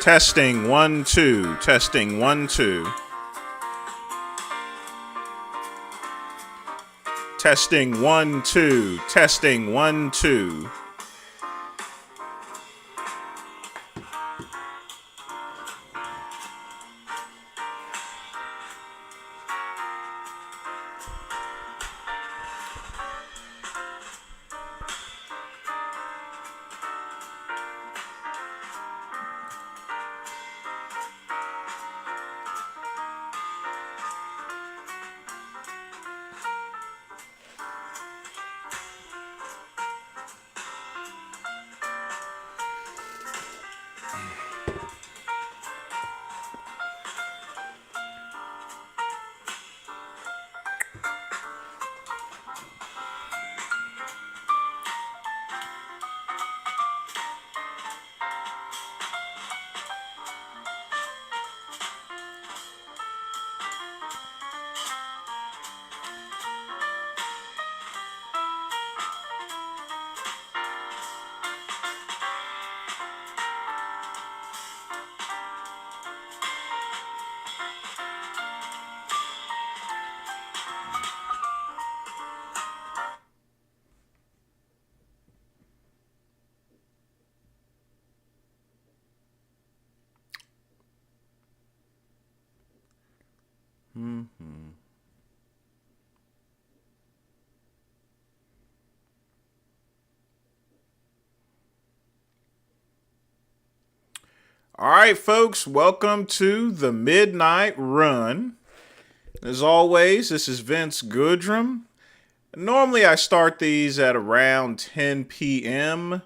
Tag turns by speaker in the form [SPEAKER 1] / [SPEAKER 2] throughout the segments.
[SPEAKER 1] Testing 1 2. Testing 1 2. Testing 1 2. Testing 1 2. All right, folks, welcome to the Midnight Run. As always, this is Vince Goodrum. Normally, I start these at around 10 p.m.,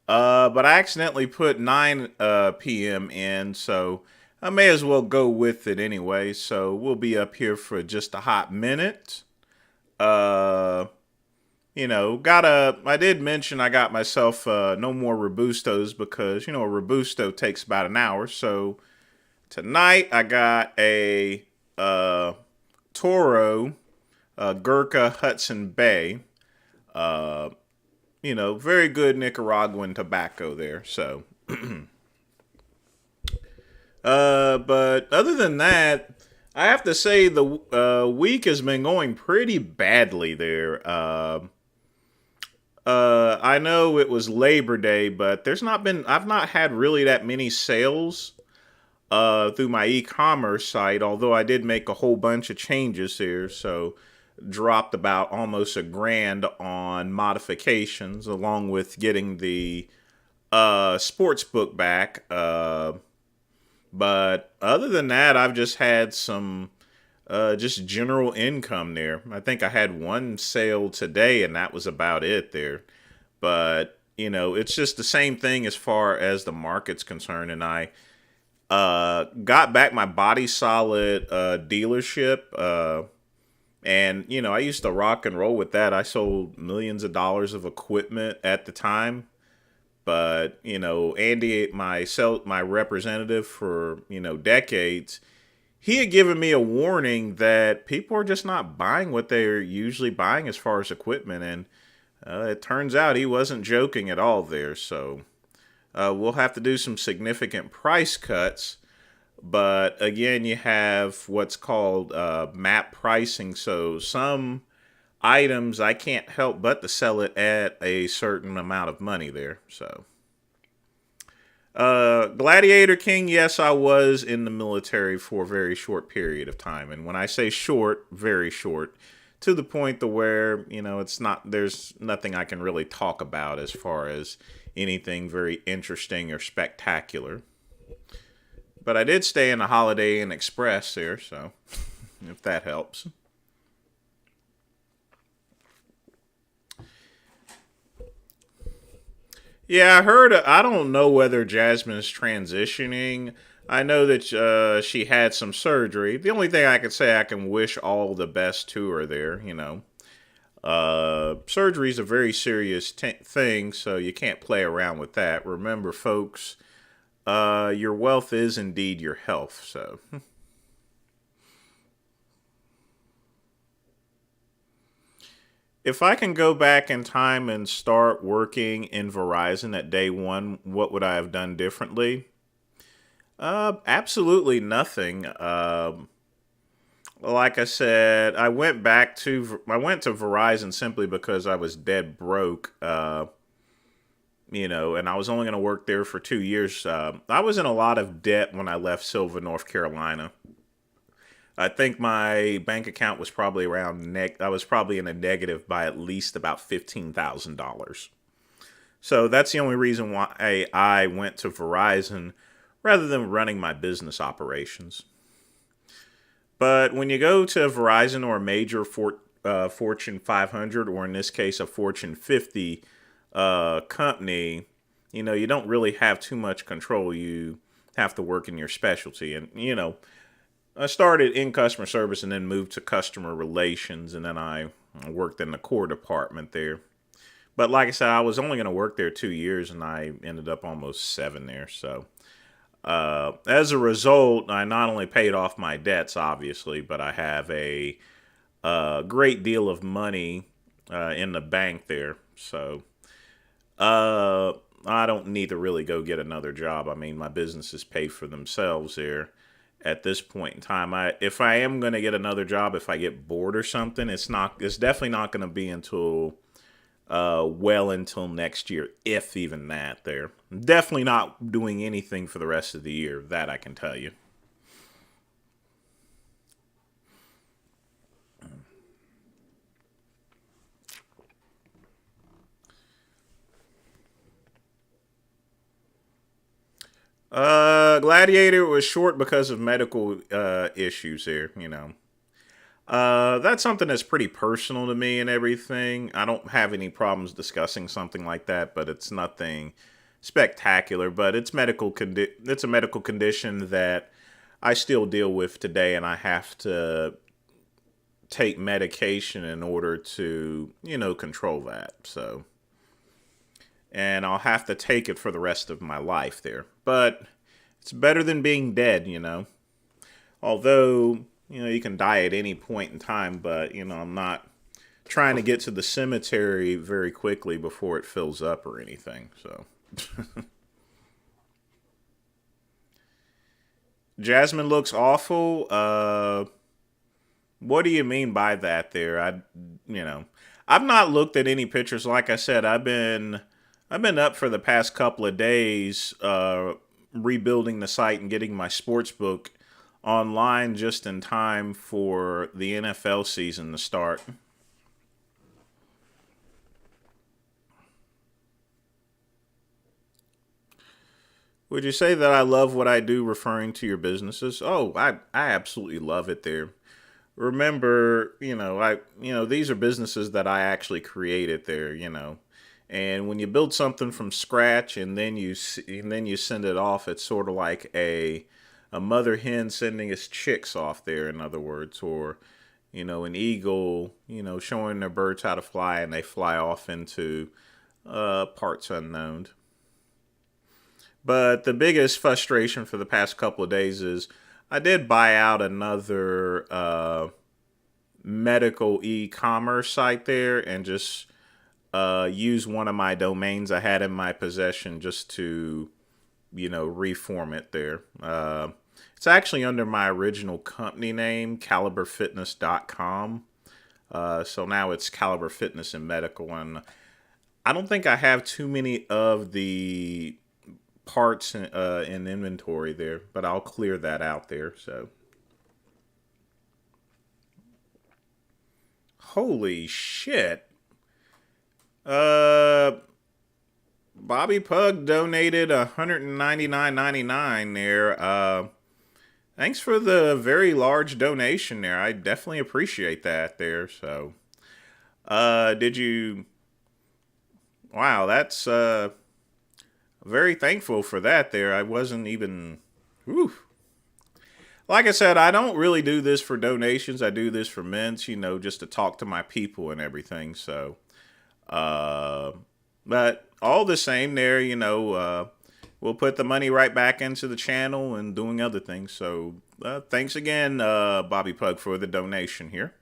[SPEAKER 1] but I accidentally put 9 p.m. in, so I may as well go with it anyway. So we'll be up here for just a hot minute. I did mention I got myself no more Robustos because, a Robusto takes about an hour. So tonight I got a Toro Gurkha Hudson Bay. Very good Nicaraguan tobacco there. So, but other than that, I have to say the week has been going pretty badly there. I know it was Labor Day, but I've not had really that many sales through my e-commerce site, although I did make a whole bunch of changes here. So dropped about almost $1,000 on modifications, along with getting the sports book back. But other than that, I've just had some just general income there. I think I had one sale today, and that was about it there. But, it's just the same thing as far as the market's concerned. And I got back my Body Solid dealership. And, I used to rock and roll with that. I sold millions of dollars of equipment at the time. But, Andy, my representative for, decades, he had given me a warning that people are just not buying what they're usually buying as far as equipment. And it turns out he wasn't joking at all there. So we'll have to do some significant price cuts. But again, you have what's called map pricing. So some items I can't help but to sell it at a certain amount of money there. So Gladiator King, yes, I was in the military for a very short period of time. And when I say short, very short, to the point to where, there's nothing I can really talk about as far as anything very interesting or spectacular. But I did stay in the Holiday Inn Express there, so if that helps. Yeah, I heard. I don't know whether Jasmine's transitioning. I know that she had some surgery. The only thing I can say, I can wish all the best to her there. Surgery is a very serious thing, so you can't play around with that. Remember, folks, your wealth is indeed your health. So. If I can go back in time and start working in Verizon at day one, what would I have done differently? Absolutely nothing. Like I said, I went to Verizon simply because I was dead broke. And I was only going to work there for 2 years. I was in a lot of debt when I left Silva, North Carolina. I think my bank account was probably I was probably in a negative by at least about $15,000. So that's the only reason why I went to Verizon rather than running my business operations. But when you go to Verizon or a major Fortune 500, or in this case, a Fortune 50 company, you don't really have too much control. You have to work in your specialty. And, I started in customer service and then moved to customer relations. And then I worked in the core department there. But like I said, I was only going to work there 2 years and I ended up almost 7 there. So as a result, I not only paid off my debts, obviously, but I have a great deal of money in the bank there. So uh, I don't need to really go get another job. I mean, my businesses pay for themselves there at this point in time. If I am going to get another job, if I get bored or something, it's definitely not going to be until well until next year, if even that. There, definitely not doing anything for the rest of the year. That I can tell you. Gladiator was short because of medical issues here. That's something that's pretty personal to me and everything. I don't have any problems discussing something like that, but it's nothing spectacular. But it's a medical condition that I still deal with today, and I have to take medication in order to, control that. So, and I'll have to take it for the rest of my life there. But it's better than being dead. Although, you can die at any point in time, but, I'm not trying to get to the cemetery very quickly before it fills up or anything. So, Jasmine looks awful. What do you mean by that there? You know, I've not looked at any pictures. Like I said, I've been up for the past couple of days, rebuilding the site and getting my sports book online just in time for the NFL season to start. Would you say that I love what I do referring to your businesses? Oh, I absolutely love it there. Remember, these are businesses that I actually created there. And when you build something from scratch and then you send it off, it's sort of like a mother hen sending its chicks off there, in other words, or an eagle, showing their birds how to fly and they fly off into parts unknown. But the biggest frustration for the past couple of days is I did buy out another medical e-commerce site there and just use one of my domains I had in my possession just to, reform it there. It's actually under my original company name, caliberfitness.com. So now it's Caliber Fitness and Medical. And I don't think I have too many of the parts in inventory there, but I'll clear that out there. So, holy shit. Uh, Bobby Pug donated 199.99 there. Thanks for the very large donation there. I definitely appreciate that there. So, did you? Wow, that's very thankful for that there. I wasn't even. Whew. Like I said, I don't really do this for donations. I do this for mints, just to talk to my people and everything. So, uh, but all the same, there, we'll put the money right back into the channel and doing other things. So, thanks again, Bobby Pug, for the donation here.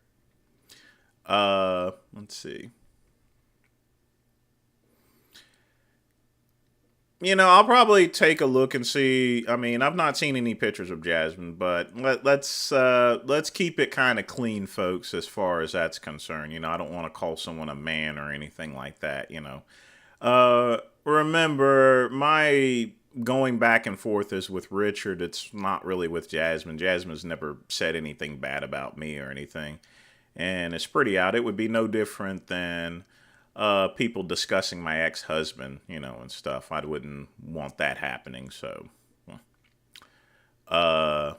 [SPEAKER 1] Let's see. I'll probably take a look and see. I mean, I've not seen any pictures of Jasmine, but let's keep it kind of clean, folks, as far as that's concerned. I don't want to call someone a man or anything like that. Remember, my going back and forth is with Richard. It's not really with Jasmine. Jasmine's never said anything bad about me or anything, and it's pretty out. It would be no different than people discussing my ex-husband, and stuff. I wouldn't want that happening. So, uh,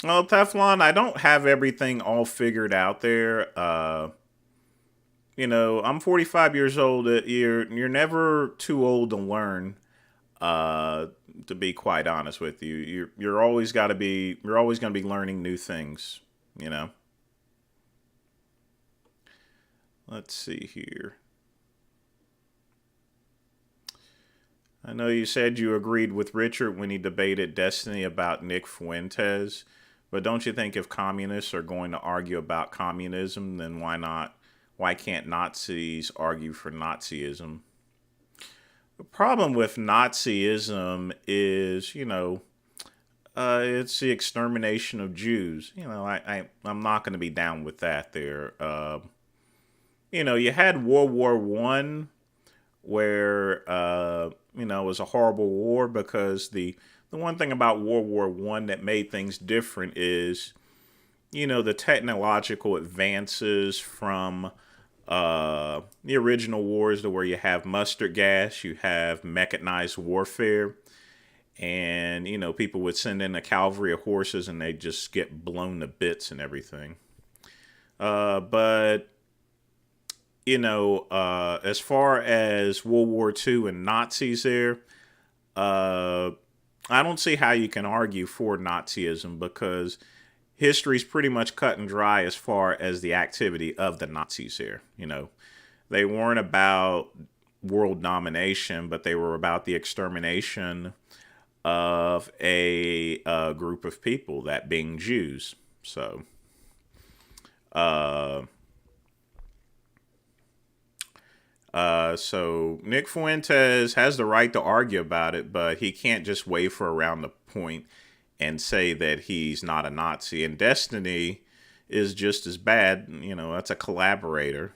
[SPEAKER 1] well, Teflon, I don't have everything all figured out there. I'm 45 years old. You're never too old to learn. Uh, to be quite honest with you, you're always going to be learning new things. You know. Let's see here. I know you said you agreed with Richard when he debated Destiny about Nick Fuentes, but don't you think if communists are going to argue about communism, then why not? Why can't Nazis argue for Nazism? The problem with Nazism is, it's the extermination of Jews. I'm not going to be down with that there. You had World War One, where it was a horrible war because the one thing about World War One that made things different is, the technological advances from the original wars, to where you have mustard gas, you have mechanized warfare, and people would send in a cavalry of horses and they just get blown to bits and everything. But as far as World War II and Nazis there, I don't see how you can argue for Nazism because history's pretty much cut and dry as far as the activity of the Nazis here. They weren't about world domination, but they were about the extermination of a group of people, that being Jews. So, so Nick Fuentes has the right to argue about it, but he can't just waver around the point and say that he's not a Nazi. And Destiny is just as bad. That's a collaborator.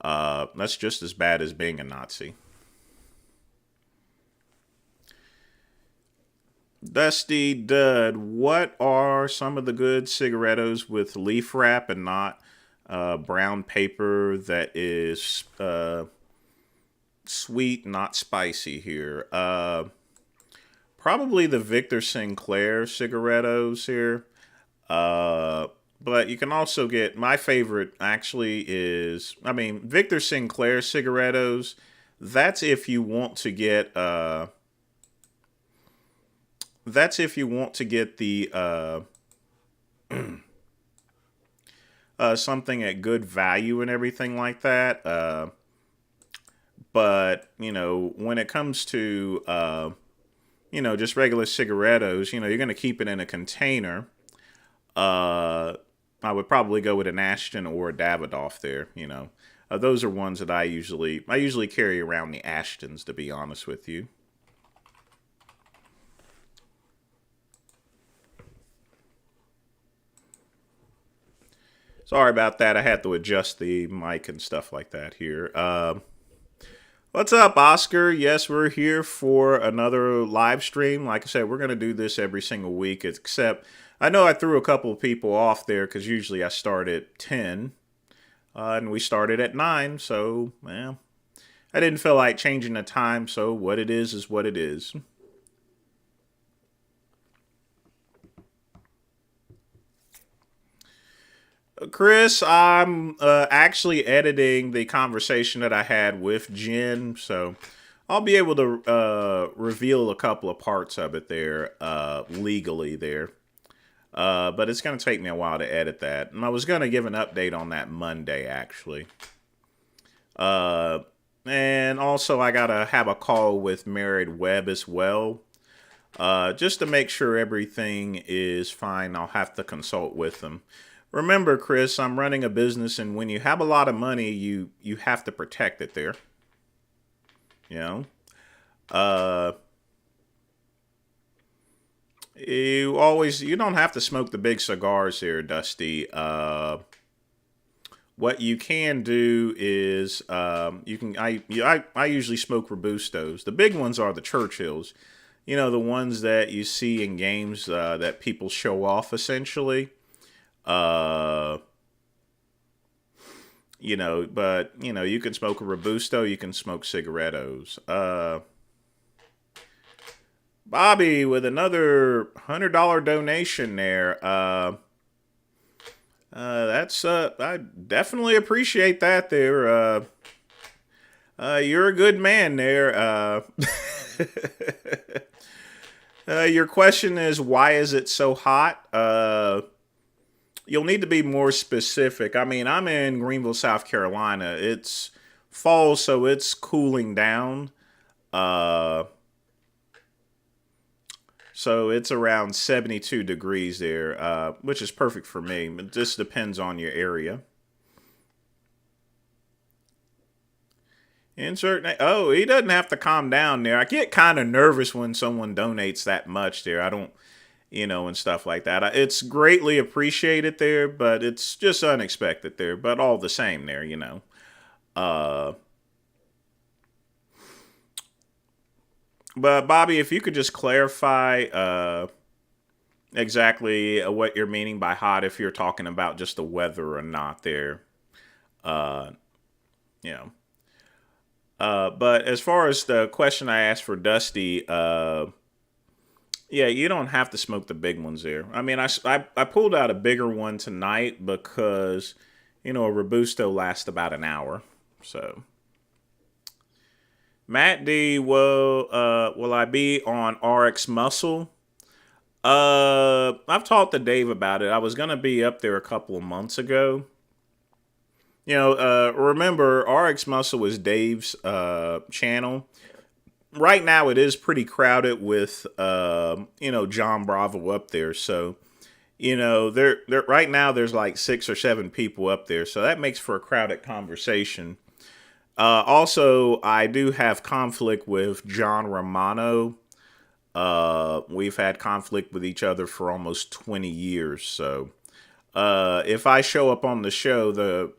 [SPEAKER 1] That's just as bad as being a Nazi. Dusty Dud, what are some of the good cigarettos with leaf wrap and not brown paper that is sweet, not spicy here? Probably the Victor Sinclair cigarettos here. But you can also get, my favorite actually is, Victor Sinclair cigarettos. That's if you want to get, the, something at good value and everything like that. But, when it comes to, just regular cigarettos, you're going to keep it in a container. I would probably go with an Ashton or a Davidoff there, those are ones that I usually carry around, the Ashtons, to be honest with you. Sorry about that. I had to adjust the mic and stuff like that here. What's up, Oscar? Yes, we're here for another live stream. Like I said, we're going to do this every single week, except I know I threw a couple of people off there because usually I start at 10, and we started at 9, so, well, I didn't feel like changing the time, so what it is what it is. Chris, I'm actually editing the conversation that I had with Jen, so I'll be able to reveal a couple of parts of it there legally there. But it's going to take me a while to edit that. And I was going to give an update on that Monday, actually. And also, I got to have a call with Married Web as well. Just to make sure everything is fine, I'll have to consult with them. Remember, Chris, I'm running a business, and when you have a lot of money, you have to protect it there. You know, uh, you don't have to smoke the big cigars here, Dusty. What you can do is you can I usually smoke Robustos. The big ones are the Churchills. You know, the ones that you see in games that people show off essentially. Uh, but you can smoke a Robusto, you can smoke cigarettos. Bobby with another $100 donation there. That's I definitely appreciate that there. You're a good man there. Your question is, why is it so hot? You'll need to be more specific. I mean, I'm in Greenville, South Carolina. It's fall, so it's cooling down. Uh, so it's around 72 degrees there, which is perfect for me. It just depends on your area. Oh, he doesn't have to calm down there. I get kind of nervous when someone donates that much there. I don't, and stuff like that. It's greatly appreciated there, but it's just unexpected there. But all the same there. Uh, but Bobby, if you could just clarify exactly what you're meaning by hot, if you're talking about just the weather or not there. Uh, you know. But as far as the question I asked for Dusty, yeah, you don't have to smoke the big ones there. I mean, I pulled out a bigger one tonight because, a Robusto lasts about an hour. So, Matt D, will I be on RX Muscle? I've talked to Dave about it. I was gonna be up there a couple of months ago. Remember RX Muscle was Dave's channel. Right now it is pretty crowded with John Bravo up there. So there right now there's like 6 or 7 people up there, so that makes for a crowded conversation. Also, I do have conflict with John Romano. We've had conflict with each other for almost 20 years, so if I show up on the show,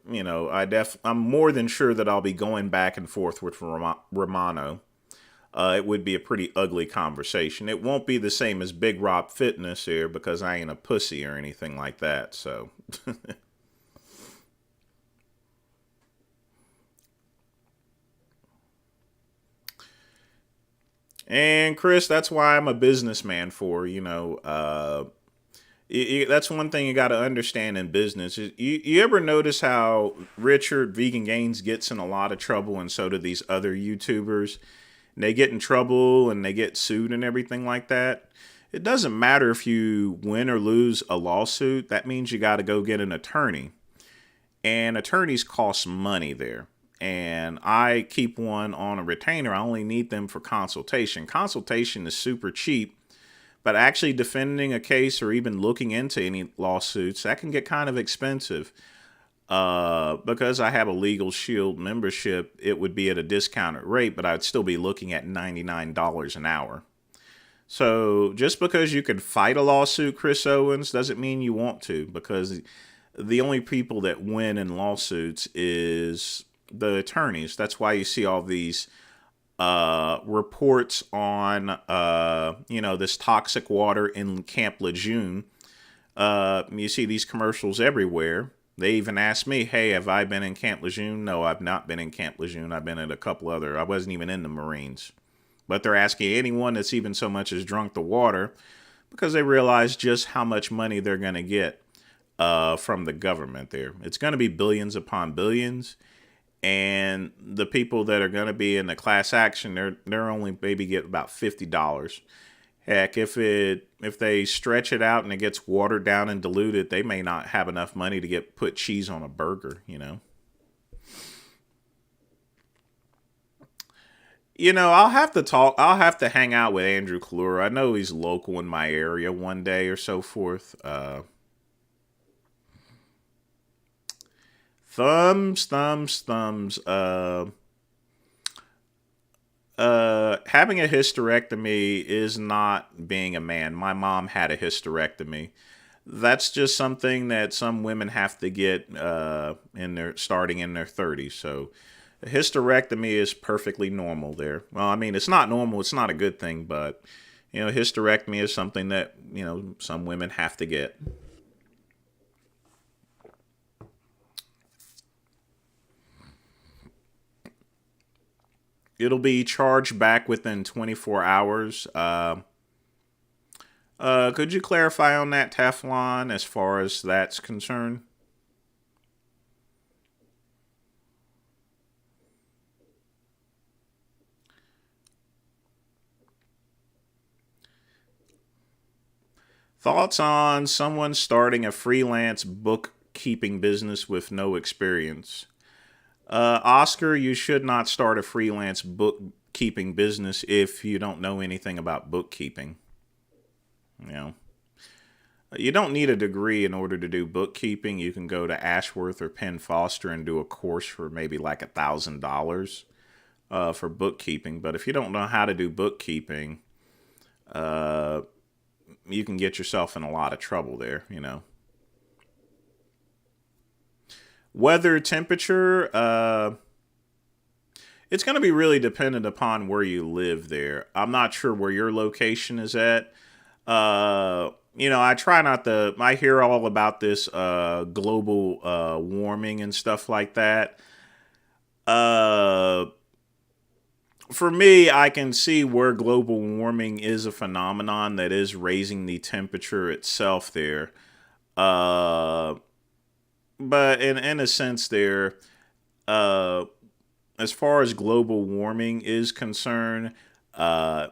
[SPEAKER 1] I'm more than sure that I'll be going back and forth with Romano. It would be a pretty ugly conversation. It won't be the same as Big Rob Fitness here because I ain't a pussy or anything like that. So, and Chris, that's why I'm a businessman for. That's one thing you got to understand in business. You ever notice how Richard Vegan Gains gets in a lot of trouble, and so do these other YouTubers? And they get in trouble and they get sued and everything like that. It doesn't matter if you win or lose a lawsuit. That means you got to go get an attorney. And attorneys cost money there. And I keep one on a retainer. I only need them for consultation. Consultation is super cheap. But actually defending a case or even looking into any lawsuits, that can get kind of expensive. Because I have a Legal Shield membership, it would be at a discounted rate, but I'd still be looking at $99 an hour. So just because you can fight a lawsuit, Chris Owens, doesn't mean you want to, because the only people that win in lawsuits is the attorneys. That's why you see all these reports on this toxic water in Camp Lejeune. You see these commercials everywhere. They even asked me, hey, have I been in Camp Lejeune? No, I've not been in Camp Lejeune. I've been at a couple other. I wasn't even in the Marines. But they're asking anyone that's even so much as drunk the water because they realize just how much money they're going to get from the government there. It's going to be billions upon billions. And the people that are going to be in the class action, they're only maybe get about $50. Heck, if they stretch it out and it gets watered down and diluted, they may not have enough money to put cheese on a burger. I'll have to talk. I'll have to hang out with Andrew Kalura. I know he's local in my area one day or so forth. Thumbs. having a hysterectomy is not being a man. My mom had a hysterectomy. That's just something that some women have to get in their starting in their 30s. So a hysterectomy is perfectly normal there. Well, I mean, it's not normal. It's not a good thing, but hysterectomy is something that some women have to get. It'll be charged back within 24 hours. Could you clarify on that, Teflon, as far as that's concerned? Thoughts on someone starting a freelance bookkeeping business with no experience? Oscar, you should not start a freelance bookkeeping business if you don't know anything about bookkeeping. You know, you don't need a degree in order to do bookkeeping. You can go to Ashworth or Penn Foster and do a course for maybe like $1,000 for bookkeeping. But if you don't know how to do bookkeeping, uh, you can get yourself in a lot of trouble there. Weather, temperature, it's going to be really dependent upon where you live there. I'm not sure where your location is at. I try not to, I hear all about this global warming and stuff like that. Uh, for me, I can see where global warming is a phenomenon that is raising the temperature itself there. Uh, but in a sense, there, uh, as far as global warming is concerned, uh,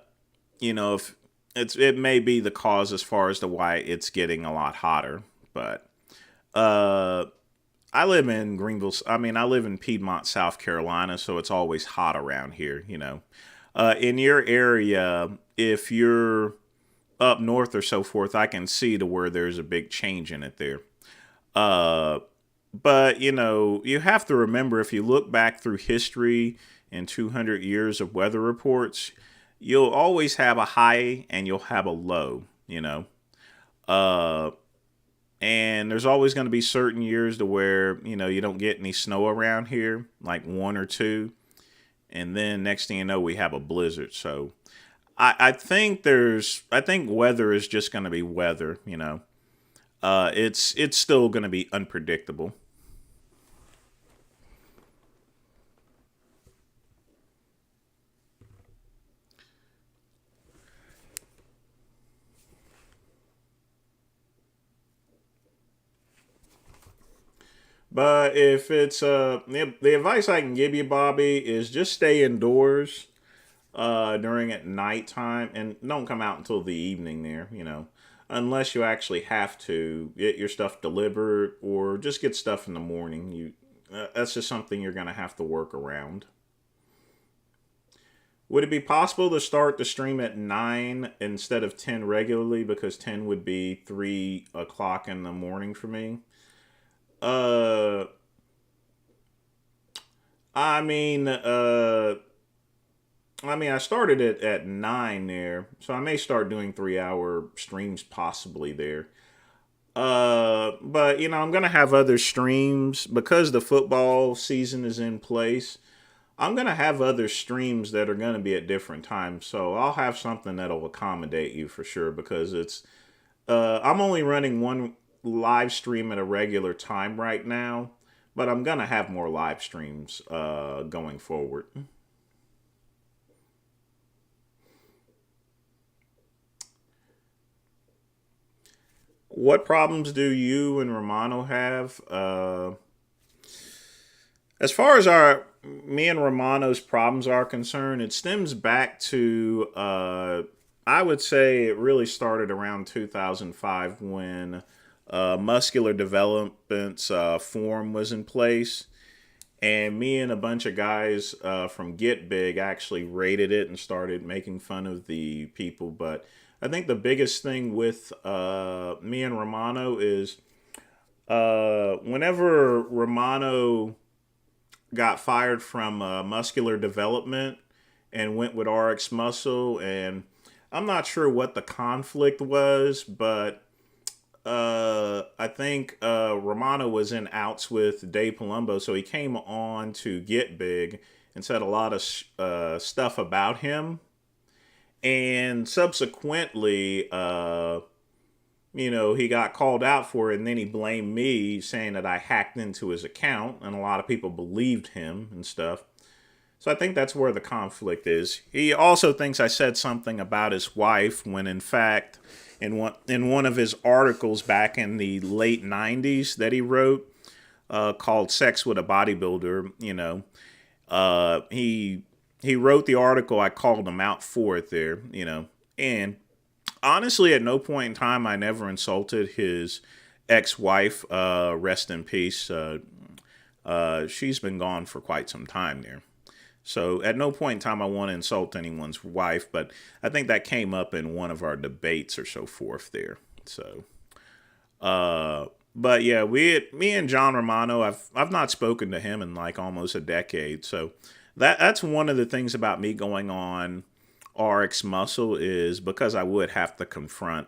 [SPEAKER 1] if it may be the cause as far as to why it's getting a lot hotter. But uh, I live in Greenville. I mean, I live in Piedmont, South Carolina, so it's always hot around here. In your area, if you're up north or so forth, I can see to where there's a big change in it there. Uh, but you have to remember, if you look back through history in 200 years of weather reports, you'll always have a high and you'll have a low. Uh, and there's always going to be certain years to where you don't get any snow around here, like one or two, and then next thing you know, we have a blizzard. So I think weather is just going to be weather. It's still going to be unpredictable. But if it's the advice I can give you, Bobby, is just stay indoors during at nighttime and don't come out until the evening there. Unless you actually have to get your stuff delivered or just get stuff in the morning. That's just something you're going to have to work around. Would it be possible to start the stream at 9 instead of 10 regularly, because 10 would be 3 o'clock in the morning for me? Uh, I mean, I started it at 9 there, so I may start doing 3-hour streams possibly there. But I'm gonna have other streams because the football season is in place. I'm gonna have other streams that are gonna be at different times, so I'll have something that'll accommodate you for sure. Because I'm only running one live stream at a regular time right now, but I'm gonna have more live streams going forward. What problems do you and Romano have? As far as our me and Romano's problems are concerned, it stems back to I would say it really started around 2005 when muscular development's form was in place, and me and a bunch of guys from Get Big actually rated it and started making fun of the people. But I think the biggest thing with me and Romano is whenever Romano got fired from muscular development and went with RX Muscle. And I'm not sure what the conflict was, but I think Romano was in outs with Dave Palumbo, so he came on to Get Big and said a lot of stuff about him. And subsequently, he got called out for it, and then he blamed me, saying that I hacked into his account, and a lot of people believed him and stuff. So I think that's where the conflict is. He also thinks I said something about his wife when, in fact, in one of his articles back in the late '90s that he wrote, called "Sex with a Bodybuilder," he wrote the article. I called him out for it there, and honestly, at no point in time I never insulted his ex-wife. Rest in peace. She's been gone for quite some time there. So at no point in time I want to insult anyone's wife, but I think that came up in one of our debates or so forth there. So, but yeah, me and John Romano, I've not spoken to him in like almost a decade. So that's one of the things about me going on RX Muscle is because I would have to confront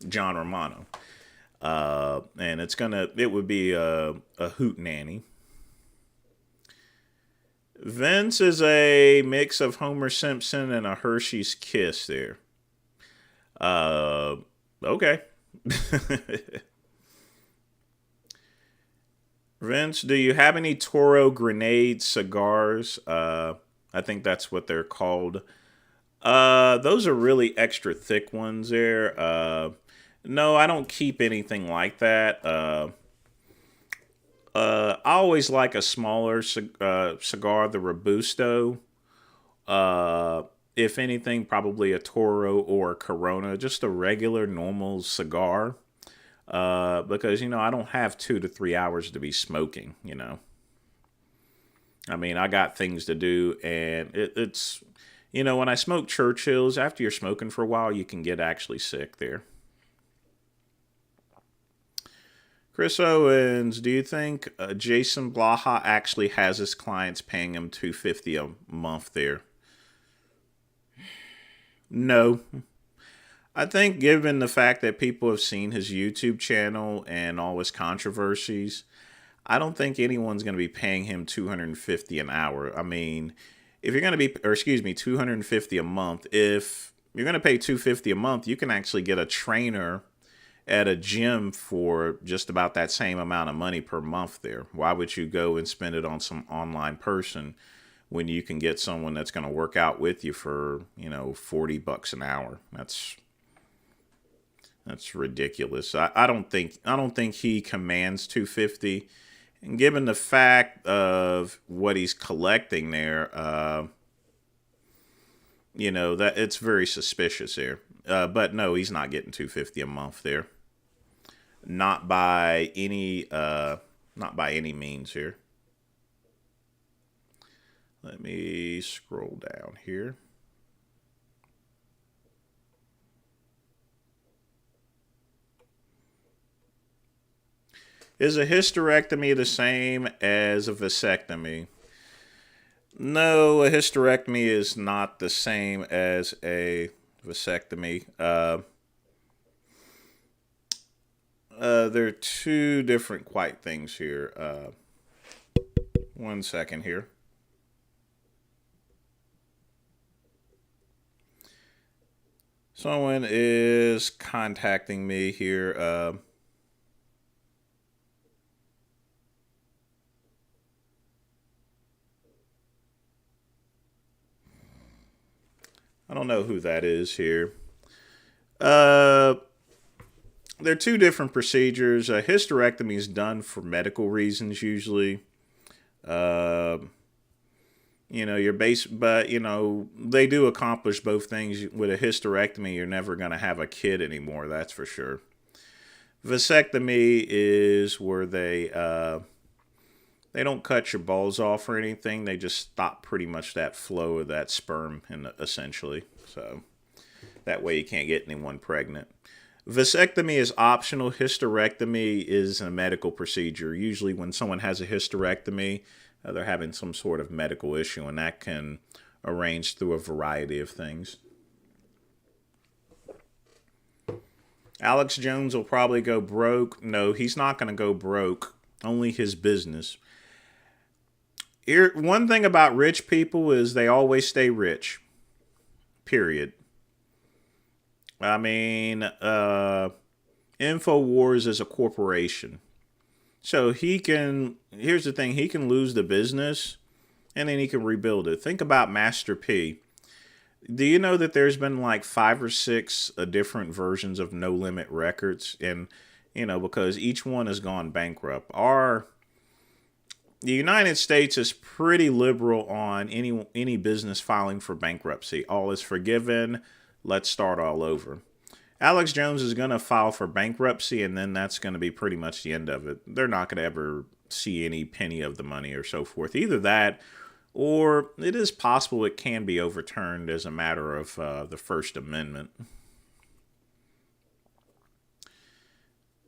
[SPEAKER 1] John Romano. And it would be a hoot nanny. Vince is a mix of Homer Simpson and a Hershey's Kiss there. Okay. Vince, do you have any Toro Grenade cigars? I think that's what they're called. Those are really extra thick ones there. No, I don't keep anything like that. I always like a smaller cigar, the Robusto. If anything, probably a Toro or a Corona, just a regular, normal cigar. Because, I don't have 2 to 3 hours to be smoking, I mean, I got things to do, and it's, when I smoke Churchills, after you're smoking for a while, you can get actually sick there. Chris Owens, do you think Jason Blaha actually has his clients paying him $250 a month there? No. I think given the fact that people have seen his YouTube channel and all his controversies, I don't think anyone's going to be paying him $250 an hour. I mean, if you're going to be, or excuse me, $250 a month, if you're going to pay $250 a month, you can actually get a trainer at a gym for just about that same amount of money per month there. Why would you go and spend it on some online person when you can get someone that's going to work out with you for, $40 an hour? That's ridiculous. I don't think he commands 250. And given the fact of what he's collecting there, that it's very suspicious there. But no, he's not getting 250 a month there. Not by any means here. Let me scroll down here. Is a hysterectomy the same as a vasectomy? No, a hysterectomy is not the same as a vasectomy. There are two different quite things here. 1 second here. Someone is contacting me here. I don't know who that is here. There are two different procedures. A hysterectomy is done for medical reasons usually. They do accomplish both things. With a hysterectomy, you're never going to have a kid anymore, that's for sure. Vasectomy is where they don't cut your balls off or anything. They just stop pretty much that flow of that sperm, essentially. So that way you can't get anyone pregnant. Vasectomy is optional. Hysterectomy is a medical procedure. Usually, when someone has a hysterectomy, they're having some sort of medical issue, and that can arrange through a variety of things. Alex Jones will probably go broke. No, he's not going to go broke. Only his business. Here, one thing about rich people is they always stay rich. Period. I mean, InfoWars is a corporation. So here's the thing, he can lose the business and then he can rebuild it. Think about Master P. Do you know that there's been like 5 or 6 different versions of No Limit Records? And, because each one has gone bankrupt. The United States is pretty liberal on any business filing for bankruptcy. All is forgiven. Let's start all over. Alex Jones is going to file for bankruptcy, and then that's going to be pretty much the end of it. They're not going to ever see any penny of the money or so forth. Either that, or it is possible it can be overturned as a matter of the First Amendment.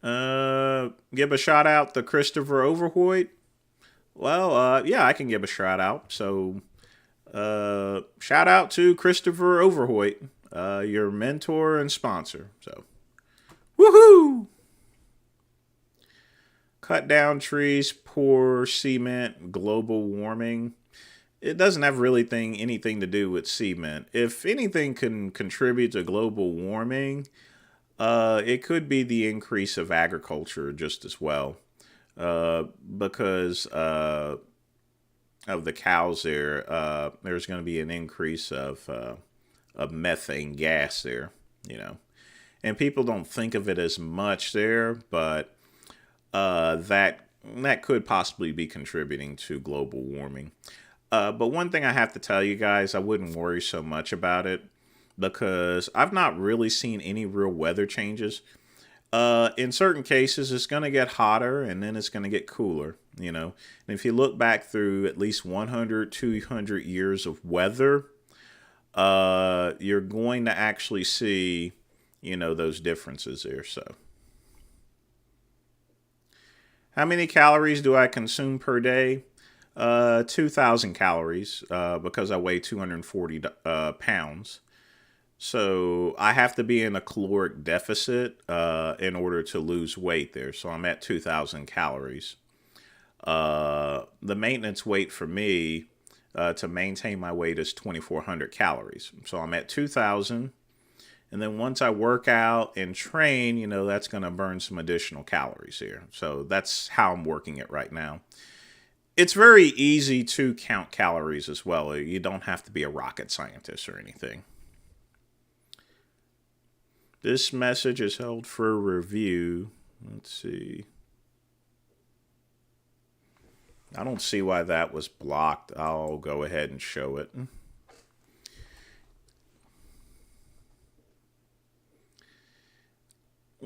[SPEAKER 1] Give a shout out to Christopher Overhoyt. Well, yeah, I can give a shout out. So, shout out to Christopher Overhoyt, your mentor and sponsor. So, woohoo! Cut down trees, pour cement, global warming. It doesn't have really anything to do with cement. If anything can contribute to global warming, it could be the increase of agriculture just as well. Because of the cows there, there's going to be an increase of methane gas there, and people don't think of it as much there, but that could possibly be contributing to global warming. But one thing I have to tell you guys, I wouldn't worry so much about it because I've not really seen any real weather changes. In certain cases, it's going to get hotter and then it's going to get cooler, And if you look back through at least 100, 200 years of weather, you're going to actually see, those differences there. So, how many calories do I consume per day? 2,000 calories because I weigh 240 pounds. So I have to be in a caloric deficit in order to lose weight there. So I'm at 2,000 calories. The maintenance weight for me to maintain my weight is 2,400 calories. So I'm at 2,000. And then once I work out and train, that's going to burn some additional calories here. So that's how I'm working it right now. It's very easy to count calories as well. You don't have to be a rocket scientist or anything. This message is held for review. Let's see. I don't see why that was blocked. I'll go ahead and show it.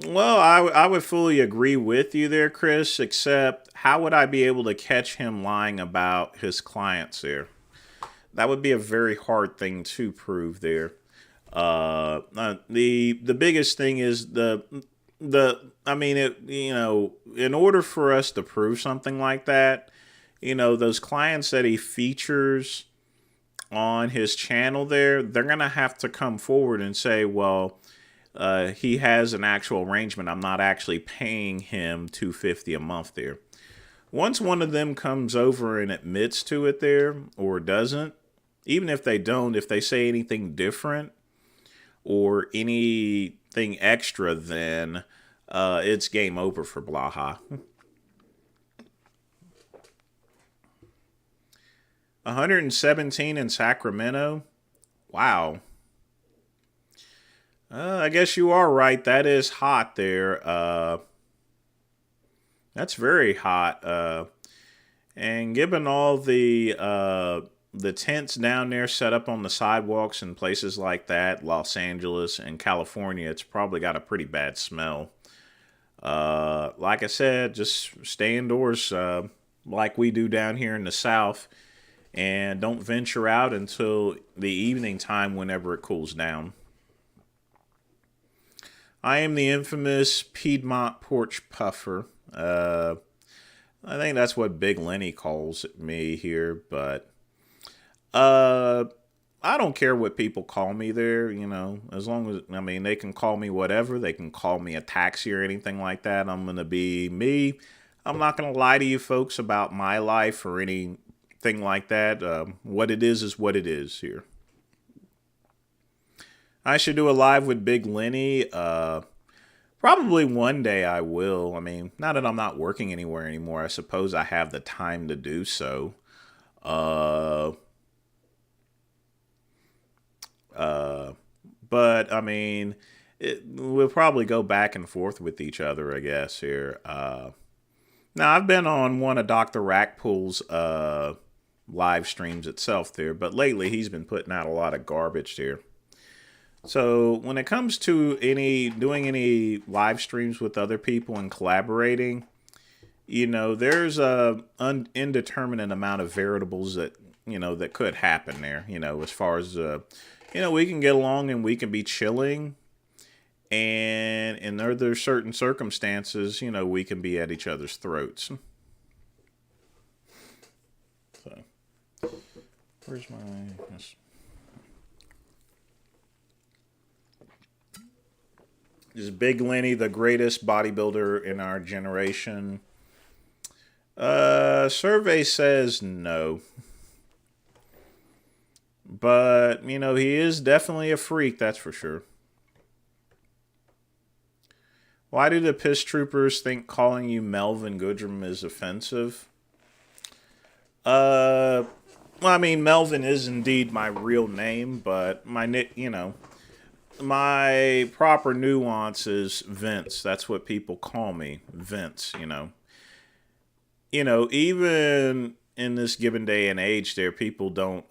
[SPEAKER 1] Well, I would fully agree with you there, Chris, except how would I be able to catch him lying about his clients there? That would be a very hard thing to prove there. The biggest thing is in order for us to prove something like that, those clients that he features on his channel there, they're going to have to come forward and say, well, he has an actual arrangement. I'm not actually paying him $250 a month there. Once one of them comes over and admits to it there or doesn't, even if they don't, if they say anything different, or anything extra, then it's game over for Blaha. 117 in Sacramento? Wow. I guess you are right. That is hot there. That's very hot. And given all the tents down there set up on the sidewalks and places like that, Los Angeles and California, it's probably got a pretty bad smell. Like I said, just stay indoors like we do down here in the South, and don't venture out until the evening time whenever it cools down. I am the infamous Piedmont Porch Puffer. I think that's what Big Lenny calls me here, but uh, I don't care what people call me there, as long as, I mean, they can call me whatever. They can call me a taxi or anything like that. I'm going to be me. I'm not going to lie to you folks about my life or anything like that. What it is what it is here. I should do a live with Big Lenny. Probably one day I will. I mean, now that I'm not working anywhere anymore, I suppose I have the time to do so. Uh, but I mean, we'll probably go back and forth with each other, I guess, here. Now, I've been on one of Dr. Rackpool's live streams itself there, but lately he's been putting out a lot of garbage there. So when it comes to doing any live streams with other people and collaborating, there's a indeterminate amount of variables that that could happen there. As far as we can get along and we can be chilling, and in other certain circumstances, we can be at each other's throats. So, where's my? Is Big Lenny the greatest bodybuilder in our generation? Survey says no. But, he is definitely a freak, that's for sure. Why do the piss troopers think calling you Melvin Goodrum is offensive? Well, I mean, Melvin is indeed my real name, but my proper nuance is Vince. That's what people call me, Vince, even in this given day and age there, people don't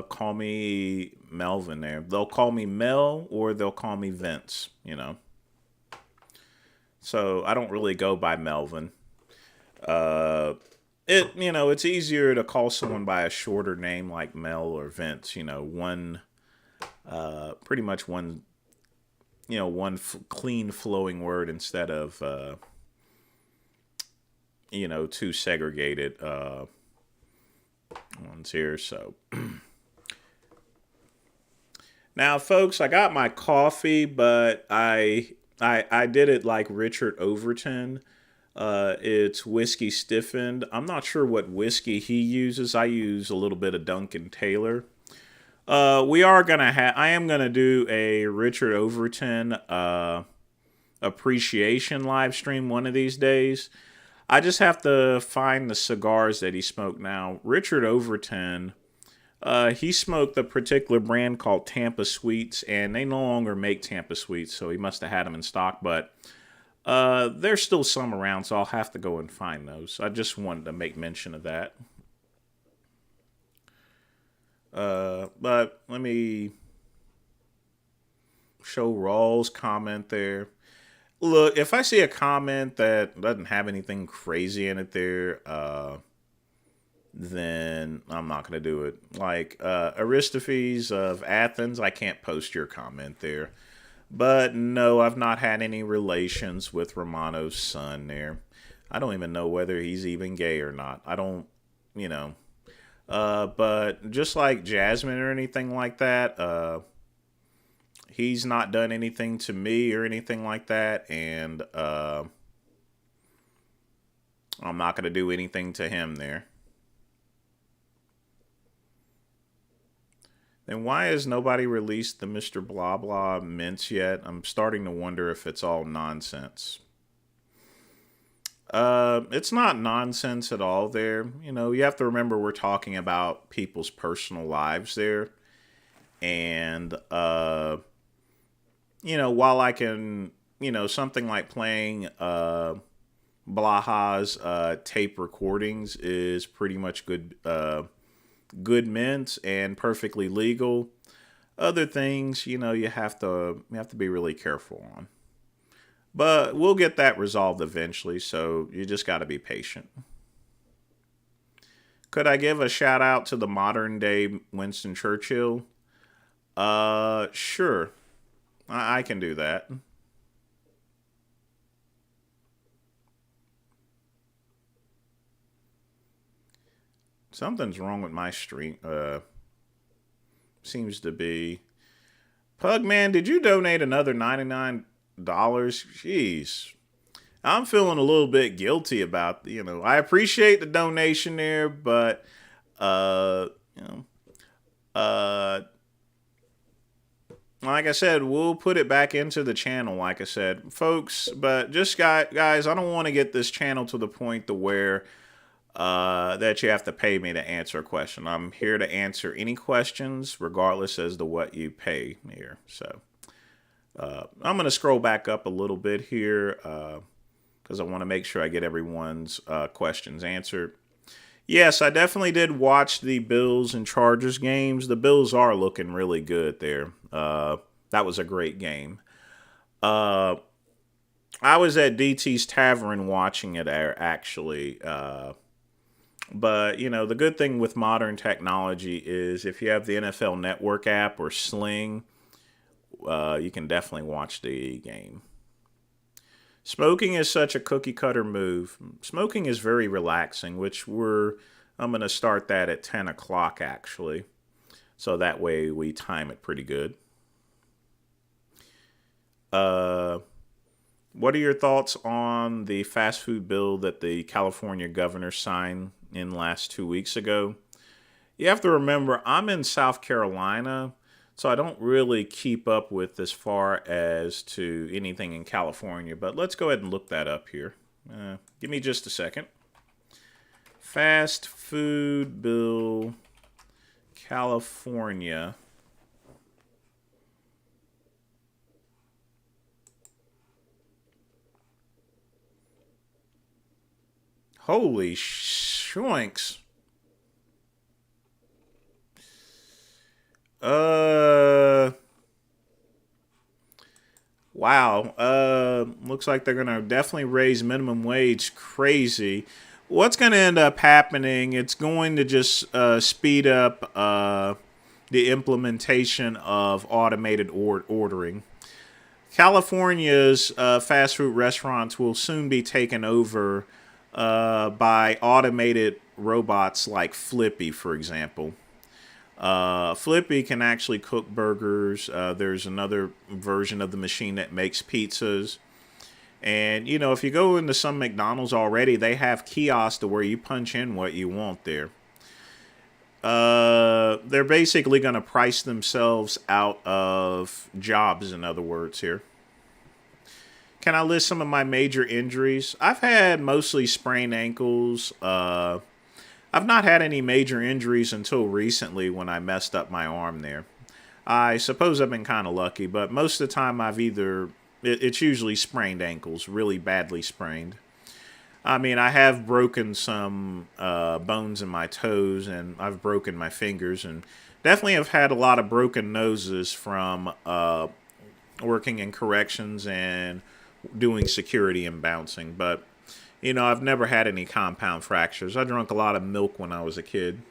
[SPEAKER 1] call me Melvin there. They'll call me Mel or they'll call me Vince, So I don't really go by Melvin. It's easier to call someone by a shorter name like Mel or Vince, pretty much one clean flowing word instead of, two segregated, ones here. So now, folks, I got my coffee, but I did it like Richard Overton. It's whiskey stiffened. I'm not sure what whiskey he uses. I use a little bit of Duncan Taylor. I am gonna do a Richard Overton appreciation live stream one of these days. I just have to find the cigars that he smoked. Now, Richard Overton, he smoked a particular brand called Tampa Sweets, and they no longer make Tampa Sweets, so he must have had them in stock, but there's still some around, so I'll have to go and find those. I just wanted to make mention of that. But let me show Rawls' comment there. Look, if I see a comment that doesn't have anything crazy in it there, then I'm not going to do it. Like Aristophanes of Athens, I can't post your comment there. But no, I've not had any relations with Romano's son there. I don't even know whether he's even gay or not. I don't, but just like Jasmine or anything like that, he's not done anything to me or anything like that, and I'm not going to do anything to him there. Then why has nobody released the Mr. Blah Blah mints yet? I'm starting to wonder if it's all nonsense. It's not nonsense at all there. You have to remember we're talking about people's personal lives there. And, while I can, something like playing Blaha's tape recordings is pretty much good mints and perfectly legal. Other things, you have to be really careful on. But we'll get that resolved eventually, so you just got to be patient. Could I give a shout out to the modern day Winston Churchill? Sure. I can do that. Something's wrong with my stream. Seems to be. Pugman, did you donate another $99? Jeez. I'm feeling a little bit guilty about, I appreciate the donation there, but, you know, uh, like I said, we'll put it back into the channel, like I said, folks. But just guys, I don't want to get this channel to the point to where that you have to pay me to answer a question. I'm here to answer any questions, regardless as to what you pay here. So I'm going to scroll back up a little bit here because I want to make sure I get everyone's questions answered. Yes, I definitely did watch the Bills and Chargers games. The Bills are looking really good there. That was a great game. Uh, I was at DT's Tavern watching it actually. But, the good thing with modern technology is if you have the NFL Network app or Sling, you can definitely watch the game. Smoking is such a cookie cutter move. Smoking is very relaxing, I'm going to start that at 10 o'clock actually. So that way we time it pretty good. What are your thoughts on the fast food bill that the California governor signed in last 2 weeks ago? You have to remember, I'm in South Carolina, so I don't really keep up with as far as to anything in California. But let's go ahead and look that up here. Give me just a second. Fast food bill, California. Holy shoinks. Wow. Looks like they're gonna definitely raise minimum wage crazy. What's gonna end up happening? It's going to just speed up the implementation of automated ordering. California's fast food restaurants will soon be taken over by automated robots like Flippy, for example. Flippy can actually cook burgers. There's another version of the machine that makes pizzas. And, if you go into some McDonald's already, they have kiosks to where you punch in what you want there. They're basically going to price themselves out of jobs, in other words, here. Can I list some of my major injuries? I've had mostly sprained ankles. I've not had any major injuries until recently when I messed up my arm there. I suppose I've been kind of lucky, but most of the time it's usually sprained ankles, really badly sprained. I mean, I have broken some bones in my toes, and I've broken my fingers, and definitely have had a lot of broken noses from working in corrections and doing security and bouncing. But, I've never had any compound fractures. I drank a lot of milk when I was a kid.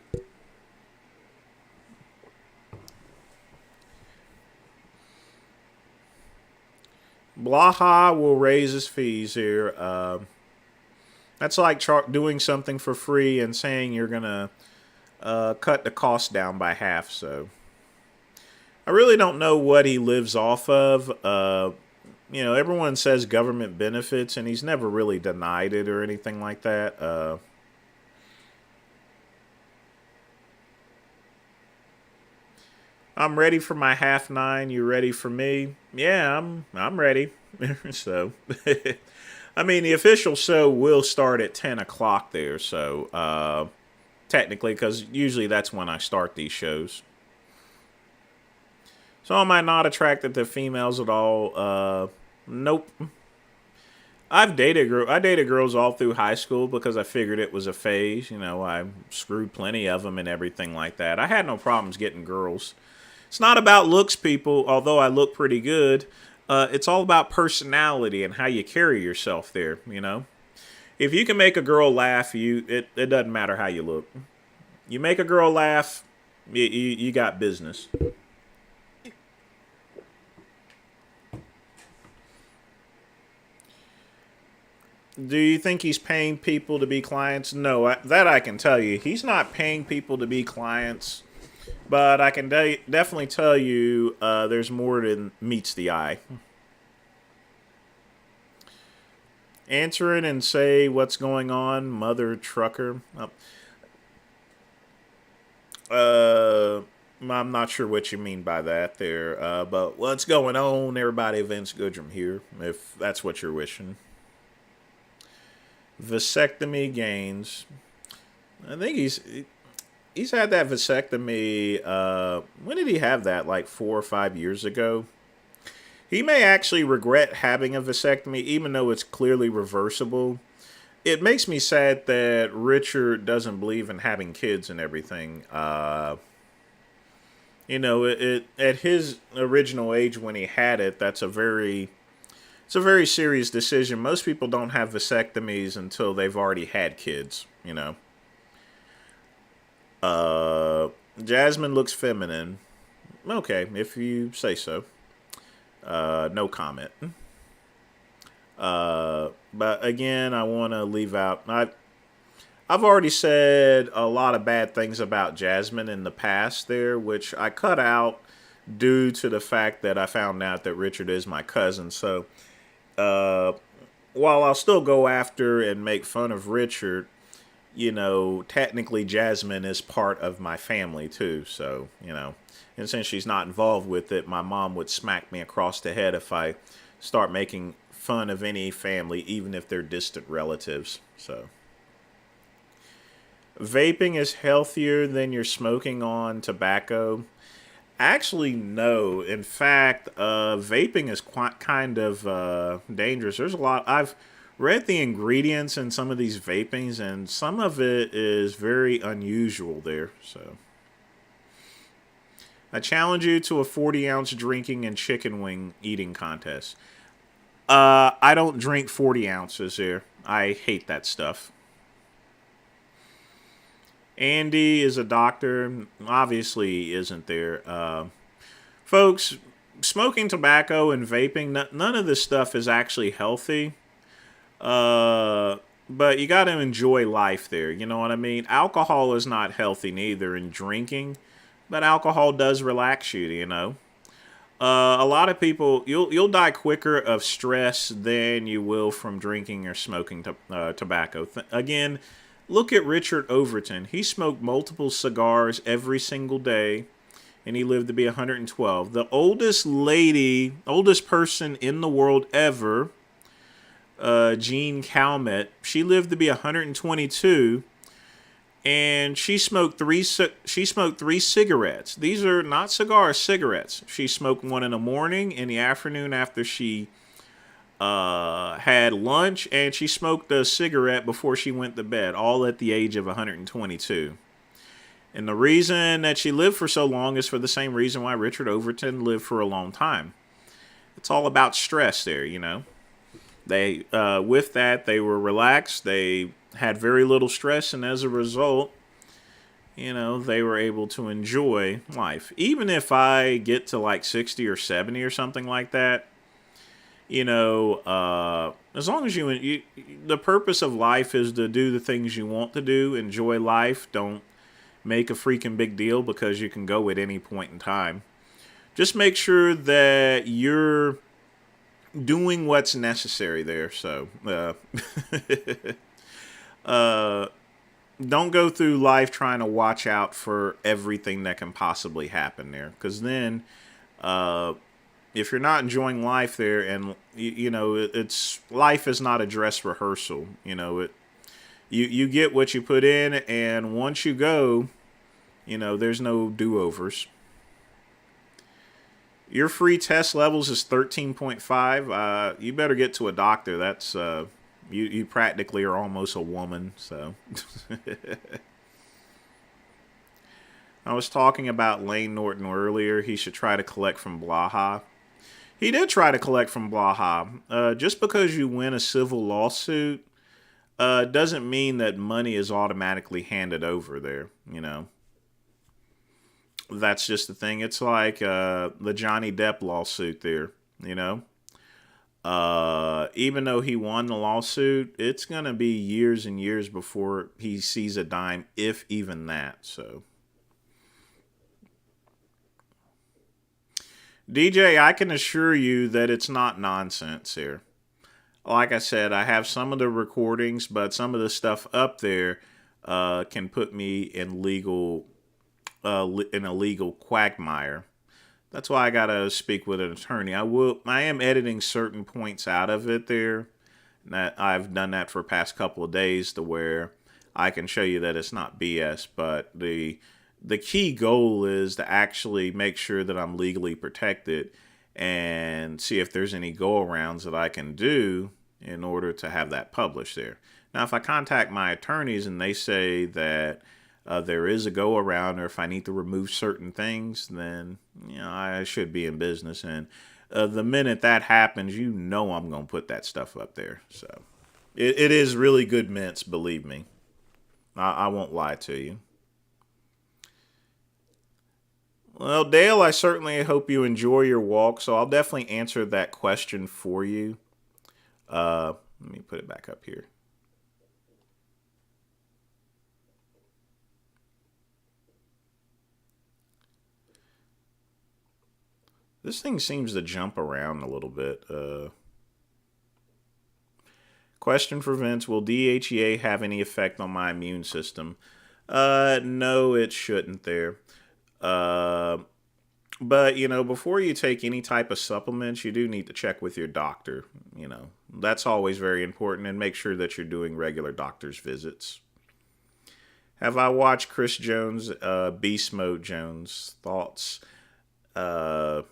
[SPEAKER 1] Blaha will raise his fees here. That's like doing something for free and saying you're going to cut the cost down by half. So I really don't know what he lives off of. Everyone says government benefits, and he's never really denied it or anything like that. I'm ready for my 9:30. You ready for me? Yeah, I'm ready. So, I mean, the official show will start at 10 o'clock there. So, technically, because usually that's when I start these shows. So am I not attracted to females at all? Nope. I dated girls all through high school because I figured it was a phase. I screwed plenty of them and everything like that. I had no problems getting girls. It's not about looks, people, although I look pretty good. It's all about personality and how you carry yourself there, If you can make a girl laugh, it doesn't matter how you look. You make a girl laugh, you got business. Do you think he's paying people to be clients? No, that I can tell you. He's not paying people to be clients, but I can definitely tell you there's more than meets the eye. Answer it and say what's going on, mother trucker. Uh, I'm not sure what you mean by that there, but what's going on, everybody? Vince Goodrum here, if that's what you're wishing. Vasectomy gains. I think he's had that vasectomy. When did he have that? Like 4 or 5 years ago. He may actually regret having a vasectomy, even though it's clearly reversible. It makes me sad that Richard doesn't believe in having kids and everything. At his original age when he had it, it's a very serious decision. Most people don't have vasectomies until they've already had kids. Jasmine looks feminine. Okay, if you say so. No comment. But again, I want to leave out. I've already said a lot of bad things about Jasmine in the past there, which I cut out due to the fact that I found out that Richard is my cousin. So, while I'll still go after and make fun of Richard, technically Jasmine is part of my family too. So, and since she's not involved with it, my mom would smack me across the head if I start making fun of any family, even if they're distant relatives. So, vaping is healthier than you're smoking on tobacco. Actually, no. In fact, vaping is quite kind of dangerous. There's a lot. I've read the ingredients in some of these vapings, and some of it is very unusual there. So, I challenge you to a 40-ounce drinking and chicken wing eating contest. I don't drink 40 ounces here. I hate that stuff. Andy is a doctor. Obviously, he isn't there. Folks, smoking tobacco and vaping, none of this stuff is actually healthy. But you got to enjoy life there. You know what I mean? Alcohol is not healthy neither in drinking, but alcohol does relax you. A lot of people, you'll die quicker of stress than you will from drinking or smoking tobacco. Again, look at Richard Overton. He smoked multiple cigars every single day, and he lived to be 112. The oldest person in the world ever, Jean Calmet, she lived to be 122. And she smoked three cigarettes. These are not cigars, cigarettes. She smoked one in the morning, in the afternoon after she had lunch, and she smoked a cigarette before she went to bed, all at the age of 122. And the reason that she lived for so long is for the same reason why Richard Overton lived for a long time. It's all about stress there, They, with that, they were relaxed. They had very little stress, and as a result, they were able to enjoy life. Even if I get to like 60 or 70 or something like that, as long as the purpose of life is to do the things you want to do, enjoy life, don't make a freaking big deal because you can go at any point in time. Just make sure that you're doing what's necessary there. So, don't go through life trying to watch out for everything that can possibly happen there. Because then, if you're not enjoying life there, and it's life is not a dress rehearsal. You get what you put in, and once you go, there's no do-overs. Your free test levels is 13.5. You better get to a doctor. That's you practically are almost a woman. So I was talking about Lane Norton earlier. He should try to collect from Blaha. He did try to collect from Blaha. Just because you win a civil lawsuit doesn't mean that money is automatically handed over there. That's just the thing. It's like the Johnny Depp lawsuit there. Even though he won the lawsuit, it's going to be years and years before he sees a dime, if even that. So, DJ, I can assure you that it's not nonsense here. Like I said, I have some of the recordings, but some of the stuff up there can put me in a legal quagmire. That's why I gotta speak with an attorney. I am editing certain points out of it there. That I've done that for the past couple of days to where I can show you that it's not BS. But the key goal is to actually make sure that I'm legally protected and see if there's any go arounds that I can do in order to have that published there. Now, if I contact my attorneys and they say that there is a go around, or if I need to remove certain things, then I should be in business. And the minute that happens, I'm going to put that stuff up there. So it is really good mints, believe me. I won't lie to you. Well, Dale, I certainly hope you enjoy your walk. So I'll definitely answer that question for you. Let me put it back up here. This thing seems to jump around a little bit. Question for Vince: will DHEA have any effect on my immune system? No, it shouldn't there. But, before you take any type of supplements, you do need to check with your doctor. That's always very important, and make sure that you're doing regular doctor's visits. Have I watched Chris Jones, Beast Mode Jones? Thoughts? Uh,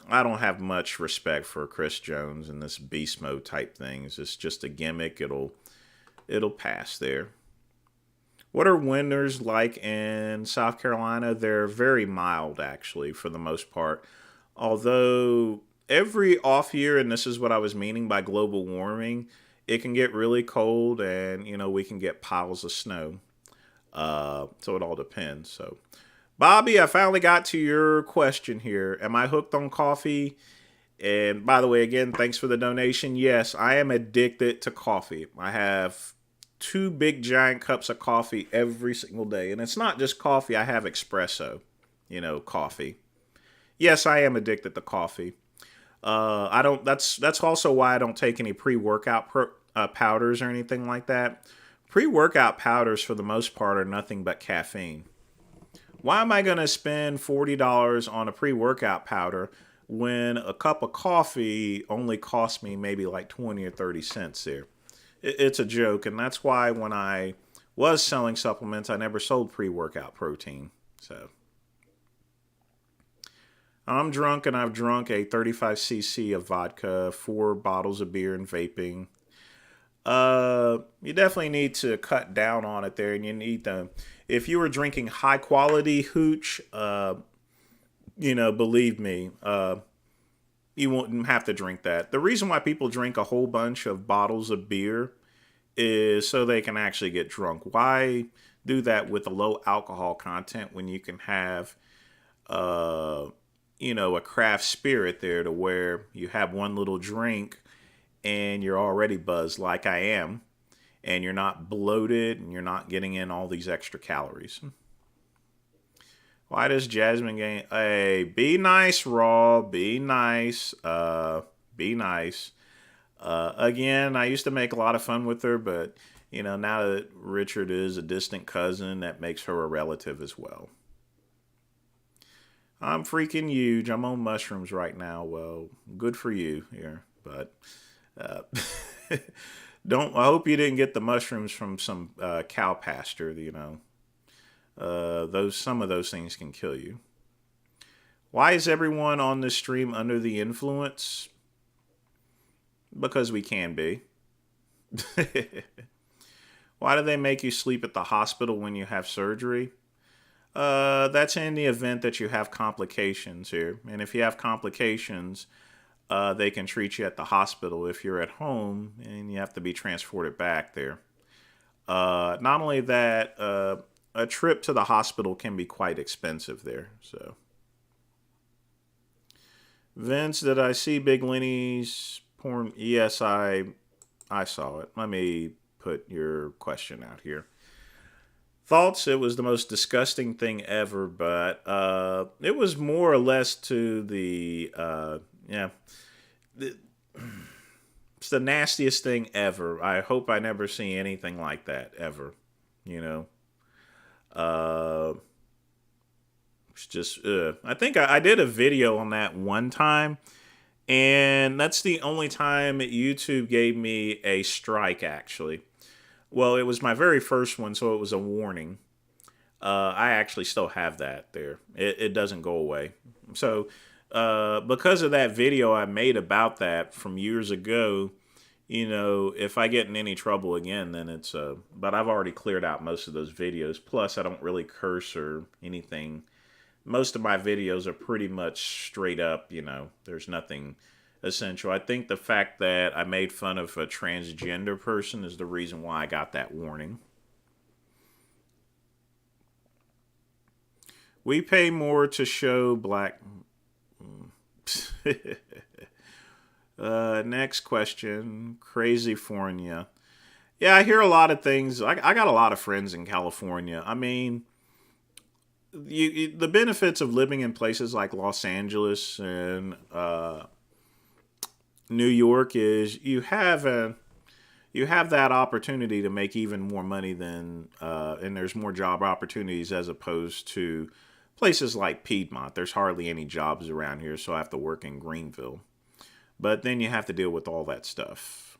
[SPEAKER 1] I don't have much respect for Chris Jones and this beast mode type things. It's just a gimmick. It'll pass there. What are winters like in South Carolina? They're very mild, actually, for the most part. Although every off year, and this is what I was meaning by global warming, it can get really cold, and we can get piles of snow. So it all depends. So, Bobby, I finally got to your question here. Am I hooked on coffee? And by the way, again, thanks for the donation. Yes, I am addicted to coffee. I have 2 big giant cups of coffee every single day. And it's not just coffee, I have espresso, coffee. Yes, I am addicted to coffee. I don't. That's also why I don't take any pre-workout powders or anything like that. Pre-workout powders, for the most part, are nothing but caffeine. Why am I going to spend $40 on a pre-workout powder when a cup of coffee only costs me maybe like 20 or 30 cents there? It's a joke, and that's why when I was selling supplements, I never sold pre-workout protein. So I'm drunk, and I've drunk a 35cc of vodka, 4 bottles of beer, and vaping. You definitely need to cut down on it there, and you need to. If you were drinking high quality hooch, believe me, you wouldn't have to drink that. The reason why people drink a whole bunch of bottles of beer is so they can actually get drunk. Why do that with a low alcohol content when you can have, a craft spirit there to where you have one little drink and you're already buzzed like I am, and you're not bloated and you're not getting in all these extra calories. Why does Jasmine gain? Hey, be nice, Raw. Be nice. Be nice. Again, I used to make a lot of fun with her, but now that Richard is a distant cousin, that makes her a relative as well. I'm freaking huge. I'm on mushrooms right now. Well, good for you here, but uh, don't. I hope you didn't get the mushrooms from some cow pasture. Some of those things can kill you. Why is everyone on this stream under the influence? Because we can be. Why do they make you sleep at the hospital when you have surgery? That's in the event that you have complications here. And if you have complications, they can treat you at the hospital. If you're at home, and you have to be transported back there. Not only that, a trip to the hospital can be quite expensive there. So, Vince, did I see Big Lenny's porn? Yes, I saw it. Let me put your question out here. Thoughts? It was the most disgusting thing ever, but it was more or less to the yeah. It's the nastiest thing ever. I hope I never see anything like that ever. You know, uh, it's just. I think I did a video on that one time, and that's the only time YouTube gave me a strike. Actually, well, it was my very first one, so it was a warning. I actually still have that there. It doesn't go away. So, because of that video I made about that from years ago, if I get in any trouble again, then it's but I've already cleared out most of those videos. Plus, I don't really curse or anything. Most of my videos are pretty much straight up, there's nothing essential. I think the fact that I made fun of a transgender person is the reason why I got that warning. We pay more to show black. Next question. Crazy Fornia. Yeah, I hear a lot of things. I got a lot of friends in California. I mean, the benefits of living in places like Los Angeles and New York is you have that opportunity to make even more money than and there's more job opportunities as opposed to places like Piedmont. There's hardly any jobs around here, so I have to work in Greenville. But then you have to deal with all that stuff.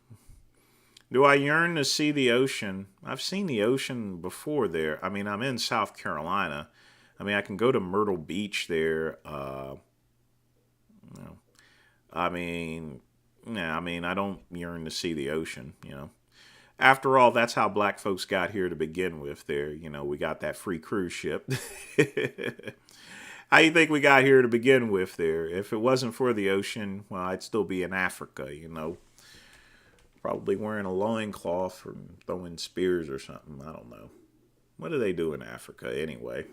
[SPEAKER 1] Do I yearn to see the ocean? I've seen the ocean before there. I mean, I'm in South Carolina. I mean, I can go to Myrtle Beach there. You know, I mean, yeah, I mean, I don't yearn to see the ocean. After all, that's how black folks got here to begin with there. We got that free cruise ship. How you think we got here to begin with there? If it wasn't for the ocean, well, I'd still be in Africa. Probably wearing a loincloth or throwing spears or something. I don't know. What do they do in Africa anyway?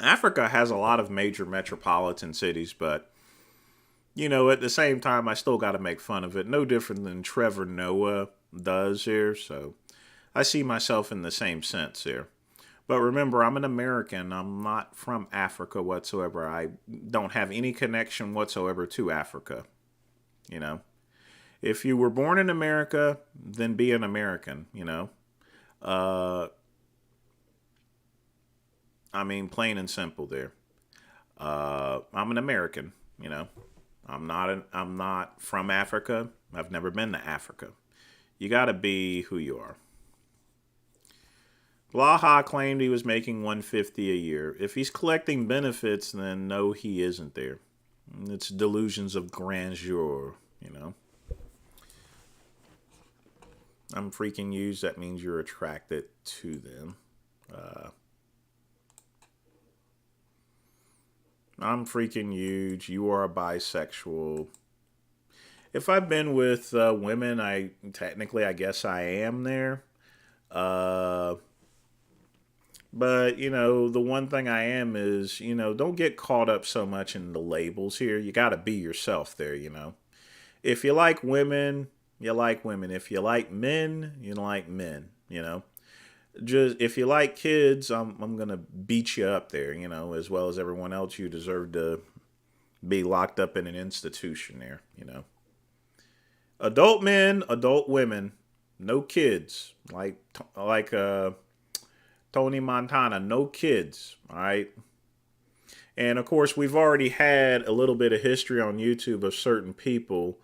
[SPEAKER 1] Africa has a lot of major metropolitan cities, but at the same time, I still got to make fun of it. No different than Trevor Noah does here. So I see myself in the same sense here. But remember, I'm an American. I'm not from Africa whatsoever. I don't have any connection whatsoever to Africa. You know, if you were born in America, then be an American. Uh, I mean, plain and simple there. I'm an American. I'm not from Africa. I've never been to Africa. You got to be who you are. Blaha claimed he was making 150 a year. If he's collecting benefits, then no, he isn't there. It's delusions of grandeur. I'm freaking used. That means you're attracted to them. I'm freaking huge. You are a bisexual. If I've been with women, I guess I am there. Uh, but the one thing I am is don't get caught up so much in the labels here. You got to be yourself there. If you like women, you like women. If you like men, you like men. Just if you like kids, I'm gonna beat you up there, as well as everyone else. You deserve to be locked up in an institution there. Adult men, adult women, no kids. Like Tony Montana, no kids. All right. And of course, we've already had a little bit of history on YouTube of certain people,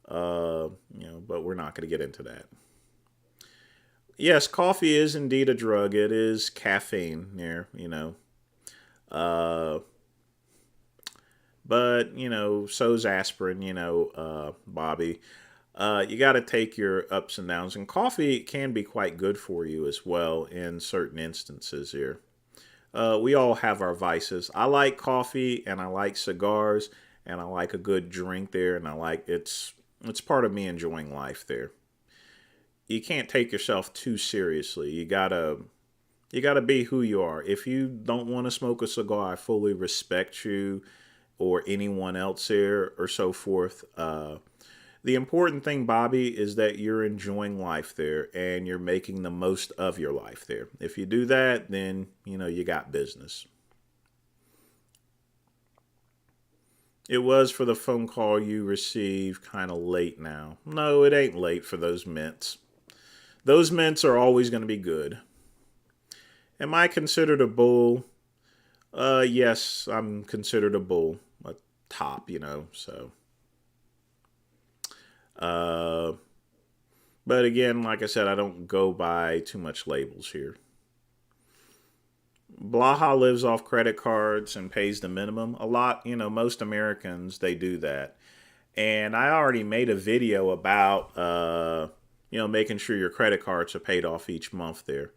[SPEAKER 1] but we're not going to get into that. Yes, coffee is indeed a drug. It is caffeine there. Uh, but, so's aspirin, Bobby. You got to take your ups and downs. And coffee can be quite good for you as well in certain instances here. We all have our vices. I like coffee and I like cigars and I like a good drink there. And it's part of me enjoying life there. You can't take yourself too seriously. You gotta be who you are. If you don't want to smoke a cigar, I fully respect you or anyone else there or so forth. The important thing, Bobby, is that you're enjoying life there and you're making the most of your life there. If you do that, then, you got business. It was for the phone call you received kind of late now. No, it ain't late for those mints. Those mints are always going to be good. Am I considered a bull? Yes, I'm considered a bull. A top, so. Uh, but again, like I said, I don't go by too much labels here. Blaha lives off credit cards and pays the minimum. A lot, most Americans, they do that. And I already made a video about, making sure your credit cards are paid off each month there.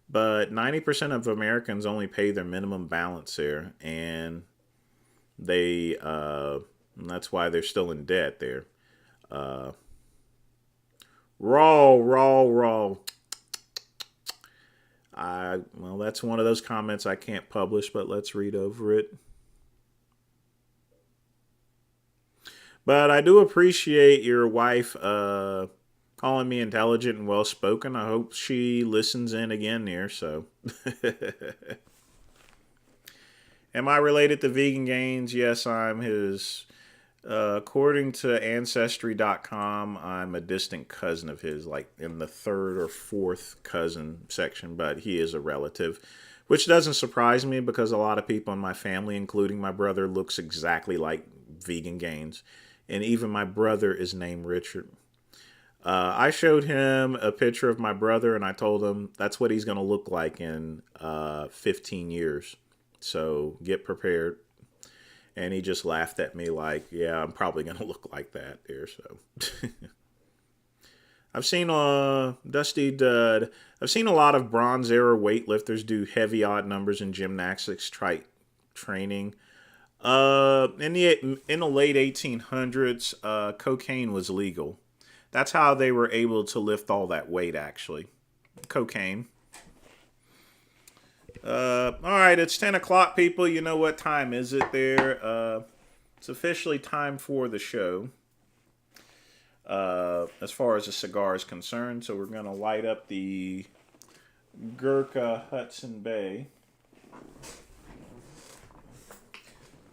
[SPEAKER 1] But 90% of Americans only pay their minimum balance there. And that's why they're still in debt there. Raw. Well, that's one of those comments I can't publish, but let's read over it. But I do appreciate your wife calling me intelligent and well-spoken. I hope she listens in again here, so. Am I related to Vegan Gains? Yes, I'm his. According to Ancestry.com, I'm a distant cousin of his, like in the third or fourth cousin section, but he is a relative, which doesn't surprise me because a lot of people in my family, including my brother, looks exactly like Vegan Gains. And even my brother is named Richard. I showed him a picture of my brother, and I told him that's what he's going to look like in 15 years. So get prepared. And he just laughed at me like, yeah, I'm probably going to look like that there. So I've seen Dusty Dud. I've seen a lot of Bronze Era weightlifters do heavy odd numbers in gymnastics training. In the late 1800s, cocaine was legal. That's how they were able to lift all that weight, actually. Cocaine. All right, it's 10 o'clock, people. You know what time is it there? It's officially time for the show. As far as the cigar is concerned. So we're going to light up the Gurkha Hudson Bay.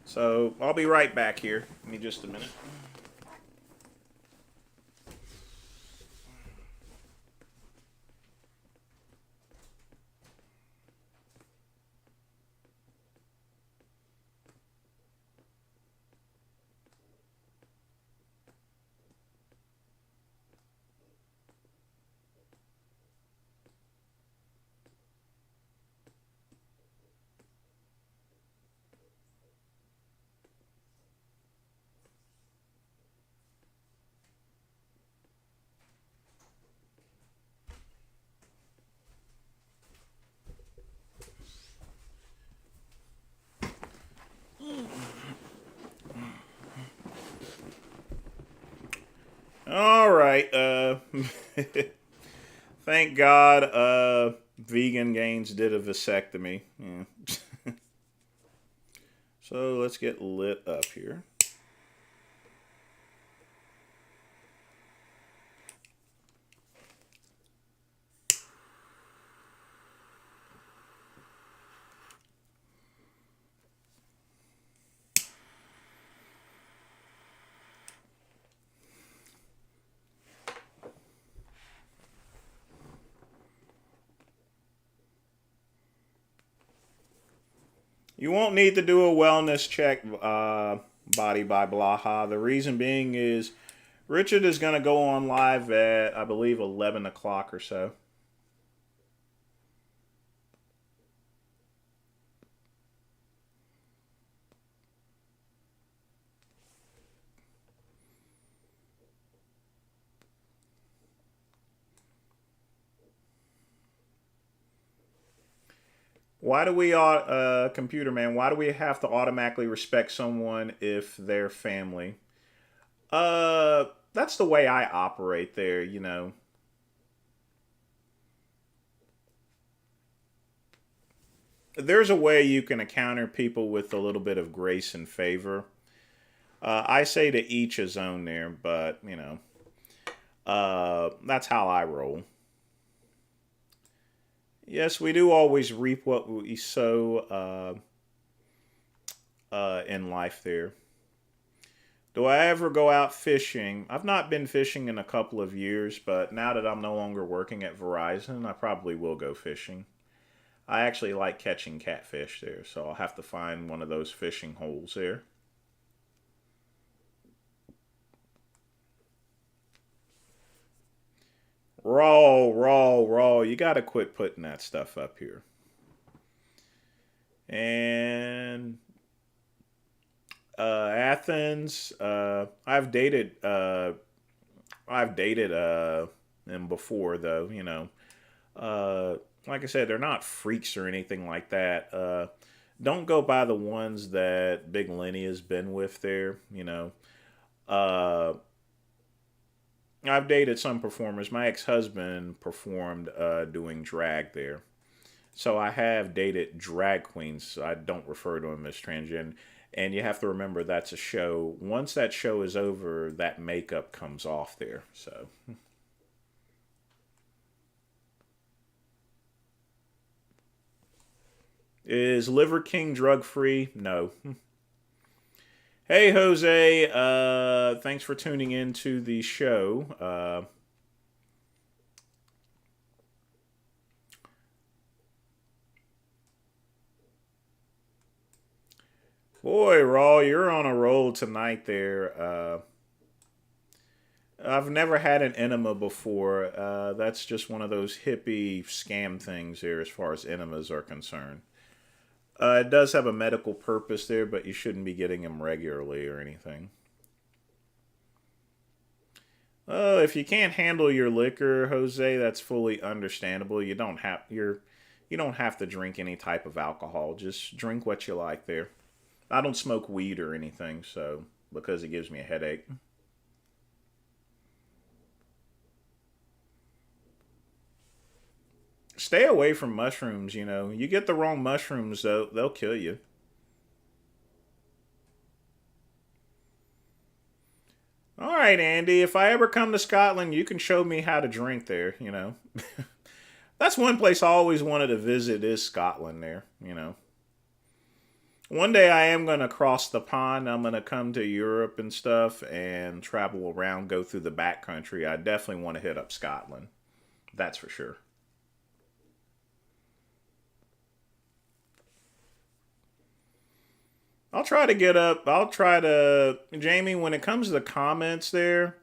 [SPEAKER 1] So I'll be right back here. Give me just a minute. All right. Thank God Vegan Gains did a vasectomy. Yeah. So let's get lit up here. You won't need to do a wellness check, Body by Blaha. The reason being is Richard is going to go on live at, I believe, 11 o'clock or so. Why do we, computer man, why do we have to automatically respect someone if they're family? That's the way I operate there, you know. There's a way you can encounter people with a little bit of grace and favor. I say to each his own there, but that's how I roll. Yes, we do always reap what we sow in life there. Do I ever go out fishing? I've not been fishing in a couple of years, but now that I'm no longer working at Verizon, I probably will go fishing. I actually like catching catfish there, so I'll have to find one of those fishing holes there. Raw, raw, raw. You got to quit putting that stuff up here. And Athens. I've dated them before though. Like I said, they're not freaks or anything like that. Don't go by the ones that Big Lenny has been with there. Uh, I've dated some performers. My ex-husband performed doing drag there. So I have dated drag queens. So I don't refer to them as transgender. And you have to remember that's a show. Once that show is over, that makeup comes off there. So is Liver King drug free? No. Hey Jose, thanks for tuning in to the show. Boy, Raw, you're on a roll tonight there. I've never had an enema before. That's just one of those hippie scam things there as far as enemas are concerned. It does have a medical purpose there, but you shouldn't be getting them regularly or anything. If you can't handle your liquor, Jose, that's fully understandable. You don't have to drink any type of alcohol. Just drink what you like there. I don't smoke weed or anything, so because it gives me a headache. Stay away from mushrooms, You get the wrong mushrooms, though, they'll kill you. All right, Andy, if I ever come to Scotland, you can show me how to drink there. That's one place I always wanted to visit is Scotland there. One day I am going to cross the pond. I'm going to come to Europe and stuff and travel around, go through the back country. I definitely want to hit up Scotland. That's for sure. I'll try to, Jamie, when it comes to the comments there,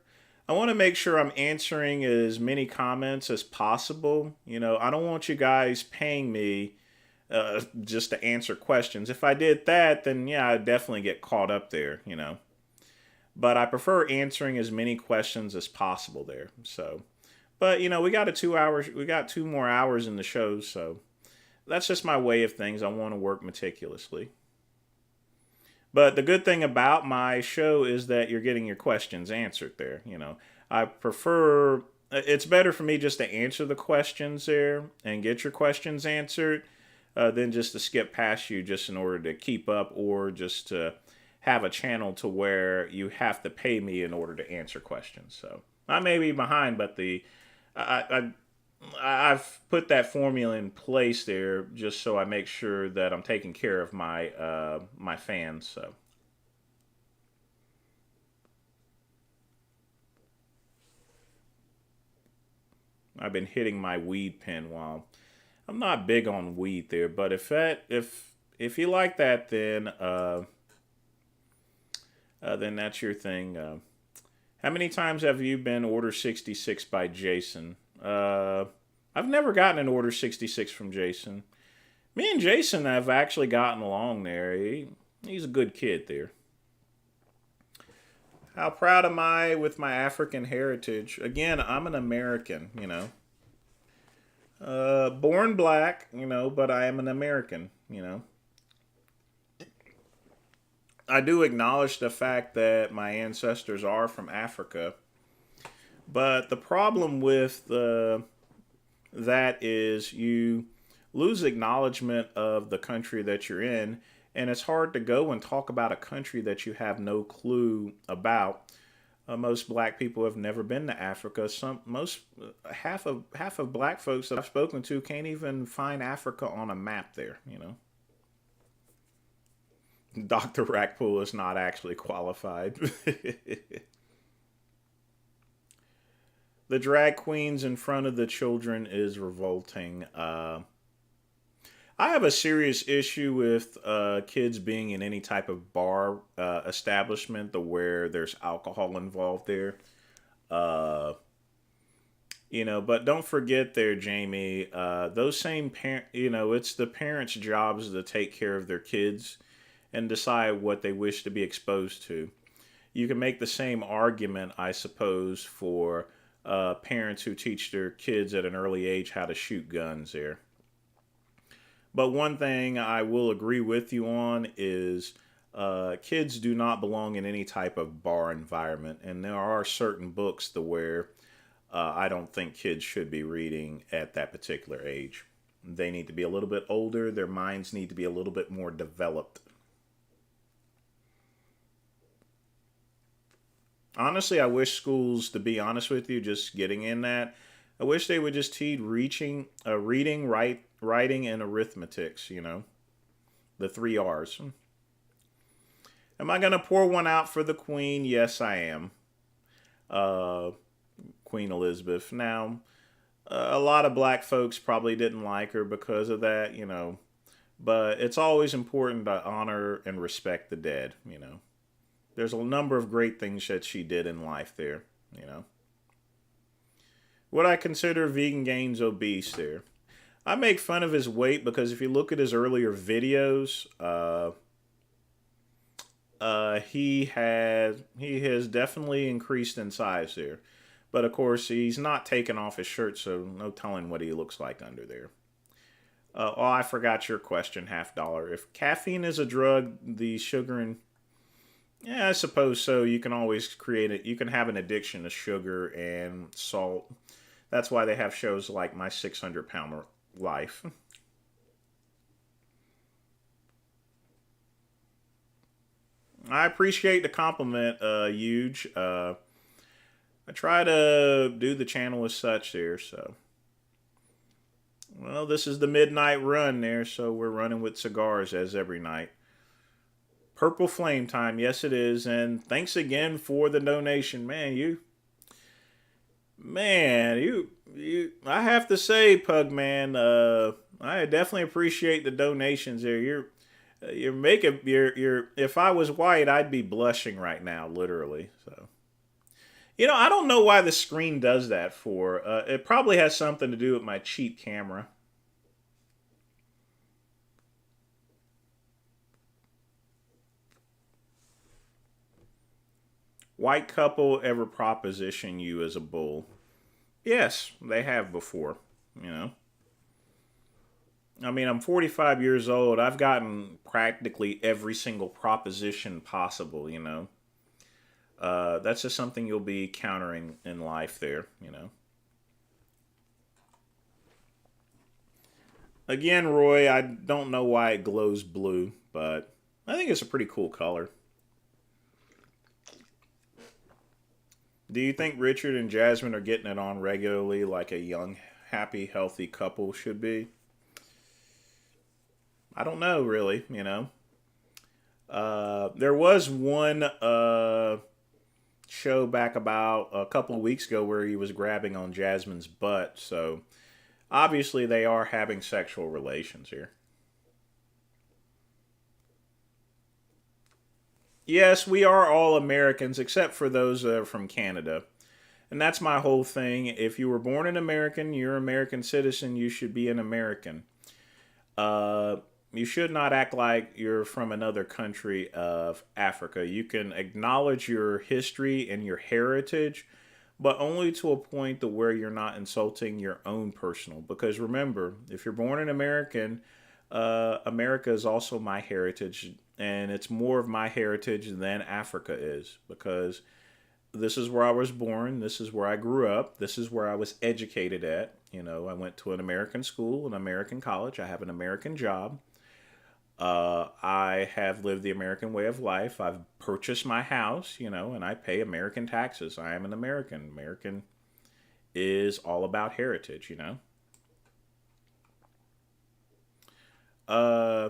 [SPEAKER 1] I want to make sure I'm answering as many comments as possible. I don't want you guys paying me just to answer questions. If I did that, then yeah, I'd definitely get caught up there. But I prefer answering as many questions as possible there. So, but we got we got 2 more hours in the show. So that's just my way of things. I want to work meticulously. But the good thing about my show is that you're getting your questions answered there. I prefer, it's better for me just to answer the questions there and get your questions answered than just to skip past you just in order to keep up or just to have a channel to where you have to pay me in order to answer questions. So I may be behind, but I, I've put that formula in place there just so I make sure that I'm taking care of my fans. So I've been hitting my weed pen while I'm not big on weed there, but if you like that, then that's your thing. How many times have you been Order 66 by Jason? I've never gotten an Order 66 from Jason. Me and Jason have actually gotten along there. He's a good kid there. How proud am I with my African heritage? Again, I'm an American. Born black, but I am an American. I do acknowledge the fact that my ancestors are from Africa, but the problem with that is you lose acknowledgement of the country that you're in, And it's hard to go and talk about a country that you have no clue about. Most black people have never been to Africa. Some most half of black folks that I've spoken to can't even find Africa on a map there. Dr. Rackpool is not actually qualified. The drag queens in front of the children is revolting. I have a serious issue with kids being in any type of bar establishment where there's alcohol involved there. Uh, but don't forget there, Jamie, those same parent, it's the parents' jobs to take care of their kids and decide what they wish to be exposed to. You can make the same argument, I suppose, for parents who teach their kids at an early age how to shoot guns there. But one thing I will agree with you on is kids do not belong in any type of bar environment. And there are certain books where I don't think kids should be reading at that particular age. They need to be a little bit older. Their minds need to be a little bit more developed. Honestly, I wish schools, to be honest with you, just getting in that, I wish they would just teach reading, writing, and arithmetics, the three R's. Am I going to pour one out for the Queen? Yes, I am. Uh, Queen Elizabeth. Now, a lot of black folks probably didn't like her because of that. But it's always important to honor and respect the dead. There's a number of great things that she did in life there. Would I consider Vegan Gains obese there? I make fun of his weight because if you look at his earlier videos, he has definitely increased in size there. But of course, he's not taken off his shirt, so no telling what he looks like under there. I forgot your question, $50. If caffeine is a drug, the sugar and yeah, I suppose so. You can always create it. You can have an addiction to sugar and salt. That's why they have shows like My 600-Pound Life. I appreciate the compliment, huge. I try to do the channel as such there, so. Well, this is the midnight run there, so we're running with cigars as every night. Purple Flame time, yes it is, and thanks again for the donation, I have to say, Pugman, I definitely appreciate the donations there. You're making if I was white, I'd be blushing right now, literally. So, I don't know why the screen does that for. It probably has something to do with my cheap camera. White couple ever proposition you as a bull? Yes, they have before. You know. I mean, I'm 45 years old. I've gotten practically every single proposition possible. That's just something you'll be countering in life there. Again, Roy, I don't know why it glows blue, but I think it's a pretty cool color. Do you think Richard and Jasmine are getting it on regularly like a young, happy, healthy couple should be? I don't know, really. There was one show back about a couple of weeks ago where he was grabbing on Jasmine's butt, so obviously they are having sexual relations here. Yes, we are all Americans except for those that are from Canada. And that's my whole thing. If you were born an American, you're an American citizen, you should be an American. Uh, you should not act like you're from another country of Africa. You can acknowledge your history and your heritage, but only to a point to where you're not insulting your own personal. Because remember, if you're born an American, America is also my heritage, and it's more of my heritage than Africa is because this is where I was born. This is where I grew up. This is where I was educated at. I went to an American school, an American college. I have an American job. I have lived the American way of life. I've purchased my house, and I pay American taxes. I am an American. American is all about heritage. Uh,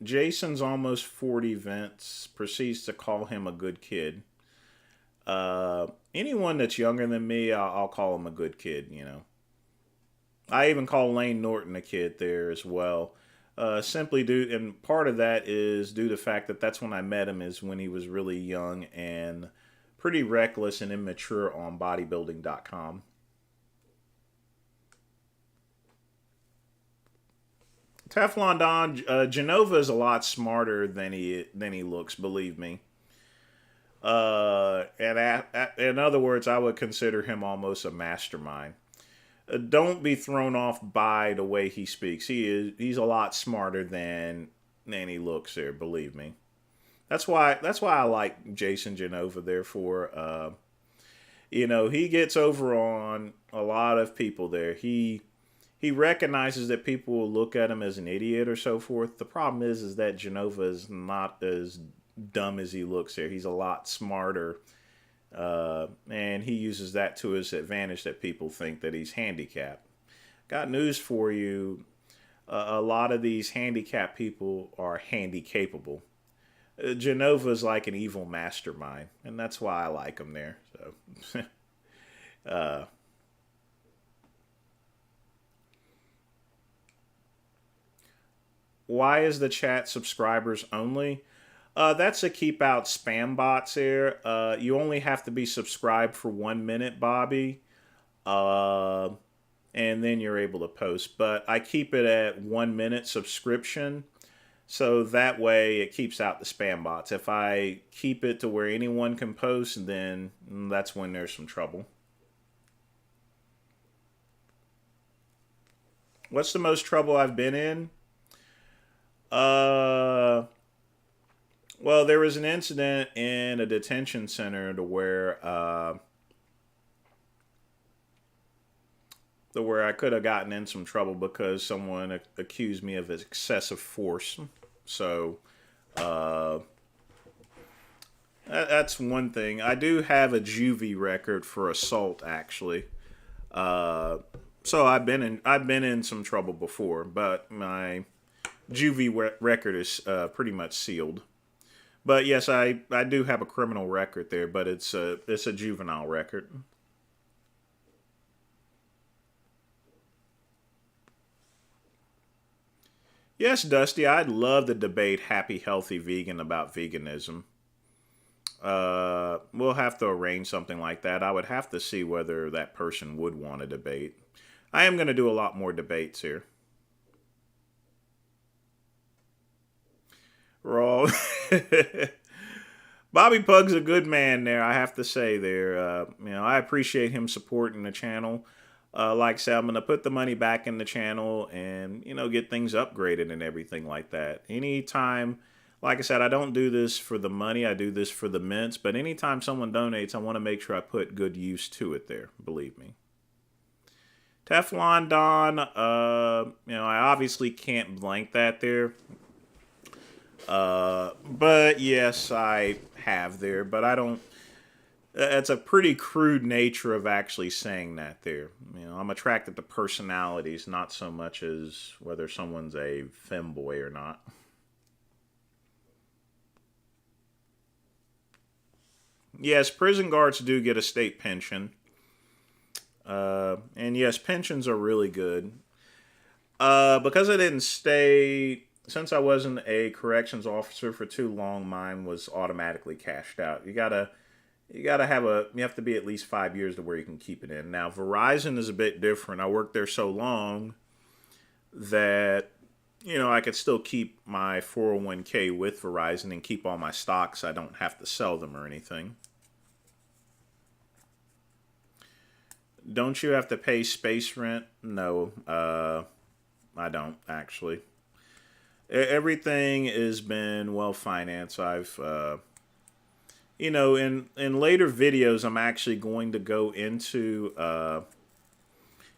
[SPEAKER 1] Jason's almost 40. Vince proceeds to call him a good kid. Anyone that's younger than me, I'll call him a good kid. I even call Lane Norton a kid there as well. Simply due, and part of that is due to the fact that that's when I met him, is when he was really young and pretty reckless and immature on bodybuilding.com. Teflon Don, Genova is a lot smarter than he looks. Believe me. In other words, I would consider him almost a mastermind. Don't be thrown off by the way he speaks. He's a lot smarter than he looks there. Believe me. That's why I like Jason Genova. Therefore, he gets over on a lot of people there. He recognizes that people will look at him as an idiot or so forth. The problem is that Genova is not as dumb as he looks there. He's a lot smarter, and he uses that to his advantage, that people think that he's handicapped. Got news for you. A lot of these handicapped people are handy capable. Genova is like an evil mastermind, and that's why I like him there. So, uh, why is the chat subscribers only? That's to keep out spam bots here. You only have to be subscribed for 1 minute, Bobby. Uh, and then you're able to post. But I keep it at 1 minute subscription. So that way it keeps out the spam bots. If I keep it to where anyone can post, then that's when there's some trouble. What's the most trouble I've been in? Uh, well, there was an incident in a detention center to where I could have gotten in some trouble because someone accused me of excessive force. So, uh, that's one thing. I do have a juvie record for assault, actually. Uh, so I've been in some trouble before, but my juvie record is pretty much sealed. But yes, I do have a criminal record there, but it's a juvenile record. Yes, Dusty, I'd love to debate Happy Healthy Vegan about veganism. We'll have to arrange something like that. I would have to see whether that person would want to debate. I am going to do a lot more debates here. Raw. Bobby Pug's a good man there, I have to say there. I appreciate him supporting the channel. Like I said, I'm going to put the money back in the channel and, get things upgraded and everything like that. Anytime, like I said, I don't do this for the money. I do this for the mints. But anytime someone donates, I want to make sure I put good use to it there. Believe me. Teflon Don, I obviously can't blank that there. But yes, I have there. But I don't. It's a pretty crude nature of actually saying that there. I'm attracted to personalities, not so much as whether someone's a femboy or not. Yes, prison guards do get a state pension. And yes, pensions are really good. Because I didn't stay, since I wasn't a corrections officer for too long, mine was automatically cashed out. You have to be at least 5 years to where you can keep it in. Now, Verizon is a bit different. I worked there so long that, I could still keep my 401k with Verizon and keep all my stocks. I don't have to sell them or anything. Don't you have to pay space rent? No, I don't actually. Everything has been well financed. In later videos, I'm actually going to go into,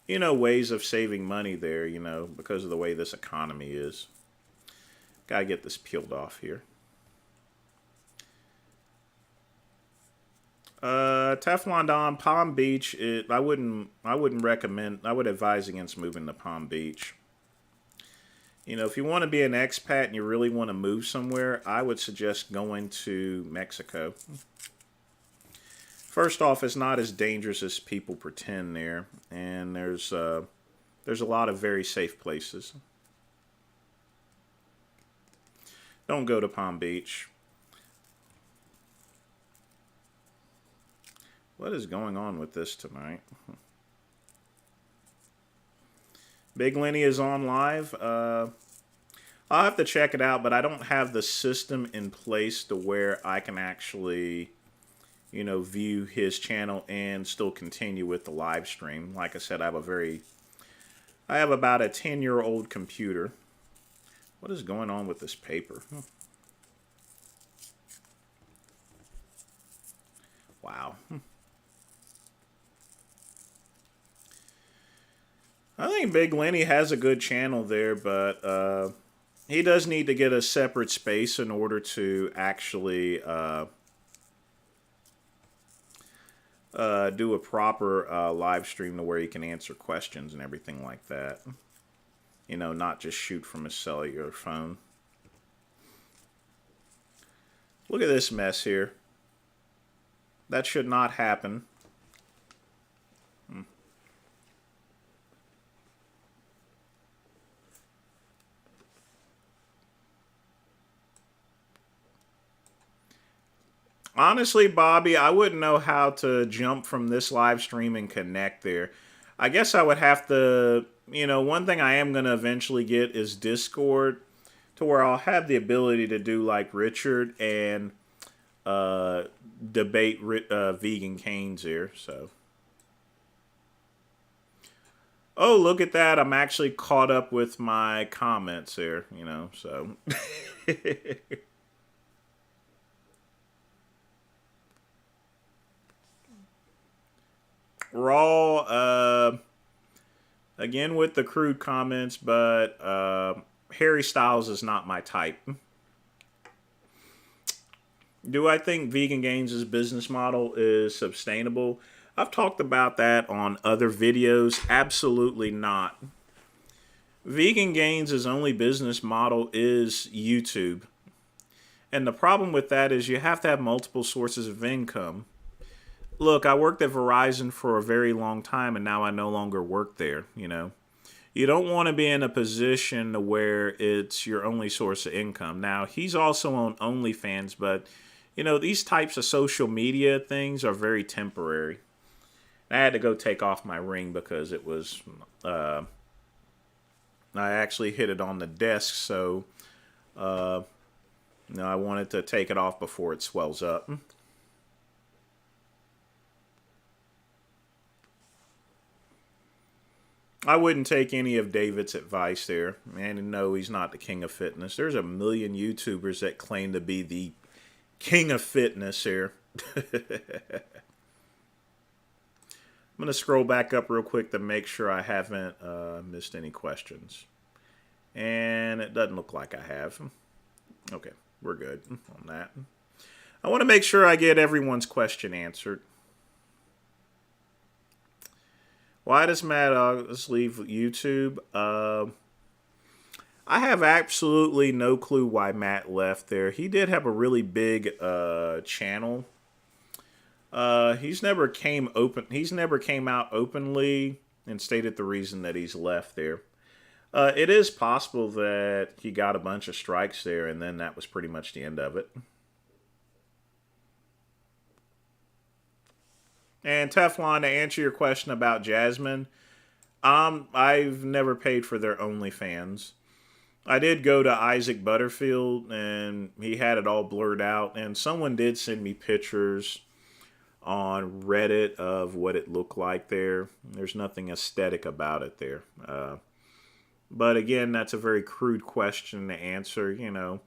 [SPEAKER 1] ways of saving money there, because of the way this economy is. Gotta get this peeled off here. Teflon Don, Palm Beach. I wouldn't recommend. I would advise against moving to Palm Beach. You know, if you want to be an expat and you really want to move somewhere, I would suggest going to Mexico. First off, it's not as dangerous as people pretend there, and there's a lot of very safe places. Don't go to Palm Beach. What is going on with this tonight? Big Lenny is on live. I'll have to check it out, but I don't have the system in place to where I can actually, you know, view his channel and still continue with the live stream. Like I said, I have about a 10-year-old computer. What is going on with this paper? Wow. I think Big Lenny has a good channel there, but he does need to get a separate space in order to actually do a proper live stream to where he can answer questions and everything like that. You know, not just shoot from a cellular phone. Look at this mess here. That should not happen. Honestly, Bobby, I wouldn't know how to jump from this live stream and connect there. I guess I would have to, you know, one thing I am going to eventually get is Discord to where I'll have the ability to do like Richard and debate Vegan Canes here, so. Oh, look at that. I'm actually caught up with my comments here, you know, so. Raw, again with the crude comments, but Harry Styles is not my type. Do I think Vegan Gains' business model is sustainable? I've talked about that on other videos. Absolutely not. Vegan Gains' only business model is YouTube. And the problem with that is you have to have multiple sources of income. Look, I worked at Verizon for a very long time, and now I no longer work there, you know. You don't want to be in a position where it's your only source of income. Now, he's also on OnlyFans, but, you know, these types of social media things are very temporary. I had to go take off my ring because it was, I actually hit it on the desk, so, I wanted to take it off before it swells up. I wouldn't take any of David's advice there. And no, he's not the king of fitness. There's a million YouTubers that claim to be the king of fitness here. I'm going to scroll back up real quick to make sure I haven't missed any questions. And it doesn't look like I have. Okay, we're good on that. I want to make sure I get everyone's question answered. Why does Matt August leave YouTube? I have absolutely no clue why Matt left there. He did have a really big channel. He's never came out openly and stated the reason that he's left there. It is possible that he got a bunch of strikes there, and then that was pretty much the end of it. And Teflon, to answer your question about Jasmine, I've never paid for their OnlyFans. I did go to Isaac Butterfield, and he had it all blurred out. And someone did send me pictures on Reddit of what it looked like there. There's nothing aesthetic about it there. But again, that's a very crude question to answer, you know,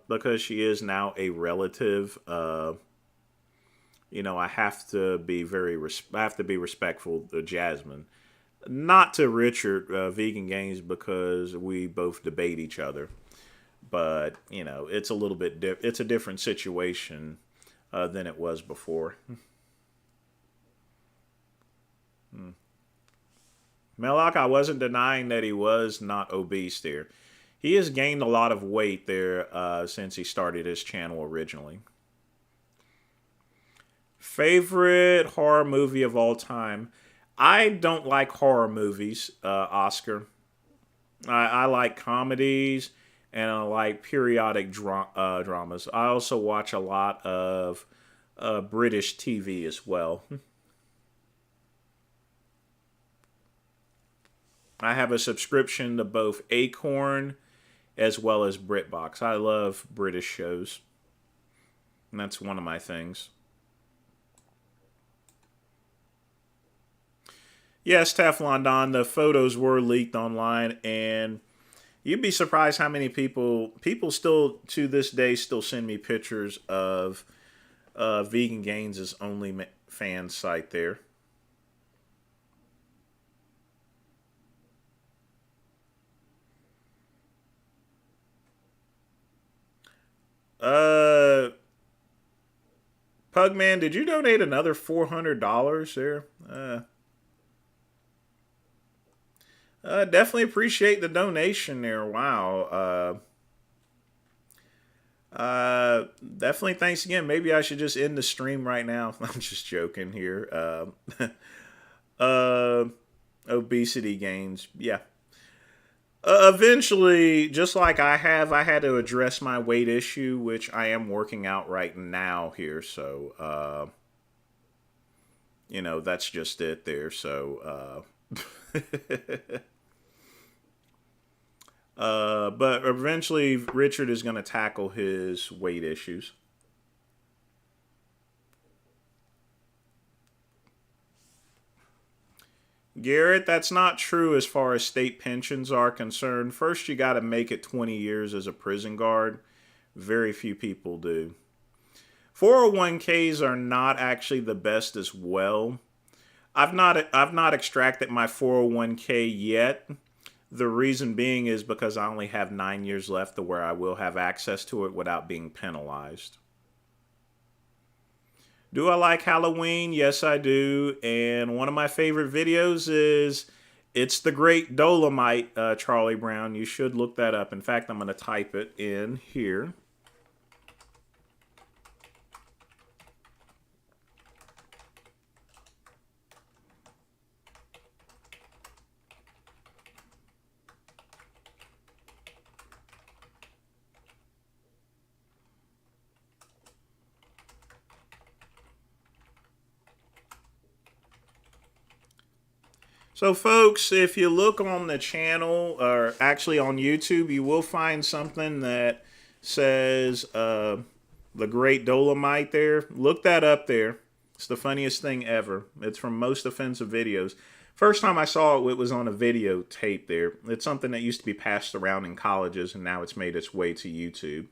[SPEAKER 1] because she is now a relative. You know, I have to be respectful of Jasmine. Not to Richard Vegan Games because we both debate each other, but you know it's a little bit it's a different situation than it was before. Melloc, I wasn't denying that he was not obese there. He has gained a lot of weight there since he started his channel originally. Favorite horror movie of all time? I don't like horror movies, Oscar. I like comedies and I like periodic dramas. I also watch a lot of British TV as well. I have a subscription to both Acorn as well as BritBox. I love British shows, and that's one of my things. Yes, Teflon Don, the photos were leaked online, and you'd be surprised how many people still to this day still send me pictures of Vegan Gains' only fan site there. Uh, Pugman, did you donate another $400 there? Definitely appreciate the donation there. Wow. Definitely thanks again. Maybe I should just end the stream right now. I'm just joking here. Uh, Obesity gains. Yeah. Eventually, just like I had to address my weight issue, which I am working out right now here. So, you know, that's just it there. So, but eventually, Richard is going to tackle his weight issues. Garrett, that's not true as far as state pensions are concerned. First, you got to make it 20 years as a prison guard. Very few people do. 401ks are not actually the best as well. I've not extracted my 401k yet. The reason being is because I only have 9 years left to where I will have access to it without being penalized. Do I like Halloween? Yes, I do. And one of my favorite videos is It's the Great Dolomite, Charlie Brown. You should look that up. In fact, I'm going to type it in here. So, folks, if you look on the channel, or actually on YouTube, you will find something that says the Great Dolomite there. Look that up there. It's the funniest thing ever. It's from Most Offensive Videos. First time I saw it, it was on a videotape there. It's something that used to be passed around in colleges, and now it's made its way to YouTube.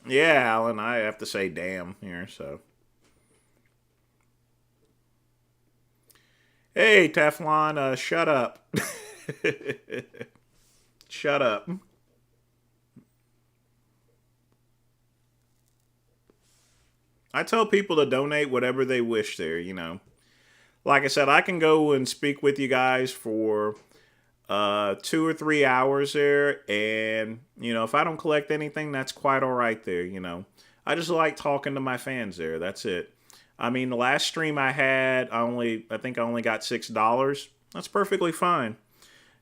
[SPEAKER 1] Yeah, Alan, I have to say damn here, so. Hey, Teflon, shut up. Shut up. I tell people to donate whatever they wish there, you know. Like I said, I can go and speak with you guys for 2 or 3 hours there, and you know, if I don't collect anything, that's quite all right there, you know. I just like talking to my fans there. That's it. I mean, the last stream I had, I think I only got $6. That's perfectly fine.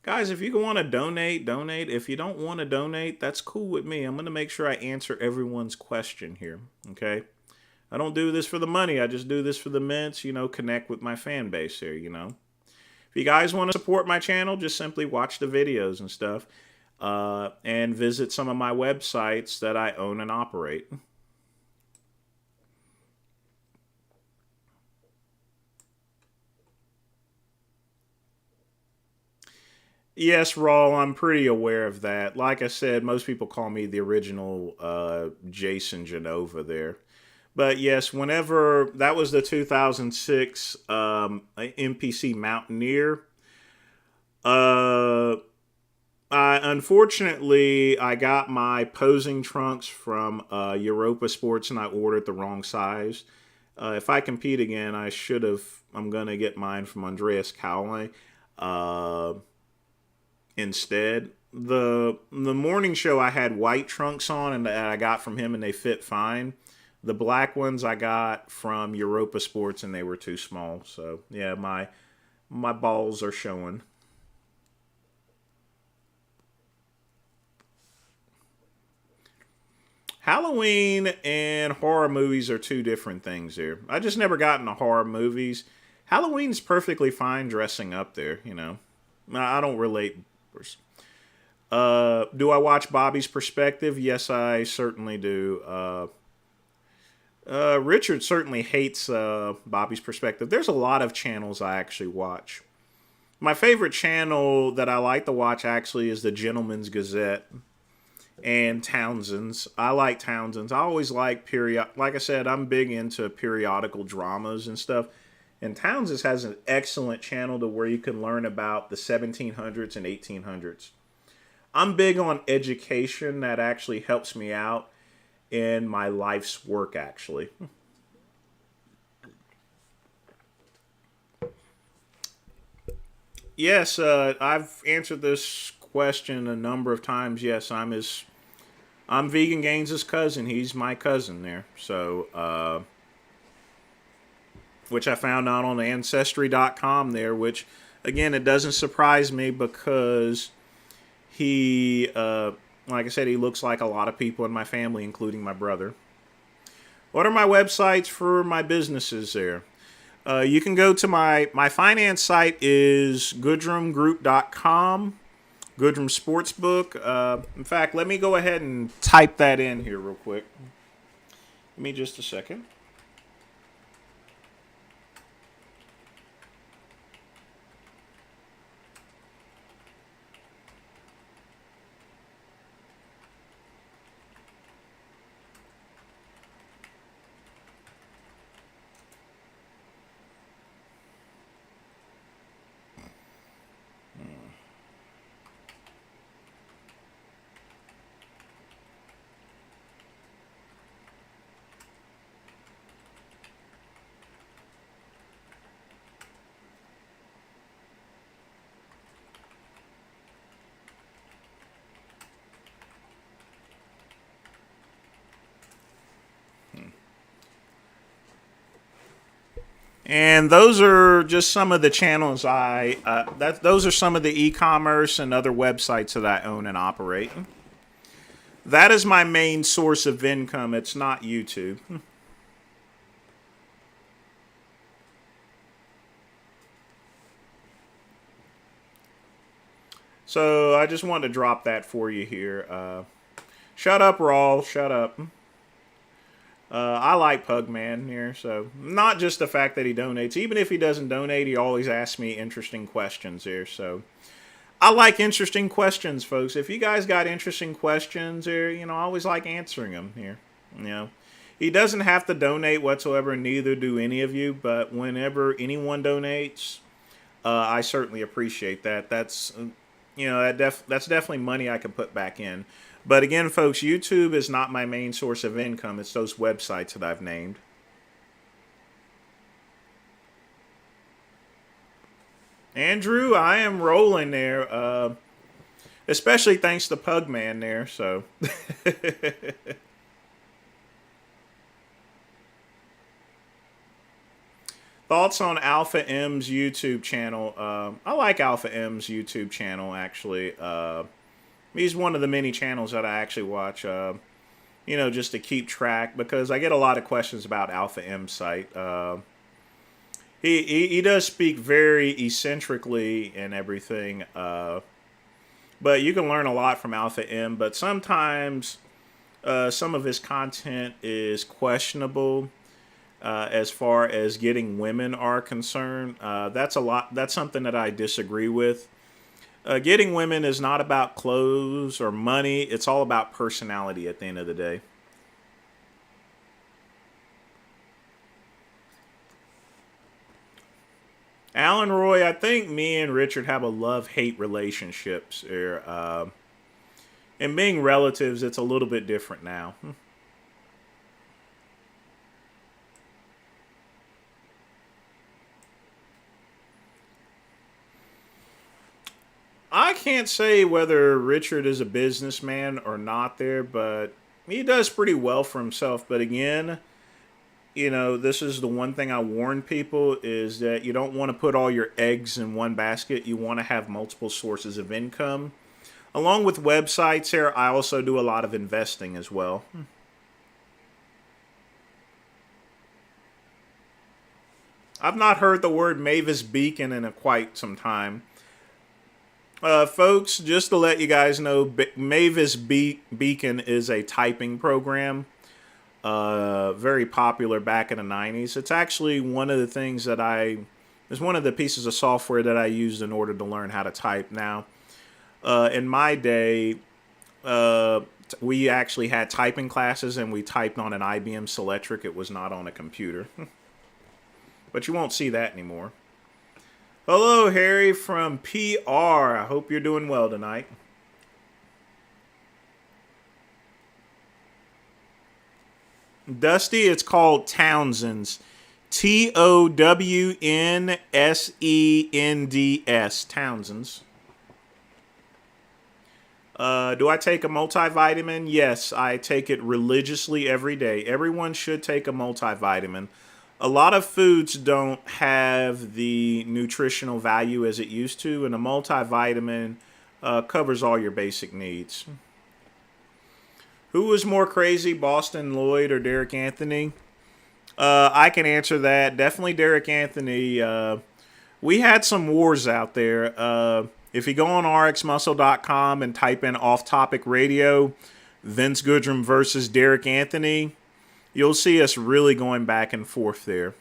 [SPEAKER 1] Guys, if you want to donate, donate. If you don't want to donate, that's cool with me. I'm going to make sure I answer everyone's question here, okay? I don't do this for the money. I just do this for the mints, you know, connect with my fan base here, you know. If you guys want to support my channel, just simply watch the videos and stuff and visit some of my websites that I own and operate. Yes, Rawl, I'm pretty aware of that. Like I said, most people call me the original Jason Genova there. But yes, whenever that was the 2006 MPC Mountaineer. Uh, I got my posing trunks from Europa Sports, and I ordered the wrong size. If I compete again, I should have. I'm gonna get mine from Andreas Cowley uh, instead. The morning show I had white trunks on, and that I got from him, and they fit fine. The black ones I got from Europa Sports, and they were too small. So yeah, my balls are showing. Halloween and horror movies are two different things here. I just never got into horror movies. Halloween's perfectly fine dressing up there, you know. I don't relate. Do I watch Bobby's Perspective? Yes, I certainly do. Richard certainly hates Bobby's Perspective. There's a lot of channels I actually watch. My favorite channel that I like to watch actually is the Gentleman's Gazette and Townsend's. I like Townsend's. I always like period. Like I said, I'm big into periodical dramas and stuff. And Townsend's has an excellent channel to where you can learn about the 1700s and 1800s. I'm big on education. That actually helps me out in my life's work, actually. Yes, I've answered this question a number of times. Yes, I'm Vegan Gaines' cousin. He's my cousin there. So, which I found out on Ancestry.com there, which, again, it doesn't surprise me because he, like I said, he looks like a lot of people in my family, including my brother. What are my websites for my businesses there? You can go to my finance site is goodrumgroup.com. Goodrum Sportsbook. In fact, let me go ahead and type that in here real quick. Give me just a second. And those are just some of the channels those are some of the e-commerce and other websites that I own and operate. That is my main source of income. It's not YouTube. So I just wanted to drop that for you here. Shut up, Rawl. Shut up. I like Pugman here, so not just the fact that he donates. Even if he doesn't donate, he always asks me interesting questions here. So I like interesting questions, folks. If you guys got interesting questions here, I always like answering them here. You know, he doesn't have to donate whatsoever, neither do any of you. But whenever anyone donates, I certainly appreciate that. That's definitely money I can put back in. But again, folks, YouTube is not my main source of income. It's those websites that I've named. Andrew, I am rolling there. Especially thanks to Pugman there. So, thoughts on Alpha M's YouTube channel? I like Alpha M's YouTube channel actually. He's one of the many channels that I actually watch. Just to keep track because I get a lot of questions about Alpha M's site. He does speak very eccentrically and everything. But you can learn a lot from Alpha M. But sometimes some of his content is questionable as far as getting women are concerned. That's something that I disagree with. Getting women is not about clothes or money. It's all about personality at the end of the day. Alan Roy, I think me and Richard have a love-hate relationships here. And being relatives, it's a little bit different now. I can't say whether Richard is a businessman or not there, but he does pretty well for himself. But again, this is the one thing I warn people is that you don't want to put all your eggs in one basket. You want to have multiple sources of income. Along with websites here, I also do a lot of investing as well. I've not heard the word Mavis Beacon in quite some time. Folks, just to let you guys know, Mavis Beacon is a typing program, very popular back in the 90s. It's actually it's one of the pieces of software that I used in order to learn how to type. Now, in my day, we actually had typing classes and we typed on an IBM Selectric. It was not on a computer. But you won't see that anymore. Hello, Harry from PR. I hope you're doing well tonight. Dusty, it's called Townsend's. Townsends. Townsend's. Do I take a multivitamin? Yes, I take it religiously every day. Everyone should take a multivitamin. A lot of foods don't have the nutritional value as it used to, and a multivitamin covers all your basic needs. Who was more crazy, Boston Lloyd or Derek Anthony? I can answer that. Definitely Derek Anthony. We had some wars out there. If you go on rxmuscle.com and type in Off Topic Radio, Vince Goodrum versus Derek Anthony, you'll see us really going back and forth there.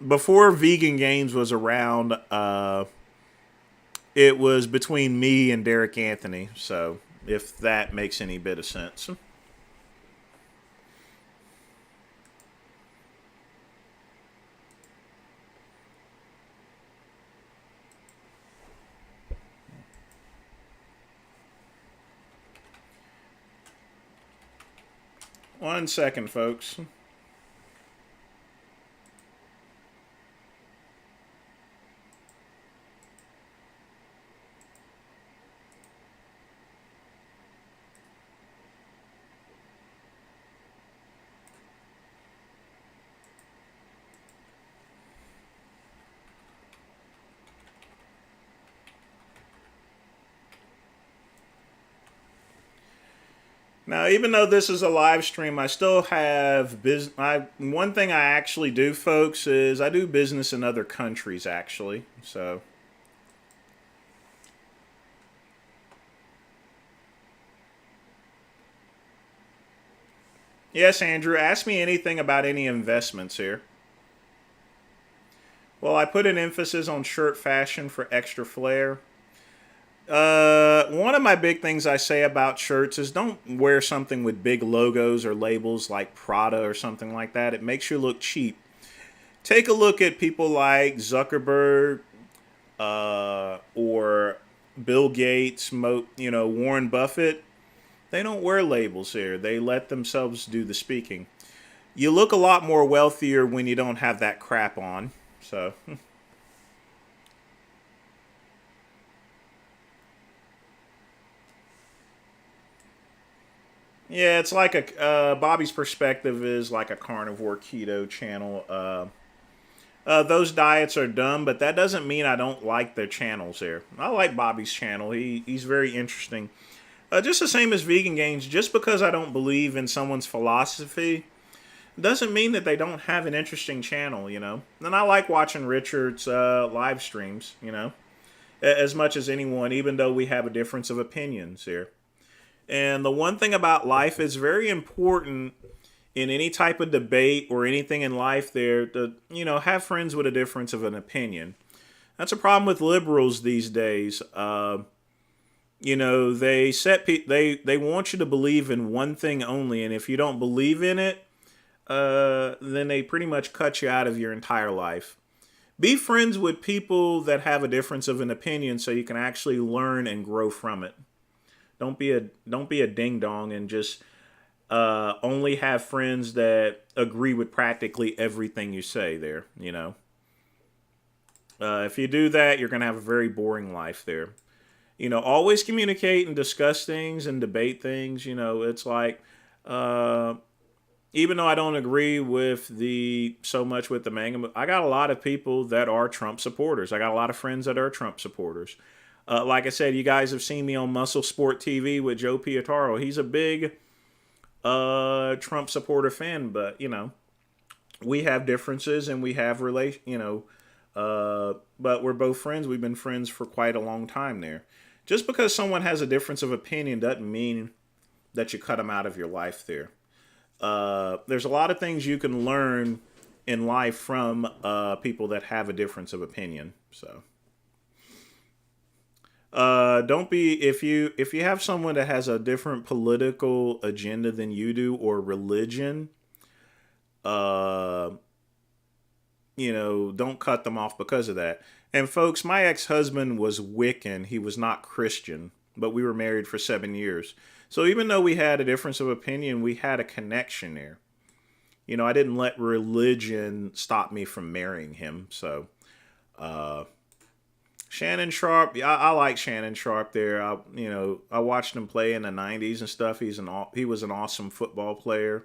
[SPEAKER 1] Before Vegan Games was around, it was between me and Derek Anthony. So, if that makes any bit of sense. One second, folks. Now, even though this is a live stream, I still have business. One thing I actually do, folks, is I do business in other countries, actually. So, yes, Andrew, ask me anything about any investments here. Well, I put an emphasis on shirt fashion for extra flair. One of my big things I say about shirts is don't wear something with big logos or labels like Prada or something like that. It makes you look cheap. Take a look at people like Zuckerberg or Bill Gates, Warren Buffett. They don't wear labels here. They let themselves do the speaking. You look a lot more wealthier when you don't have that crap on. So... Yeah, it's like Bobby's perspective is like a carnivore keto channel. Those diets are dumb, but that doesn't mean I don't like their channels there. I like Bobby's channel. He's very interesting. Just the same as Vegan Games, just because I don't believe in someone's philosophy doesn't mean that they don't have an interesting channel, And I like watching Richard's live streams, as much as anyone, even though we have a difference of opinions here. And the one thing about life is very important in any type of debate or anything in life there to, have friends with a difference of an opinion. That's a problem with liberals these days. They want you to believe in one thing only, and if you don't believe in it, then they pretty much cut you out of your entire life. Be friends with people that have a difference of an opinion so you can actually learn and grow from it. Don't be a ding dong and just only have friends that agree with practically everything you say there, you know. If you do that, you're going to have a very boring life there. You know, always communicate and discuss things and debate things. You know, it's like, uh, even though I don't agree with the so much with the manga, I got a lot of people that are Trump supporters. I got a lot of friends that are Trump supporters. Like I said, you guys have seen me on Muscle Sport TV with Joe Pietaro. He's a big Trump supporter fan, but you know, we have differences and we have but we're both friends. We've been friends for quite a long time there. Just because someone has a difference of opinion doesn't mean that you cut them out of your life there. There's a lot of things you can learn in life from people that have a difference of opinion. So don't be if you have someone that has a different political agenda than you do or religion. Uh, don't cut them off because of that. And folks, my ex-husband was Wiccan. He was not Christian, but we were married for 7 years. So even though we had a difference of opinion, we had a connection there. I didn't let religion stop me from marrying him. So, Shannon Sharp, yeah, I like Shannon Sharp there. I watched him play in the '90s and stuff. He was an awesome football player.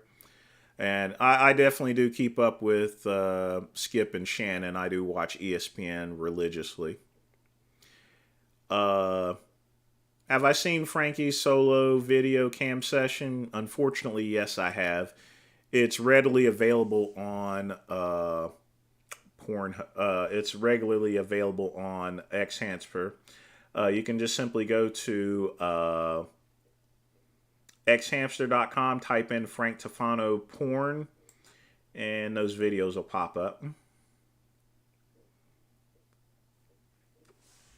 [SPEAKER 1] And I definitely do keep up with Skip and Shannon. I do watch ESPN religiously. Uh, have I seen Frankie's solo video cam session? Unfortunately, yes, I have. It's readily available on it's regularly available on Xhamster. You can just simply go to xhamster.com, type in Frank Tufano porn, and those videos will pop up.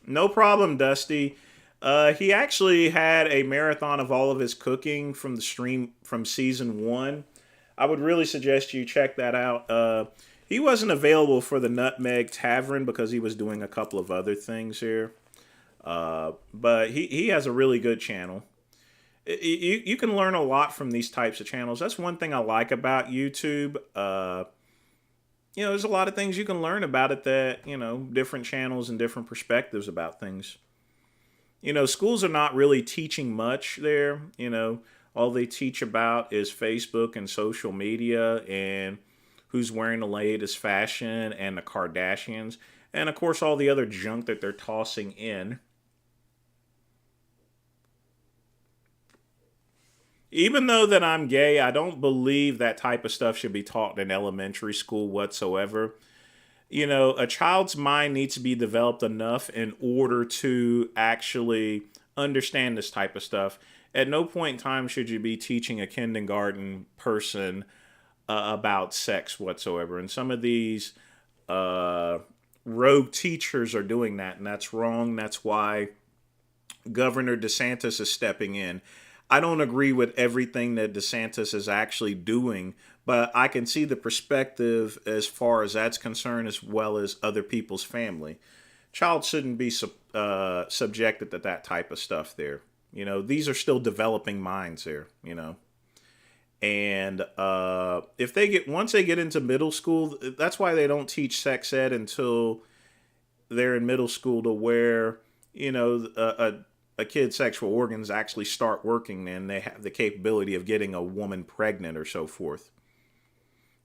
[SPEAKER 1] No problem, Dusty. He actually had a marathon of all of his cooking from the stream from season one. I would really suggest you check that out. He wasn't available for the Nutmeg Tavern because he was doing a couple of other things here. But he has a really good channel. You can learn a lot from these types of channels. That's one thing I like about YouTube. There's a lot of things you can learn about it that, different channels and different perspectives about things. Schools are not really teaching much there. All they teach about is Facebook and social media and who's wearing the latest fashion and the Kardashians. And of course, all the other junk that they're tossing in. Even though that I'm gay, I don't believe that type of stuff should be taught in elementary school whatsoever. A child's mind needs to be developed enough in order to actually understand this type of stuff. At no point in time should you be teaching a kindergarten person about sex whatsoever. And some of these rogue teachers are doing that, and that's wrong. That's why Governor DeSantis is stepping in. I don't agree with everything that DeSantis is actually doing, but I can see the perspective as far as that's concerned, as well as other people's family. Child shouldn't be subjected to that type of stuff there. These are still developing minds there, And if once they get into middle school, that's why they don't teach sex ed until they're in middle school, to where, a kid's sexual organs actually start working and they have the capability of getting a woman pregnant or so forth.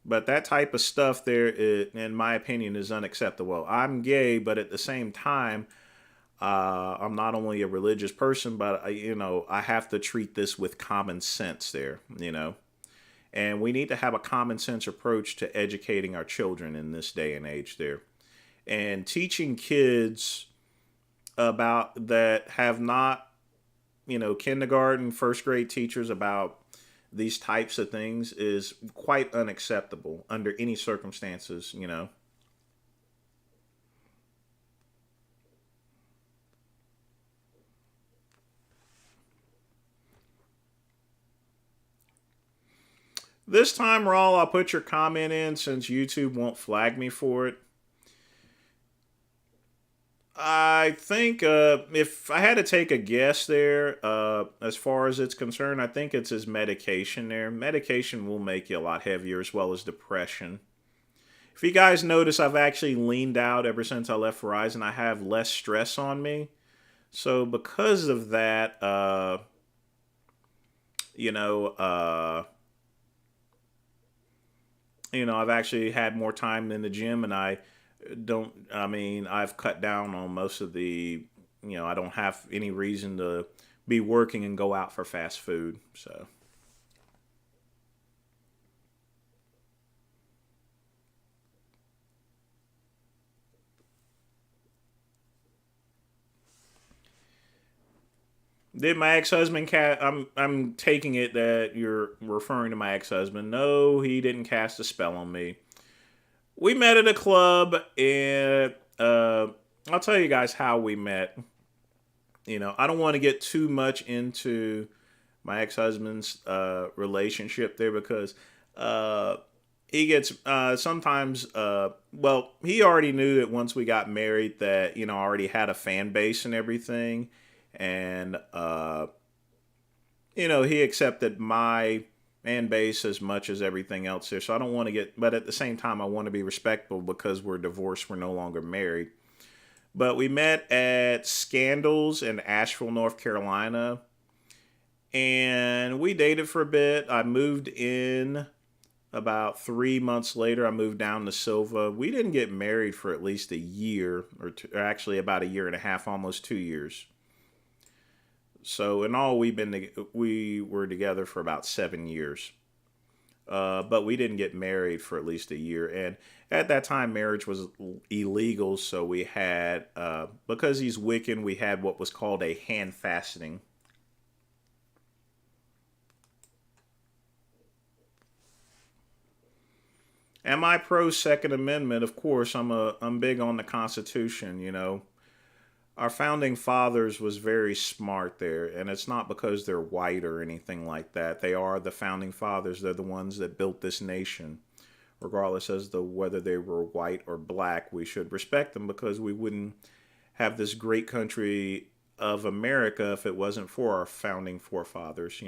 [SPEAKER 1] But that type of stuff there, in my opinion, is unacceptable. I'm gay, but at the same time, I'm not only a religious person, but I have to treat this with common sense there, And we need to have a common sense approach to educating our children in this day and age there. And teaching kids about that have not, kindergarten, first grade teachers about these types of things is quite unacceptable under any circumstances, This time, Rawl, I'll put your comment in since YouTube won't flag me for it. I think if I had to take a guess there, as far as it's concerned, I think it's his medication there. Medication will make you a lot heavier as well as depression. If you guys notice, I've actually leaned out ever since I left Verizon. I have less stress on me. So because of that, you know, uh, I've actually had more time in the gym, and I mean, I've cut down on most of I don't have any reason to be working and go out for fast food. So, did my ex-husband I'm taking it that you're referring to my ex-husband. No, he didn't cast a spell on me. We met at a club, and I'll tell you guys how we met. I don't want to get too much into my ex-husband's relationship there because uh, he gets sometimes well, he already knew that once we got married that I already had a fan base and everything, and he accepted my fan base as much as everything else here. So I don't want to get, but at the same time I want to be respectful because we're divorced, we're no longer married. But we met at Scandals in Asheville, North Carolina, and we dated for a bit. I moved in about 3 months later. I moved down to Silva. We didn't get married for at least a year, or, two, or actually about a year and a half, almost 2 years. So in all, we were together for about 7 years. But we didn't get married for at least a year. And at that time, marriage was illegal. So we had, because he's Wiccan, we had what was called a hand fastening. Am I pro Second Amendment? Of course, I'm big on the Constitution. Our founding fathers was very smart there, and it's not because they're white or anything like that. They are the founding fathers. They're the ones that built this nation. Regardless as to whether they were white or black, we should respect them because we wouldn't have this great country of America if it wasn't for our founding forefathers.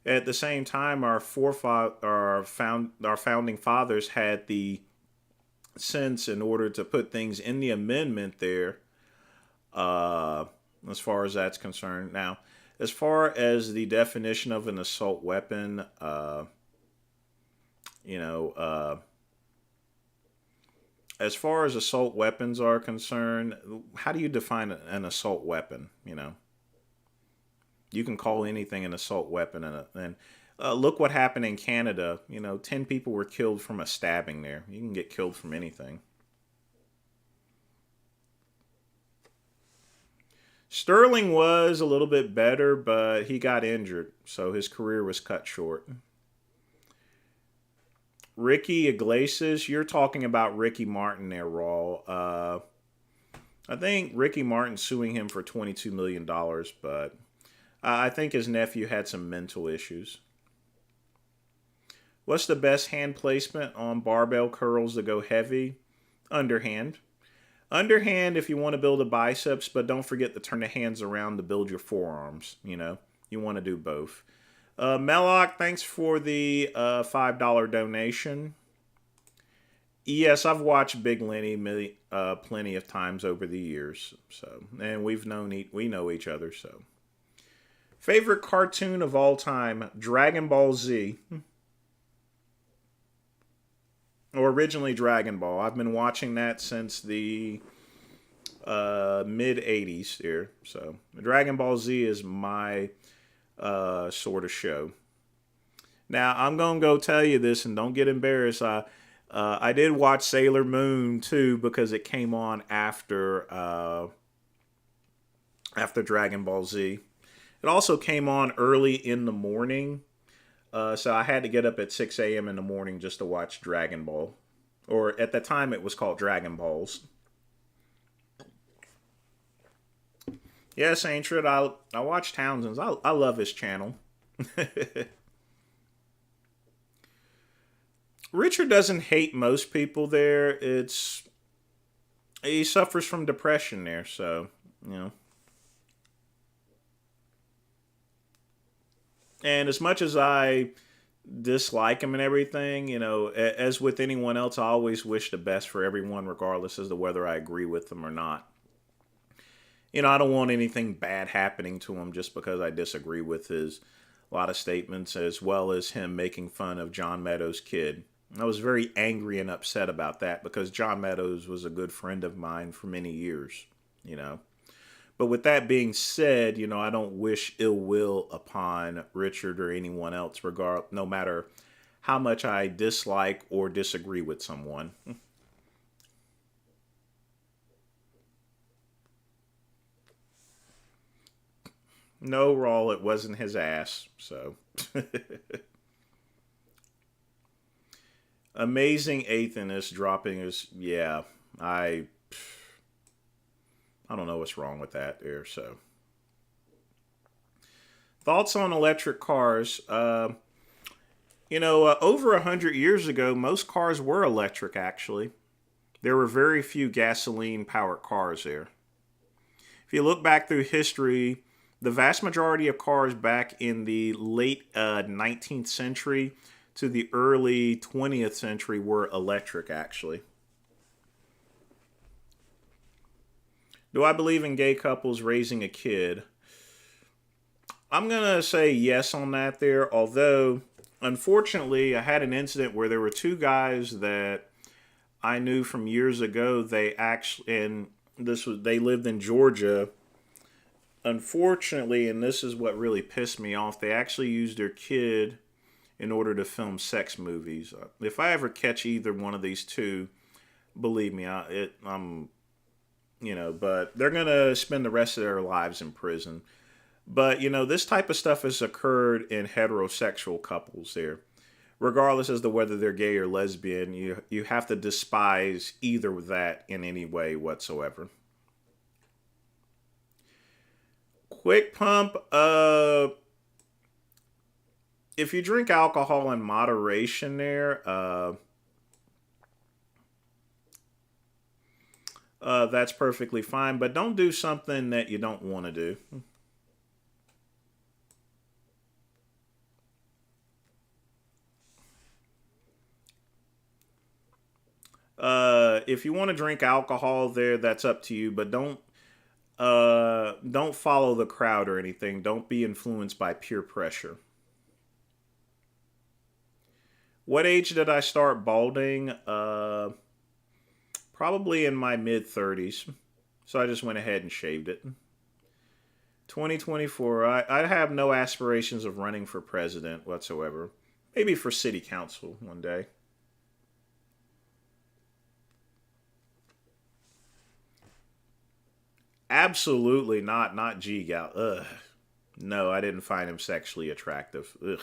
[SPEAKER 1] At the same time, our founding fathers had the sense in order to put things in the amendment there, uh, as far as that's concerned. Now, as far as the definition of an assault weapon, you know, as far as assault weapons are concerned, how do you define an assault weapon? You can call anything an assault weapon, and look what happened in Canada. 10 people were killed from a stabbing there. You can get killed from anything. Sterling was a little bit better, but he got injured, so his career was cut short. Ricky Iglesias, you're talking about Ricky Martin there, Raw. I think Ricky Martin's suing him for $22 million, but I think his nephew had some mental issues. What's the best hand placement on barbell curls to go heavy? Underhand. Underhand if you want to build a biceps, but don't forget to turn the hands around to build your forearms. You want to do both. Melloc, thanks for the $5 donation. Yes, I've watched Big Lenny plenty of times over the years. So, and we know each other. So, favorite cartoon of all time: Dragon Ball Z, or originally Dragon Ball. I've been watching that since the mid '80s here. So, Dragon Ball Z is my sort of show. Now, I'm gonna go tell you this, and don't get embarrassed. I did watch Sailor Moon too because it came on after Dragon Ball Z. It also came on early in the morning, so I had to get up at 6 a.m. in the morning just to watch Dragon Ball, or at the time it was called Dragon Balls. Yes, Ancient. I watch Townsend's. I love his channel. Richard doesn't hate most people there. he suffers from depression there, so you know. And as much as I dislike him and everything, as with anyone else, I always wish the best for everyone, regardless as to whether I agree with them or not. I don't want anything bad happening to him just because I disagree with his a lot of statements, as well as him making fun of John Meadows' kid. I was very angry and upset about that because John Meadows was a good friend of mine for many years, you know. But with that being said, I don't wish ill will upon Richard or anyone else, no matter how much I dislike or disagree with someone. No, Rawl, it wasn't his ass. So, amazing atheist dropping his. Yeah, I. I don't know what's wrong with that there. So, thoughts on electric cars? Over 100 years ago, most cars were electric. Actually, there were very few gasoline-powered cars there. If you look back through history, the vast majority of cars back in the late 19th century to the early 20th century were electric, actually. Do I believe in gay couples raising a kid? I'm going to say yes on that there, although, unfortunately, I had an incident where there were two guys that I knew from years ago. They lived in Georgia. Unfortunately, and this is what really pissed me off, they actually used their kid in order to film sex movies. If I ever catch either one of these two, believe me, but they're gonna spend the rest of their lives in prison. But this type of stuff has occurred in heterosexual couples there. Regardless as to whether they're gay or lesbian, you have to despise either of that in any way whatsoever. Quick pump. If you drink alcohol in moderation, that's perfectly fine. But don't do something that you don't want to do. If you want to drink alcohol, that's up to you. But don't follow the crowd or anything. Don't be influenced by peer pressure. What age did I start balding? Probably in my mid 30s. So I just went ahead and shaved it. 2024, I have no aspirations of running for president whatsoever. Maybe for city council one day. Absolutely not. Not G Gal. Ugh. No, I didn't find him sexually attractive. Ugh.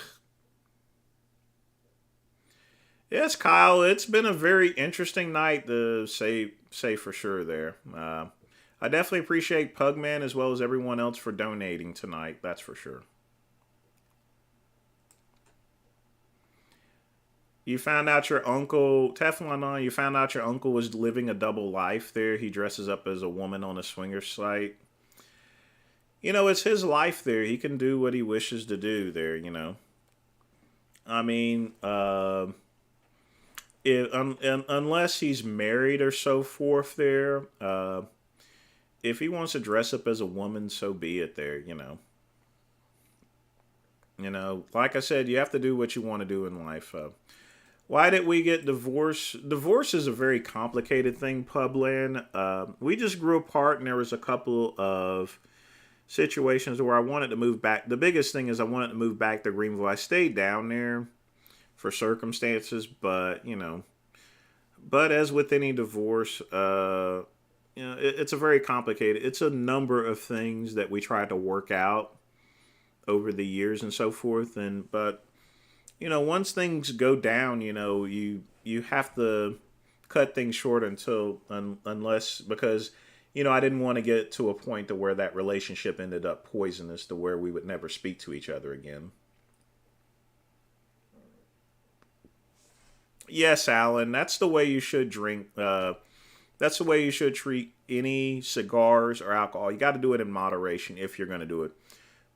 [SPEAKER 1] Yes, Kyle, it's been a very interesting night to say for sure there. I definitely appreciate Pugman as well as everyone else for donating tonight. That's for sure. You found out your uncle Teflon on. You found out your uncle was living a double life there. He dresses up as a woman on a swinger site. It's his life there. He can do what he wishes to do there. I mean, unless he's married or so forth there, if he wants to dress up as a woman, so be it there. Like I said, you have to do what you want to do in life. Why did we get divorced? Divorce is a very complicated thing, Publand. We just grew apart, and there was a couple of situations where I wanted to move back. The biggest thing is I wanted to move back to Greenville. I stayed down there for circumstances, but as with any divorce, it's a very complicated. It's a number of things that we tried to work out over the years and so forth, but once things go down, you have to cut things short unless because I didn't want to get to a point to where that relationship ended up poisonous to where we would never speak to each other again. Yes, Alan, that's the way you should drink. That's the way you should treat any cigars or alcohol. You got to do it in moderation if you're going to do it.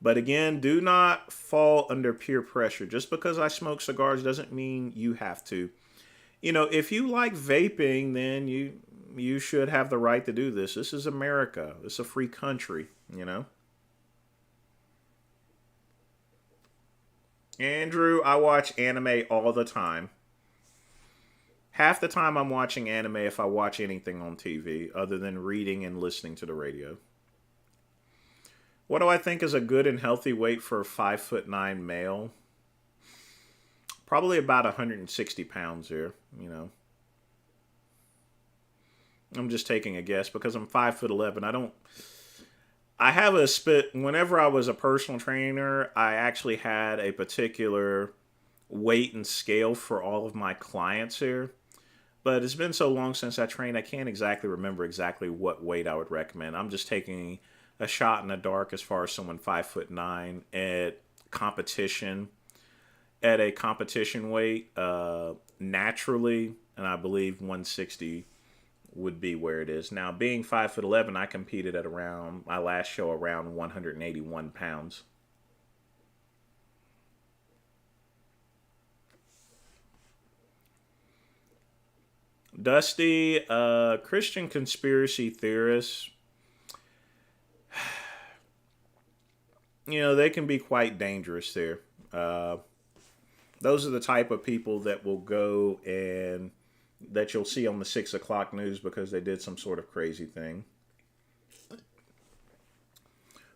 [SPEAKER 1] But again, do not fall under peer pressure. Just because I smoke cigars doesn't mean you have to. If you like vaping, then you should have the right to do this. This is America. It's a free country. Andrew, I watch anime all the time. Half the time I'm watching anime if I watch anything on TV other than reading and listening to the radio. What do I think is a good and healthy weight for a 5'9" male? Probably about 160 pounds here. I'm just taking a guess because I'm 5'11". I have a spit. Whenever I was a personal trainer, I actually had a particular weight and scale for all of my clients here. But it's been so long since I trained, I can't exactly remember exactly what weight I would recommend. I'm just taking a shot in the dark as far as someone 5'9" at competition, at a competition weight, naturally, and I believe 160 would be where it is. Now, being 5'11", I competed at around, my last show, around 181 pounds. Dusty, Christian conspiracy theorists, they can be quite dangerous there. Those are the type of people that will go and that you'll see on the 6 o'clock news because they did some sort of crazy thing.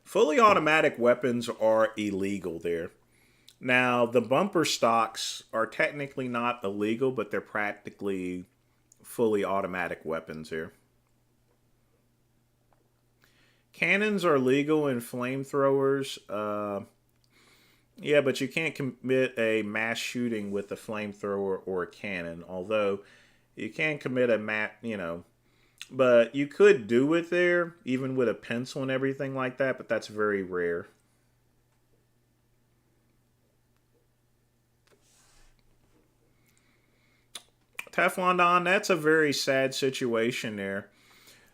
[SPEAKER 1] Fully automatic weapons are illegal there. Now, the bumper stocks are technically not illegal, but they're practically fully automatic weapons here. Cannons are legal in flamethrowers. Yeah, but you can't commit a mass shooting with a flamethrower or a cannon. Although you can commit but you could do it there, even with a pencil and everything like that, but that's very rare. Teflon Don, that's a very sad situation there.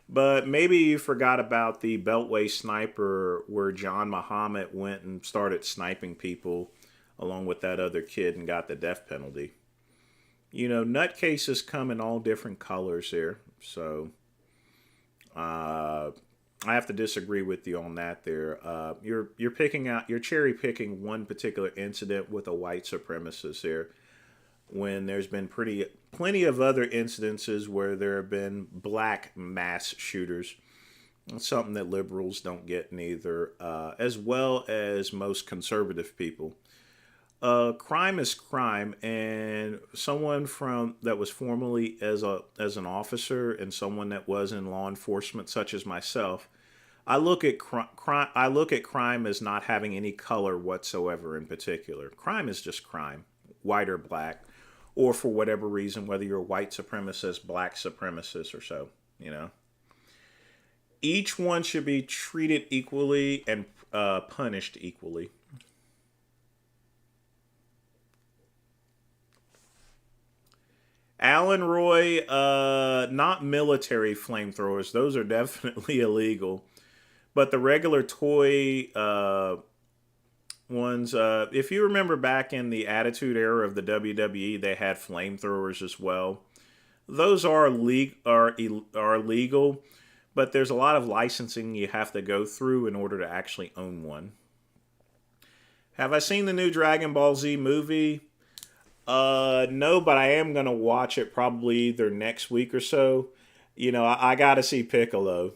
[SPEAKER 1] But maybe you forgot about the Beltway sniper where John Muhammad went and started sniping people along with that other kid and got the death penalty. Nutcases come in all different colors here. So I have to disagree with you on that there. You're cherry picking one particular incident with a white supremacist here, when there's been plenty of other incidences where there have been black mass shooters. It's something that liberals don't get neither, as well as most conservative people. Crime is crime, and someone that was formerly as an officer and someone that was in law enforcement, such as myself, I look at crime as not having any color whatsoever. In particular, crime is just crime, white or black, or for whatever reason, whether you're a white supremacist, black supremacist, or so. Each one should be treated equally and punished equally. Alan Roy, not military flamethrowers. Those are definitely illegal. But the regular toy ones, if you remember back in the Attitude Era of the WWE, they had flamethrowers as well. Those are legal, but there's a lot of licensing you have to go through in order to actually own one. Have I seen the new Dragon Ball Z movie? No, but I am gonna watch it probably either next week or so. I gotta see Piccolo.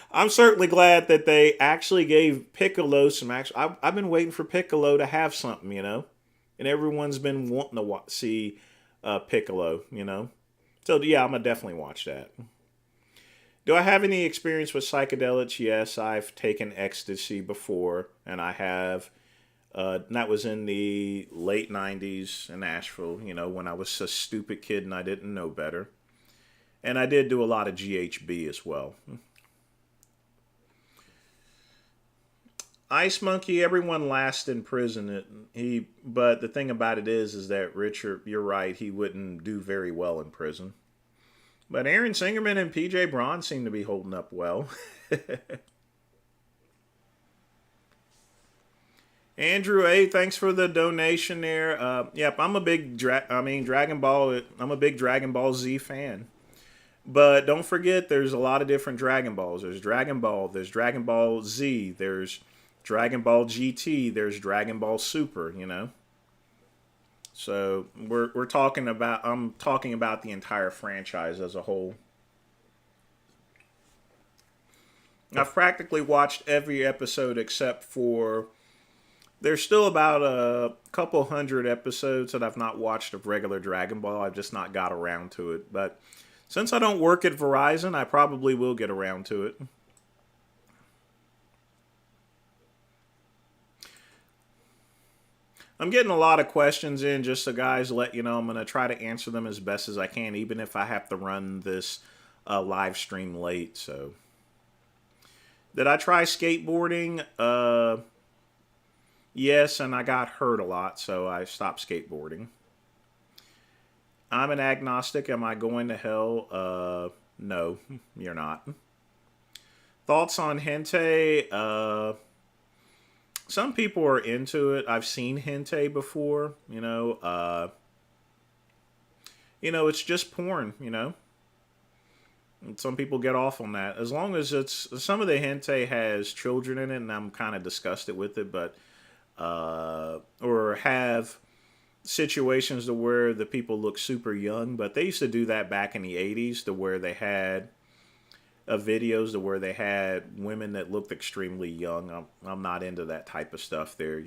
[SPEAKER 1] I'm certainly glad that they actually gave Piccolo some action. I've been waiting for Piccolo to have something, and everyone's been wanting to see Piccolo. So yeah, I'm gonna definitely watch that. Do I have any experience with psychedelics? Yes, I've taken ecstasy before, and I have. That was in the late 90s in Nashville, when I was a stupid kid and I didn't know better. And I did do a lot of GHB as well. Ice Monkey, everyone lasts in prison. But the thing about it is that Richard, you're right, he wouldn't do very well in prison. But Aaron Singerman and PJ Braun seem to be holding up well. Andrew A, thanks for the donation there. Yep, I'm a big Dragon Ball. I'm a big Dragon Ball Z fan. But don't forget, there's a lot of different Dragon Balls. There's Dragon Ball. There's Dragon Ball Z. There's Dragon Ball GT. There's Dragon Ball Super. You know. So we're talking about. I'm talking about the entire franchise as a whole. I've practically watched every episode except for there's still about a couple hundred episodes that I've not watched of regular Dragon Ball. I've just not got around to it. But since I don't work at Verizon, I probably will get around to it. I'm getting a lot of questions in, just so guys let you know I'm going to try to answer them as best as I can, even if I have to run this live stream late. So, did I try skateboarding? Yes, and I got hurt a lot, so I stopped skateboarding. I'm an agnostic. Am I going to hell? No, you're not. Thoughts on hentai? Some people are into it. I've seen hentai before. It's just porn. And some people get off on that. As long as some of the hentai has children in it, and I'm kind of disgusted with it, but or have situations to where the people look super young, but they used to do that back in the 80s to where they had videos to where they had women that looked extremely young. I'm not into that type of stuff there,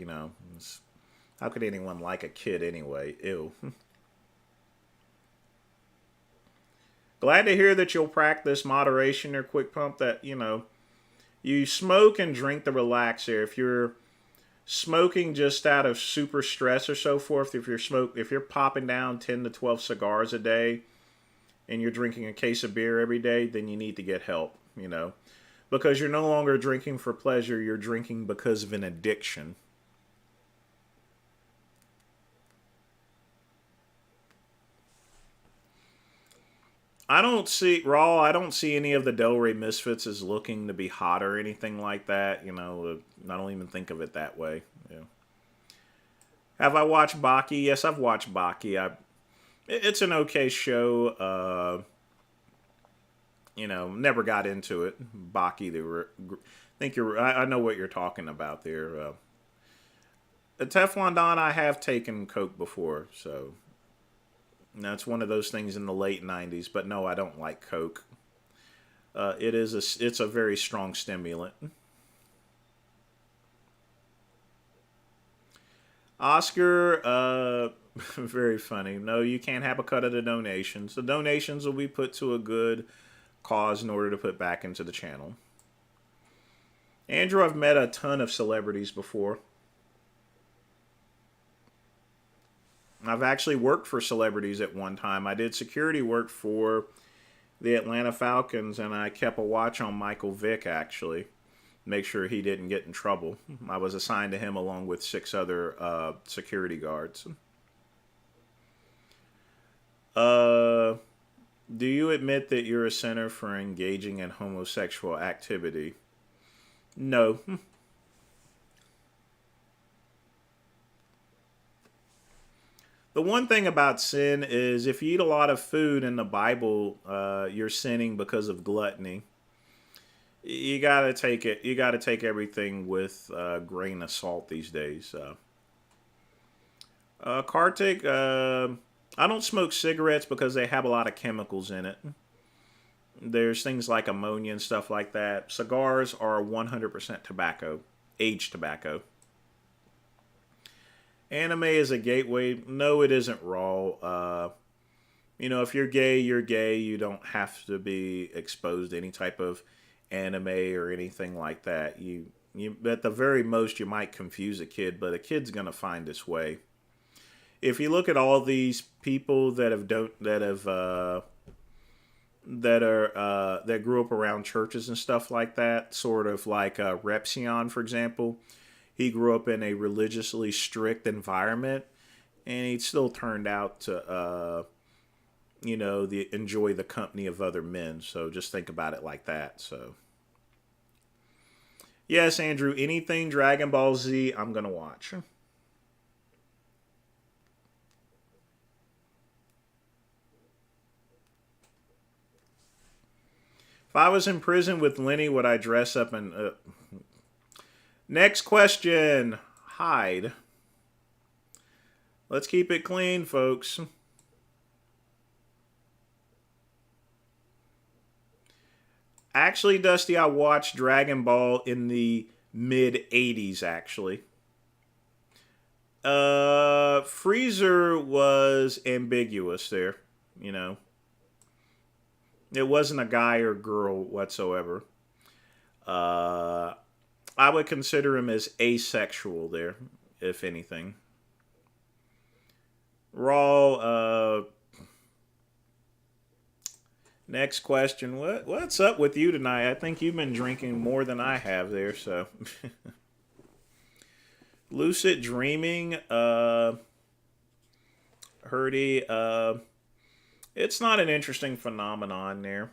[SPEAKER 1] how could anyone like a kid anyway? Ew. Glad to hear that you'll practice moderation or quick pump, that, you smoke and drink to relax here. If you're smoking just out of super stress or so forth, if you're popping down 10 to 12 cigars a day and you're drinking a case of beer every day, then you need to get help, because you're no longer drinking for pleasure, you're drinking because of an addiction. I don't see any of the Del Rey Misfits as looking to be hot or anything like that. I don't even think of it that way. Yeah. Have I watched Baki? Yes, I've watched Baki. It's an okay show. Never got into it. Baki, I know what you're talking about there. The Teflon Don, I have taken Coke before, so that's one of those things in the late 90s. But no, I don't like Coke. It's a very strong stimulant. Oscar, very funny. No, you can't have a cut of the donations. The donations will be put to a good cause in order to put back into the channel. Andrew, I've met a ton of celebrities before. I've actually worked for celebrities at one time. I did security work for the Atlanta Falcons, and I kept a watch on Michael Vick, actually. Make sure he didn't get in trouble. I was assigned to him along with 6 other security guards. Do you admit that you're a sinner for engaging in homosexual activity? No. The one thing about sin is if you eat a lot of food in the Bible, you're sinning because of gluttony. You gotta take it. You gotta take everything with a grain of salt these days. Kartik, I don't smoke cigarettes because they have a lot of chemicals in it. There's things like ammonia and stuff like that. Cigars are 100% tobacco, aged tobacco. Anime is a gateway. No, it isn't raw. If you're gay, you're gay. You don't have to be exposed to any type of anime or anything like that. You at the very most, you might confuse a kid, but a kid's gonna find its way. If you look at all these people that grew up around churches and stuff like that, sort of like Repsion, for example. He grew up in a religiously strict environment, and he still turned out to enjoy the company of other men. So just think about it like that. So yes, Andrew, anything Dragon Ball Z, I'm gonna watch. If I was in prison with Lenny, would I dress up and? Next question. Hide. Let's keep it clean, folks. Actually, Dusty, I watched Dragon Ball in the mid 80s, actually. Freezer was ambiguous there, you know. It wasn't a guy or girl whatsoever. Uh, I would consider him as asexual there, if anything. Raw, next question. What's up with you tonight? I think you've been drinking more than I have there, so. Lucid dreaming, Herdy, it's not an interesting phenomenon there.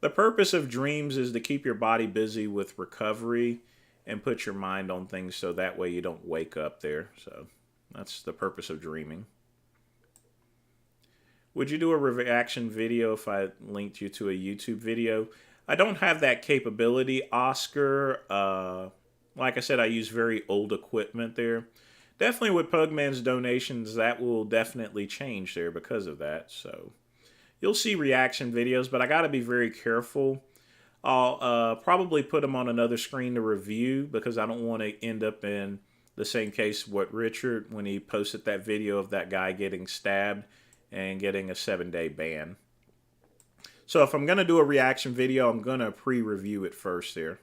[SPEAKER 1] The purpose of dreams is to keep your body busy with recovery and put your mind on things so that way you don't wake up there. So that's the purpose of dreaming. Would you do a reaction video if I linked you to a YouTube video? I don't have that capability, Oscar. Like I said, I use very old equipment there. Definitely with Pugman's donations, that will definitely change there because of that. So you'll see reaction videos, but I got to be very careful. I'll probably put them on another screen to review because I don't want to end up in the same case with Richard when he posted that video of that guy getting stabbed and getting a 7-day ban. So if I'm going to do a reaction video, I'm going to pre-review it first here.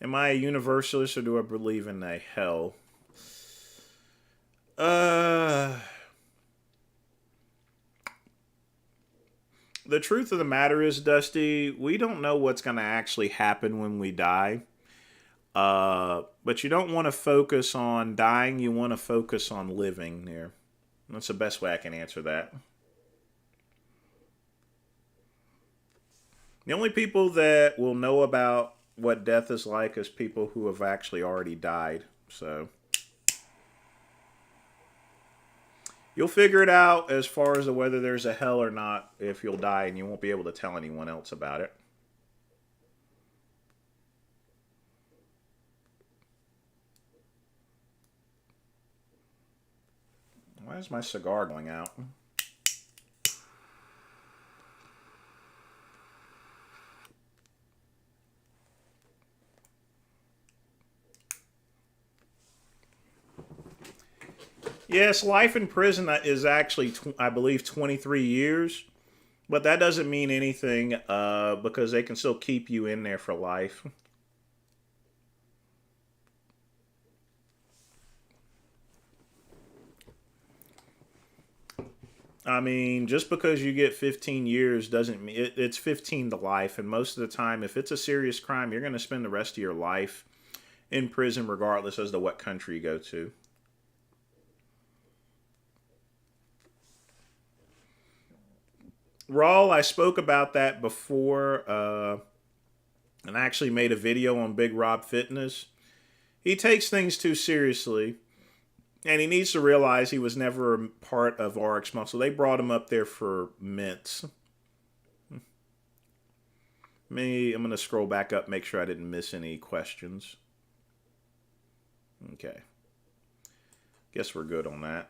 [SPEAKER 1] Am I a universalist or do I believe in a hell? The truth of the matter is, Dusty, we don't know what's going to actually happen when we die. But you don't want to focus on dying. You want to focus on living there. That's the best way I can answer that. The only people that will know about what death is like is people who have actually already died. So you'll figure it out as far as whether there's a hell or not if you'll die, and you won't be able to tell anyone else about it. Why is my cigar going out? Yes, life in prison is actually, I believe, 23 years. But that doesn't mean anything because they can still keep you in there for life. I mean, just because you get 15 years doesn't mean it's 15 to life. And most of the time, if it's a serious crime, you're going to spend the rest of your life in prison, regardless as to what country you go to. Raul, I spoke about that before and I actually made a video on Big Rob Fitness. He takes things too seriously. And he needs to realize he was never a part of RX Muscle. They brought him up there for mints. I'm going to scroll back up, make sure I didn't miss any questions. Okay. Guess we're good on that.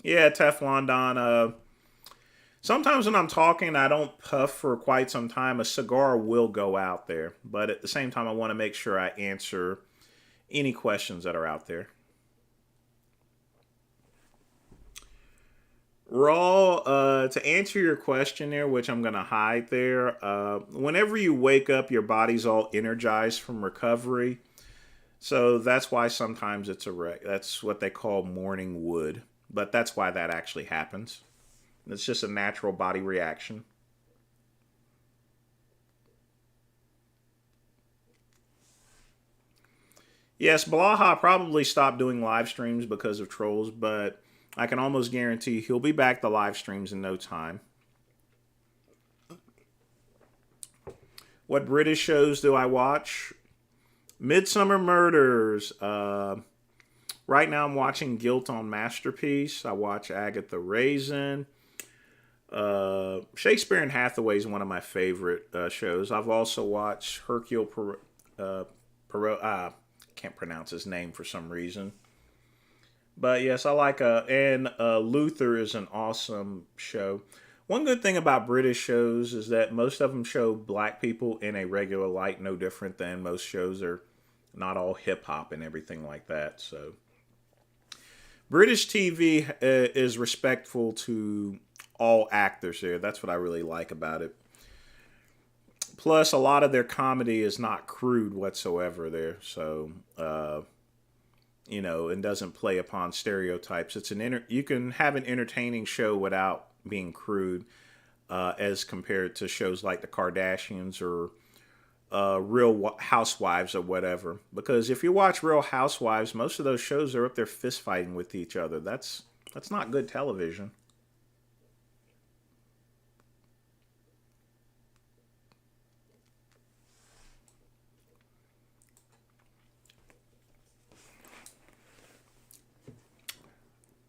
[SPEAKER 1] Yeah, Teflon Don. Sometimes when I'm talking, I don't puff for quite some time. A cigar will go out there. But at the same time, I want to make sure I answer any questions that are out there. Raw, to answer your question there, which I'm going to hide there, whenever you wake up, your body's all energized from recovery. So that's why sometimes it's a wreck. That's what they call morning wood. But that's why that actually happens. It's just a natural body reaction. Yes, Blaha probably stopped doing live streams because of trolls, but I can almost guarantee he'll be back to live streams in no time. What British shows do I watch? Midsummer Murders. Right now I'm watching Guilt on Masterpiece. I watch Agatha Raisin. Shakespeare and Hathaway is one of my favorite shows. I've also watched Hercule Poirot. Can't pronounce his name for some reason. But yes, I like and Luther is an awesome show. One good thing about British shows is that most of them show black people in a regular light, no different than most shows are not all hip hop and everything like that. So British TV is respectful to all actors there. That's what I really like about it. Plus, a lot of their comedy is not crude whatsoever there. So, and doesn't play upon stereotypes. You can have an entertaining show without being crude, as compared to shows like the Kardashians or Real Housewives or whatever. Because if you watch Real Housewives, most of those shows are up there fist fighting with each other. That's not good television.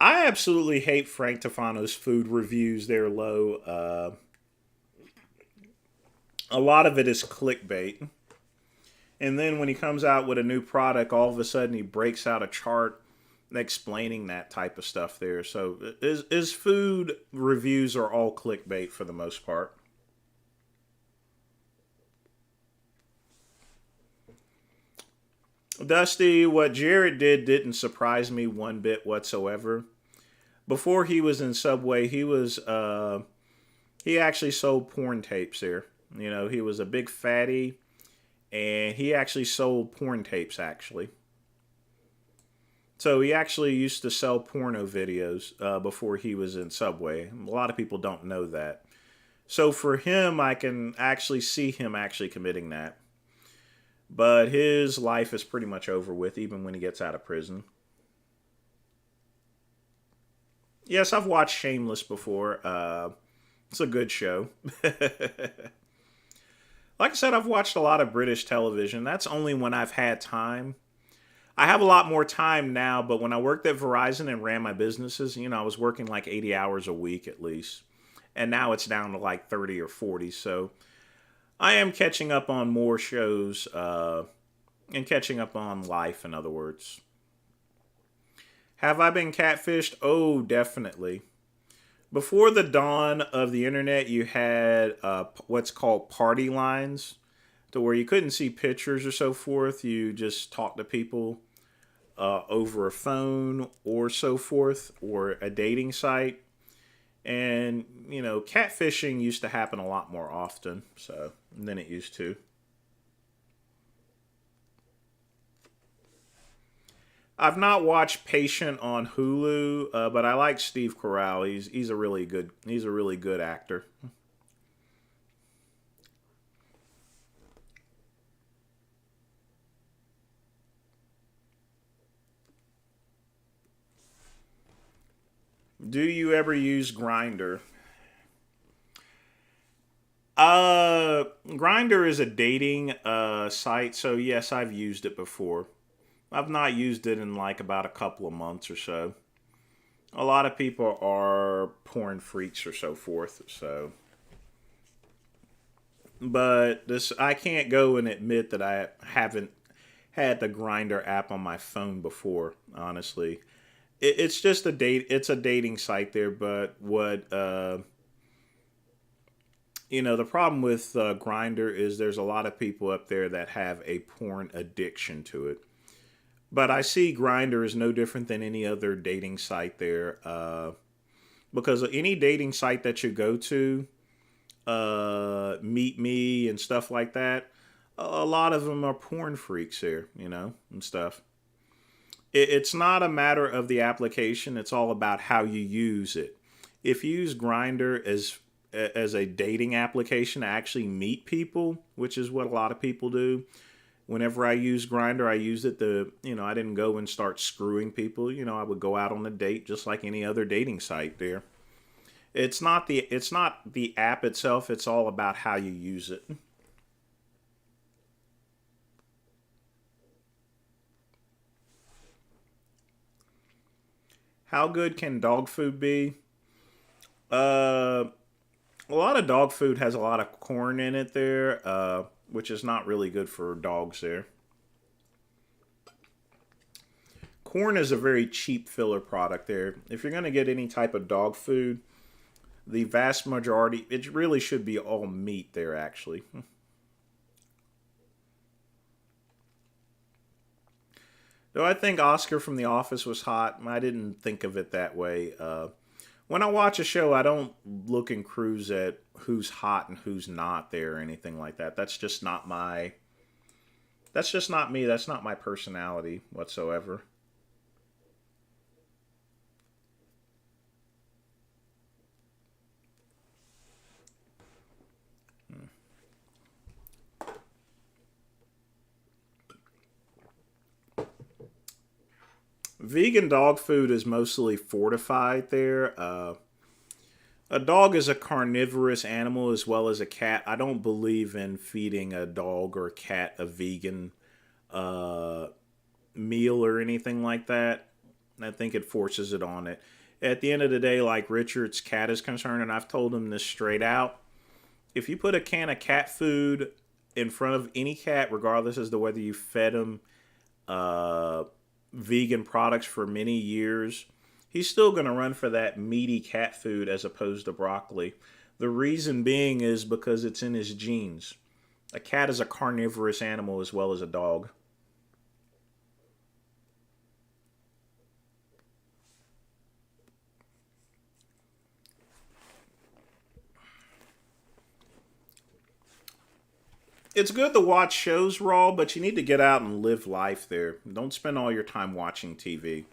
[SPEAKER 1] I absolutely hate Frank Tofano's food reviews. They're low. A lot of it is clickbait. And then when he comes out with a new product, all of a sudden he breaks out a chart explaining that type of stuff there. So his food reviews are all clickbait for the most part. Dusty, what Jared did didn't surprise me one bit whatsoever. Before he was in Subway, he actually sold porn tapes there. He was a big fatty, and he actually sold porn tapes actually. So he actually used to sell porno videos before he was in Subway. A lot of people don't know that. So for him, I can actually see him actually committing that. But his life is pretty much over with, even when he gets out of prison. Yes, I've watched Shameless before. It's a good show. Like I said, I've watched a lot of British television. That's only when I've had time. I have a lot more time now, but when I worked at Verizon and ran my businesses, I was working like 80 hours a week at least. And now it's down to like 30 or 40. So I am catching up on more shows and catching up on life, in other words. Have I been catfished? Oh, definitely. Before the dawn of the internet, you had what's called party lines, to where you couldn't see pictures or so forth. You just talked to people over a phone or so forth, or a dating site. And, catfishing used to happen a lot more often than it used to. I've not watched Patient on Hulu, but I like Steve Carell. He's a really good actor. Do you ever use Grinder? Grinder is a dating site, so yes, I've used it before. I've not used it in like about a couple of months or so. A lot of people are porn freaks or so forth, so. But this, I can't go and admit that I haven't had the Grinder app on my phone before. Honestly, it's just a date. It's a dating site there, but the problem with Grinder is there's a lot of people up there that have a porn addiction to it. But I see Grinder is no different than any other dating site there, because any dating site that you go to, Meet Me and stuff like that, a lot of them are porn freaks here, and stuff. It's not a matter of the application; it's all about how you use it. if you use Grinder as a dating application to actually meet people, which is what a lot of people do. Whenever I use Grinder, I used it to, I didn't go and start screwing people. I would go out on a date just like any other dating site there. It's not the app itself, it's all about how you use it. How good can dog food be? Uh a lot of dog food has a lot of corn in it there, which is not really good for dogs there. Corn is a very cheap filler product there. If you're going to get any type of dog food, the vast majority, it really should be all meat there, actually. Though I think Oscar from The Office was hot, I didn't think of it that way. When I watch a show, I don't look and cruise at who's hot and who's not there or anything like that. That's just not me. That's not my personality whatsoever. Vegan dog food is mostly fortified there. A dog is a carnivorous animal as well as a cat. I don't believe in feeding a dog or a cat a vegan uh, meal or anything like that. I think it forces it on it. At the end of the day, like Richard's cat is concerned, and I've told him this straight out, if you put a can of cat food in front of any cat, regardless as to whether you fed him uh, vegan products for many years, he's still going to run for that meaty cat food as opposed to broccoli. The reason being is because it's in his genes. A cat is a carnivorous animal as well as a dog. It's good to watch shows raw, but you need to get out and live life there. Don't spend all your time watching TV.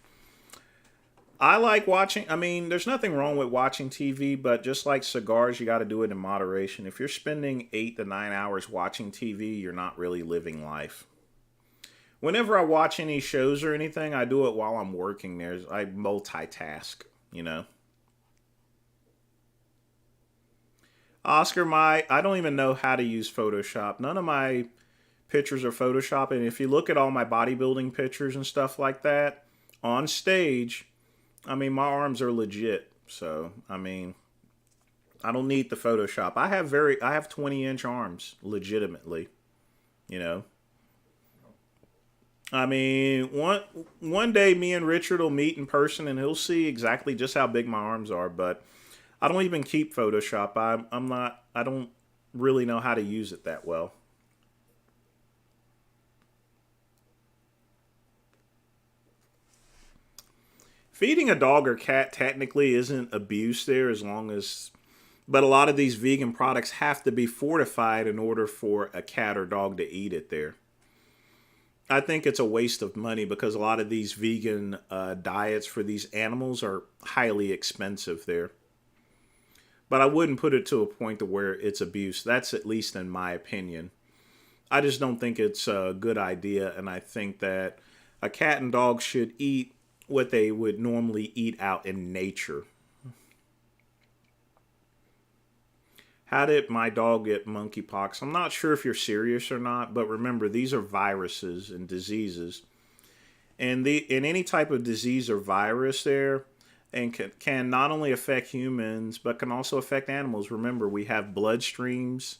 [SPEAKER 1] I like watching, I mean, there's nothing wrong with watching TV, but just like cigars, you got to do it in moderation. If you're spending 8 to 9 hours watching TV, you're not really living life. Whenever I watch any shows or anything, I do it while I'm working there. I multitask, you know. Oscar, I don't even know how to use Photoshop. None of my pictures are Photoshop. And if you look at all my bodybuilding pictures and stuff like that on stage, I mean, my arms are legit. So, I mean, I don't need the Photoshop. I have 20-inch arms, legitimately, you know. I mean, one day me and Richard will meet in person and he'll see exactly just how big my arms are, but I don't even keep Photoshop. I don't really know how to use it that well. Feeding a dog or cat technically isn't abuse there as long as, but a lot of these vegan products have to be fortified in order for a cat or dog to eat it there. I think it's a waste of money because a lot of these vegan diets for these animals are highly expensive there. But I wouldn't put it to a point to where it's abuse. That's at least in my opinion. I just don't think it's a good idea, and I think that a cat and dog should eat what they would normally eat out in nature. How did my dog get monkeypox? I'm not sure if you're serious or not, but remember these are viruses and diseases, and the in any type of disease or virus there, and can not only affect humans but can also affect animals. Remember, we have bloodstreams,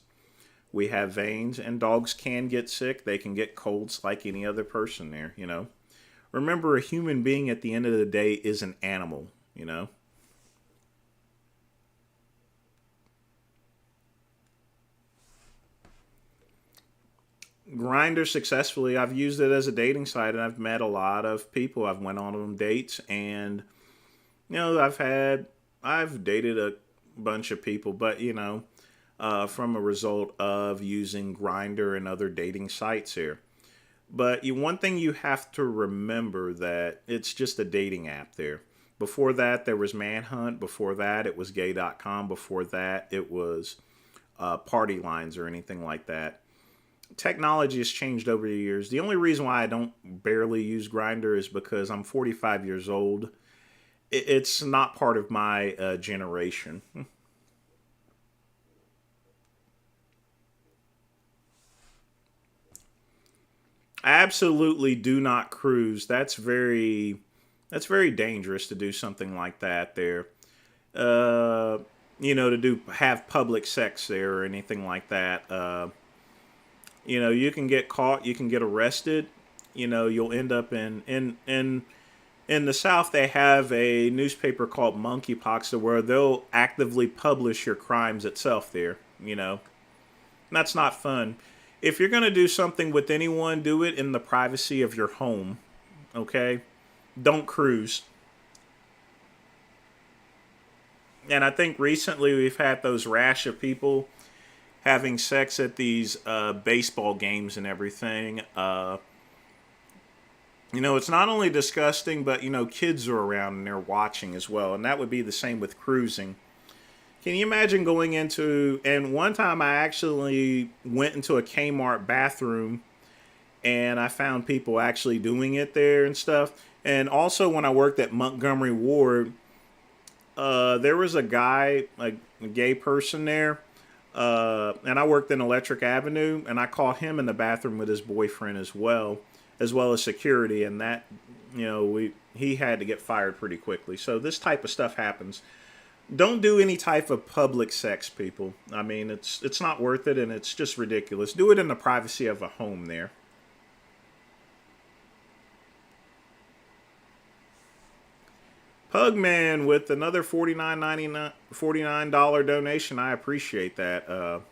[SPEAKER 1] we have veins, and dogs can get sick. They can get colds like any other person there. Remember, a human being at the end of the day is an animal. You know. Grinder successfully. I've used it as a dating site, and I've met a lot of people. I've went on them dates, and I've dated a bunch of people, but from a result of using Grinder and other dating sites here. But one thing you have to remember that it's just a dating app there. Before that, there was Manhunt. Before that, it was Gay.com. Before that, it was Party Lines or anything like that. Technology has changed over the years. The only reason why I don't barely use Grindr is because I'm 45 years old. It's not part of my generation. Absolutely do not cruise. That's very dangerous to do something like that there. Uh, to do have public sex there or anything like that. You can get caught, you can get arrested. You'll end up in the South. They have a newspaper called Monkeypox where they'll actively publish your crimes itself there. That's not fun. If you're going to do something with anyone, do it in the privacy of your home. Okay? Don't cruise. And I think recently we've had those rash of people having sex at these baseball games and everything. It's not only disgusting, but, kids are around and they're watching as well. And that would be the same with cruising. Can you imagine going into, and one time I actually went into a Kmart bathroom and I found people actually doing it there and stuff. And also when I worked at Montgomery Ward, there was a guy, like a gay person there, and I worked in Electric Avenue, and I caught him in the bathroom with his boyfriend as well as security, and that, he had to get fired pretty quickly. So this type of stuff happens. Don't do any type of public sex, people. I mean, it's not worth it, and it's just ridiculous. Do it in the privacy of a home there. Pugman with another $49 donation. I appreciate that.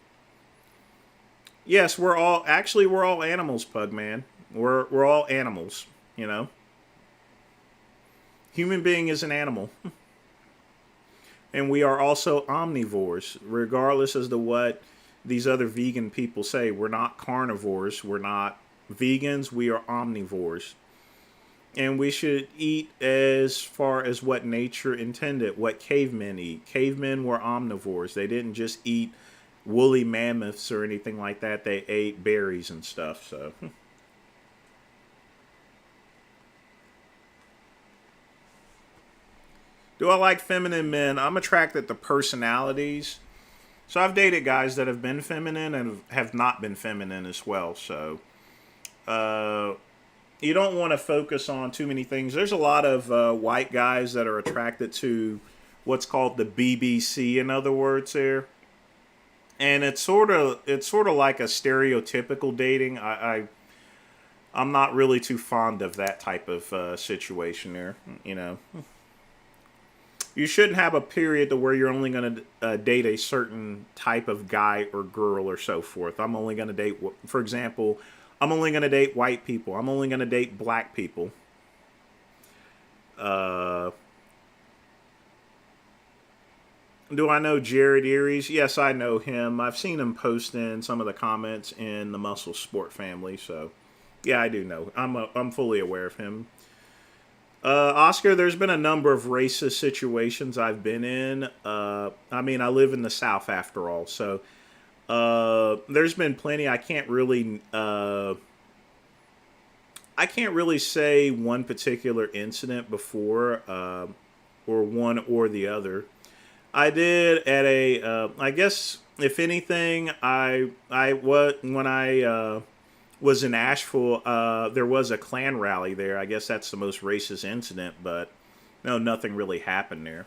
[SPEAKER 1] Yes, we're all animals, Pugman. We're all animals. Human being is an animal. And we are also omnivores, regardless as to what these other vegan people say. We're not carnivores. We're not vegans. We are omnivores. And we should eat as far as what nature intended, what cavemen eat. Cavemen were omnivores. They didn't just eat woolly mammoths or anything like that. They ate berries and stuff. So, do I like feminine men? I'm attracted to personalities. So I've dated guys that have been feminine and have not been feminine as well. So, uh, you don't want to focus on too many things. There's a lot of white guys that are attracted to what's called the BBC, in other words, there, and it's sort of like a stereotypical dating. I'm not really too fond of that type of situation there. You shouldn't have a period to where you're only going to date a certain type of guy or girl or so forth. I'm only going to date, for example, I'm only going to date white people. I'm only going to date black people. Uh, do I know Jared Eries? Yes, I know him. I've seen him post in some of the comments in the Muscle Sport family. So, yeah, I do know. I'm fully aware of him. Oscar, there's been a number of racist situations I've been in. I mean, I live in the South after all, so there's been plenty. I can't really say one particular incident before, or one or the other. I did at a. I guess if anything, I what when I was in Asheville. There was a Klan rally there. I guess that's the most racist incident, but no, nothing really happened there.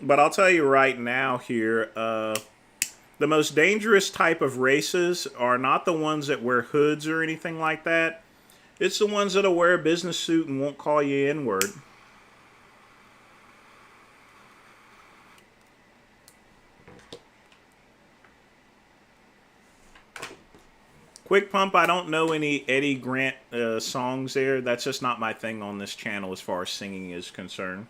[SPEAKER 1] But I'll tell you right now here, the most dangerous type of races are not the ones that wear hoods or anything like that. It's the ones that'll wear a business suit and won't call you N-word. Quick Pump, I don't know any Eddie Grant songs there. That's just not my thing on this channel as far as singing is concerned.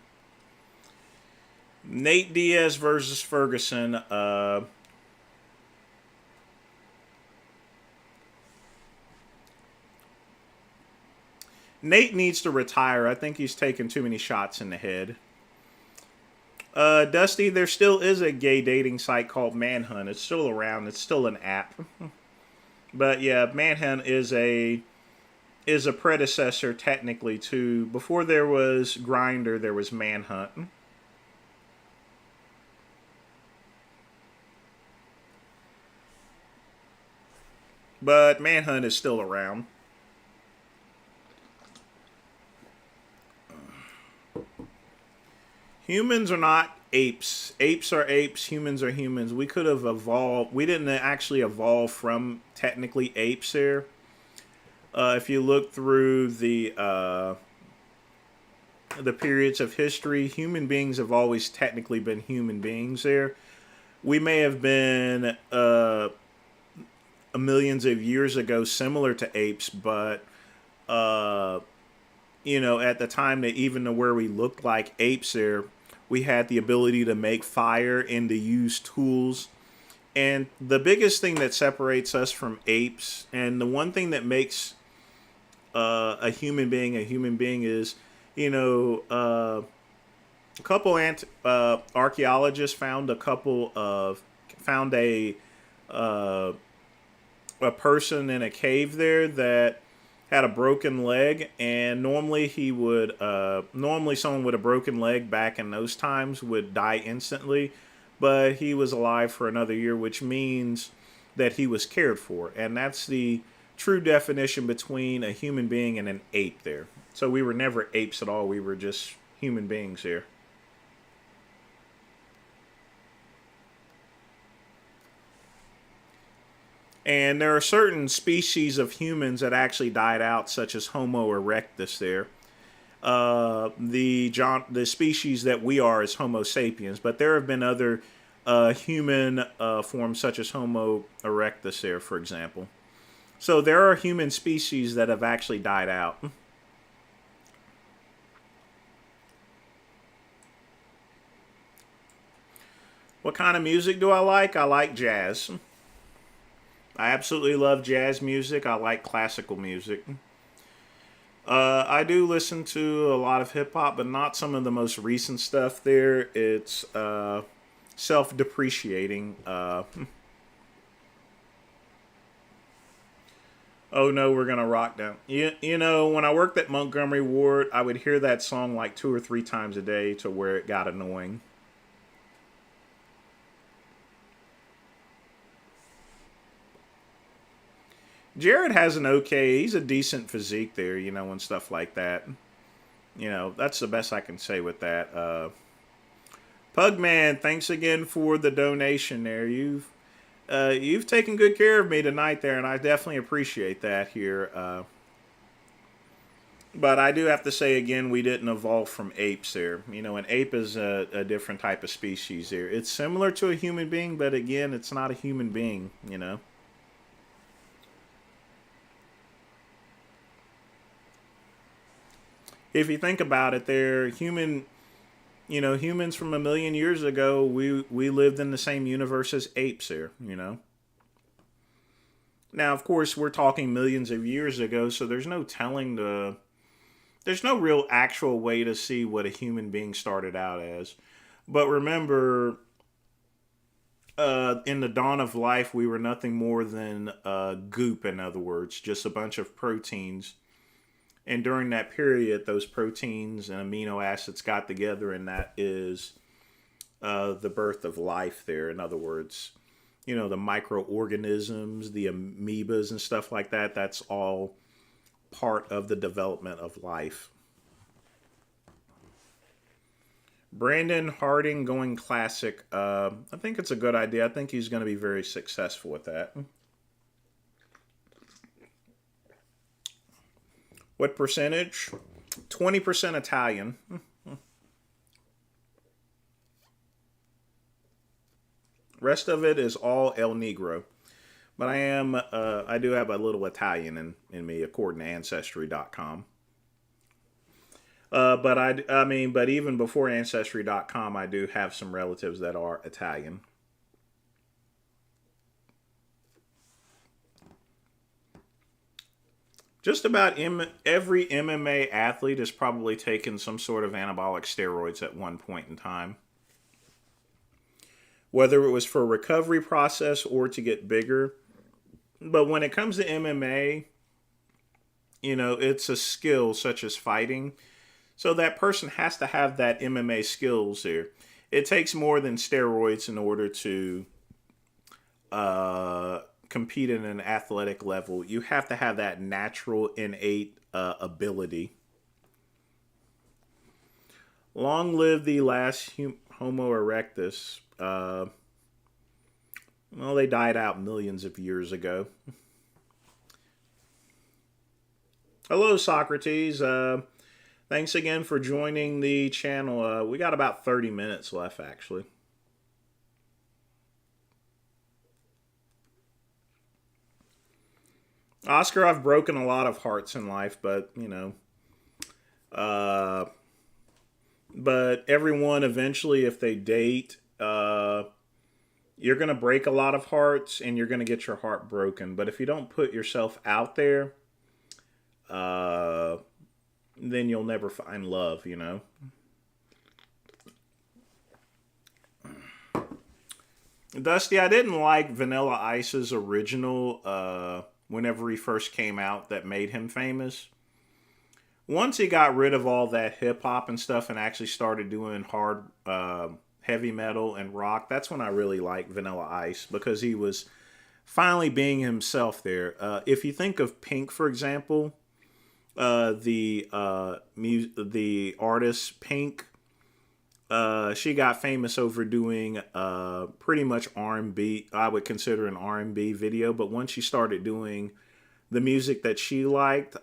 [SPEAKER 1] Nate Diaz versus Ferguson. Nate needs to retire. I think he's taken too many shots in the head. Dusty, there still is a gay dating site called Manhunt. It's still around. It's still an app. But yeah, Manhunt is a predecessor technically to, before there was Grindr, there was Manhunt. But Manhunt is still around. Humans are not apes. Apes are apes. Humans are humans. We could have evolved. We didn't actually evolve from technically apes here. If you look through the periods of history, human beings have always technically been human beings there. We may have been millions of years ago similar to apes, but at the time that even to where we looked like apes there, we had the ability to make fire and to use tools. And the biggest thing that separates us from apes, and the one thing that makes a human being is, a couple archaeologists found a person in a cave there that had a broken leg, and normally someone with a broken leg back in those times would die instantly, but he was alive for another year, which means that he was cared for. And that's the true definition between a human being and an ape there. So we were never apes at all. We were just human beings here. And there are certain species of humans that actually died out, such as Homo erectus there. The species that we are is Homo sapiens, but there have been other human forms such as Homo erectus there, for example. So there are human species that have actually died out. What kind of music do I like? I like jazz. I absolutely love jazz music. I like classical music. I do listen to a lot of hip hop, but not some of the most recent stuff there. It's self depreciating. Oh no, we're gonna rock down. When I worked at Montgomery Ward, I would hear that song like 2 or 3 times a day to where it got annoying. Jared has he's a decent physique there, and stuff like that. That's the best I can say with that. Pugman, thanks again for the donation there. You've taken good care of me tonight there, and I definitely appreciate that here. But I do have to say again, we didn't evolve from apes there. An ape is a different type of species there. It's similar to a human being, but again, it's not a human being. If you think about it, they're humans from a million years ago, we lived in the same universe as apes here. Now, of course, we're talking millions of years ago, so there's no there's no real actual way to see what a human being started out as. But remember, in the dawn of life, we were nothing more than goop, in other words, just a bunch of proteins. And during that period, those proteins and amino acids got together, and that is the birth of life there. In other words, the microorganisms, the amoebas and stuff like that, that's all part of the development of life. Brandon Harding going classic. I think it's a good idea. I think he's going to be very successful with that. What percentage? 20% Italian. Rest of it is all El Negro. But I do have a little Italian in me, according to Ancestry.com. But even before Ancestry.com, I do have some relatives that are Italian. Just about every MMA athlete has probably taken some sort of anabolic steroids at one point in time. Whether it was for a recovery process or to get bigger. But when it comes to MMA, it's a skill such as fighting. So that person has to have that MMA skills there. It takes more than steroids in order to compete in an athletic level. You have to have that natural, innate ability. Long live the last Homo erectus. Well, they died out millions of years ago. Hello, Socrates. Thanks again for joining the channel. We got about 30 minutes left, actually. Oscar, I've broken a lot of hearts in life, but, but everyone eventually, if they date, you're going to break a lot of hearts and you're going to get your heart broken. But if you don't put yourself out there, then you'll never find love, Dusty, I didn't like Vanilla Ice's original whenever he first came out that made him famous. Once he got rid of all that hip hop and stuff and actually started doing hard heavy metal and rock, that's when I really liked Vanilla Ice because he was finally being himself there. If you think of Pink, for example, the artist Pink, she got famous over doing pretty much R&B. I would consider an R&B video, but once she started doing the music that she liked,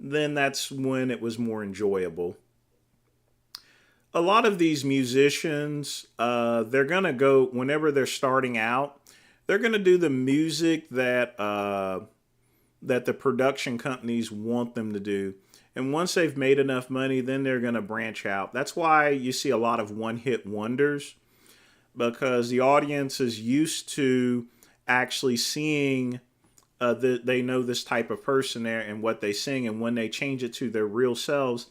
[SPEAKER 1] then that's when it was more enjoyable. A lot of these musicians, they're gonna go whenever they're starting out. They're gonna do the music that that the production companies want them to do. And once they've made enough money, then they're going to branch out. That's why you see a lot of one-hit wonders, because the audience is used to actually seeing they know this type of person there and what they sing. And when they change it to their real selves,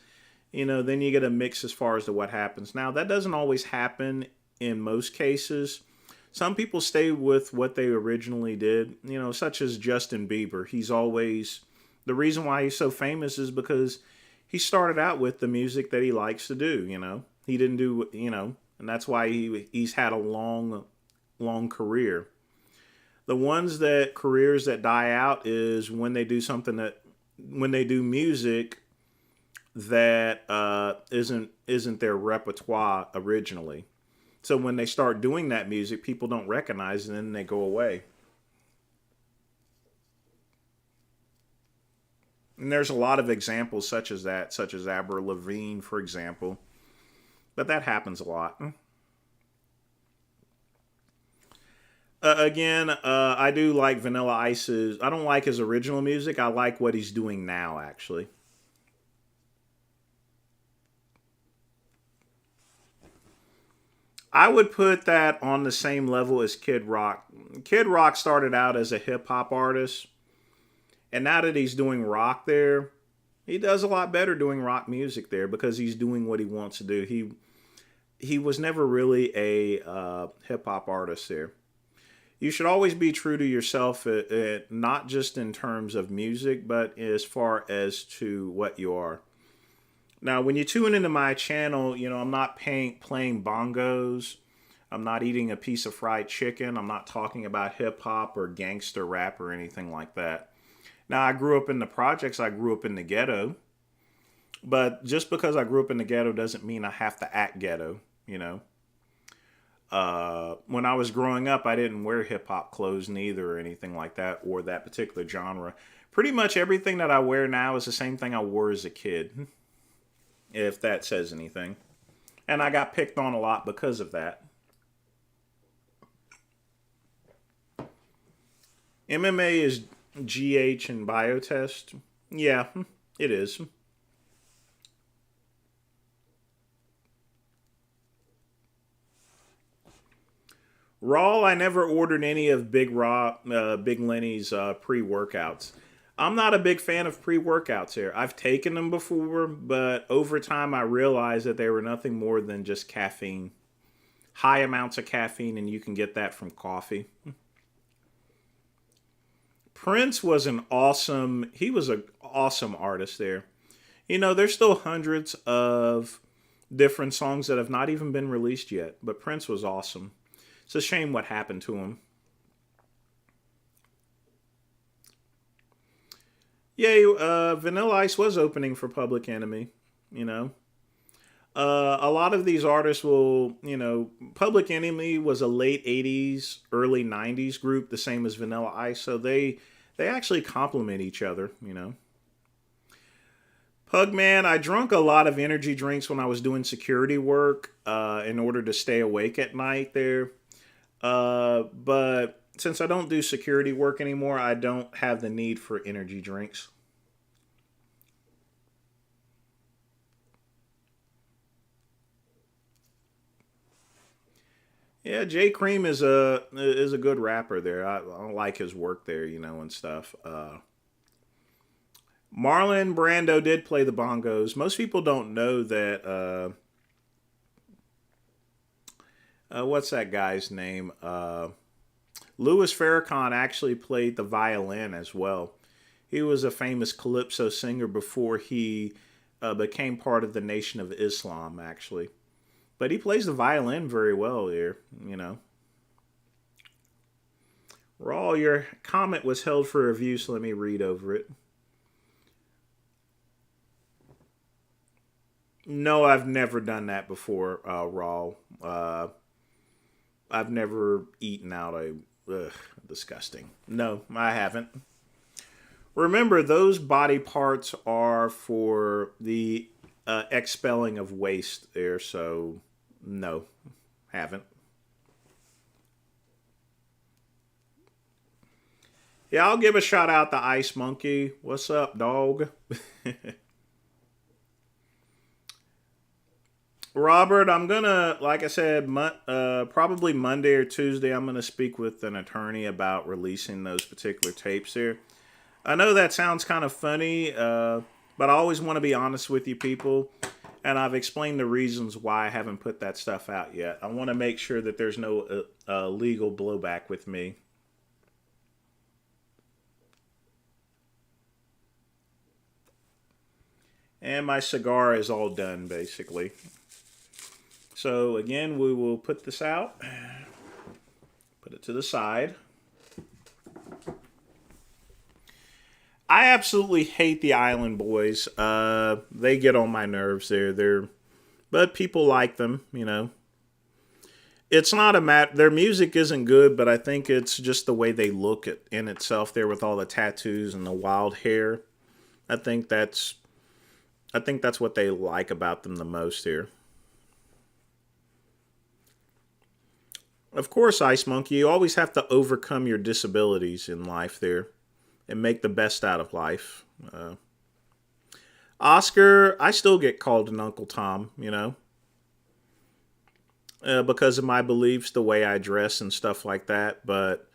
[SPEAKER 1] then you get a mix as far as to what happens. Now, that doesn't always happen in most cases. Some people stay with what they originally did, such as Justin Bieber. The reason why he's so famous is because he started out with the music that he likes to do, He didn't do, and that's why he's had a long career. The careers that die out is when they do when they do music that isn't their repertoire originally. So when they start doing that music, people don't recognize it and then they go away. And there's a lot of examples such as that, such as Avril Lavigne, for example. But that happens a lot. Again, I do like Vanilla Ice's. I don't like his original music. I like what he's doing now, actually. I would put that on the same level as Kid Rock. Kid Rock started out as a hip hop artist, and now that he's doing rock there, he does a lot better doing rock music there because he's doing what he wants to do. He was never really a hip hop artist there. You should always be true to yourself, not just in terms of music, but as far as to what you are. Now, when you tune into my channel, I'm not playing bongos. I'm not eating a piece of fried chicken. I'm not talking about hip hop or gangster rap or anything like that. Now, I grew up in the projects. I grew up in the ghetto. But just because I grew up in the ghetto doesn't mean I have to act ghetto, When I was growing up, I didn't wear hip hop clothes neither or anything like that or that particular genre. Pretty much everything that I wear now is the same thing I wore as a kid. If that says anything. And I got picked on a lot because of that. MMA is GH and biotest. Yeah, it is. Raw, I never ordered any of Big Lenny's pre-workouts. I'm not a big fan of pre-workouts here. I've taken them before, but over time I realized that they were nothing more than just caffeine. High amounts of caffeine, and you can get that from coffee. Prince was he was an awesome artist there. There's still hundreds of different songs that have not even been released yet, but Prince was awesome. It's a shame what happened to him. Yeah, Vanilla Ice was opening for Public Enemy, you know. A lot of these artists Public Enemy was a late 80s, early 90s group, the same as Vanilla Ice, so they actually complement each other. Pugman, I drank a lot of energy drinks when I was doing security work in order to stay awake at night there. But since I don't do security work anymore, I don't have the need for energy drinks. Yeah, Jay Cream is a good rapper there. I like his work there, and stuff. Marlon Brando did play the bongos. Most people don't know that. What's that guy's name? Louis Farrakhan actually played the violin as well. He was a famous calypso singer before he became part of the Nation of Islam, actually. But he plays the violin very well here. Raw, your comment was held for review, so let me read over it. No, I've never done that before, Raw. I've never eaten out a. Ugh, disgusting. No, I haven't. Remember, those body parts are for the expelling of waste there, so no, haven't. Yeah, I'll give a shout out to Ice Monkey. What's up, dog? Robert, I'm gonna, like I said, probably Monday or Tuesday, I'm gonna speak with an attorney about releasing those particular tapes here. I know that sounds kind of funny, but I always want to be honest with you people, and I've explained the reasons why I haven't put that stuff out yet. I want to make sure that there's no legal blowback with me. And my cigar is all done, basically. So again, we will put this out, put it to the side. I absolutely hate the Island Boys. They get on my nerves. But people like them. It's not a matter. Their music isn't good, but I think it's just the way they look in itself. There with all the tattoos and the wild hair. I think that's. I think that's what they like about them the most here. Of course, Ice Monkey, you always have to overcome your disabilities in life there and make the best out of life. Oscar, I still get called an Uncle Tom, because of my beliefs, the way I dress and stuff like that. But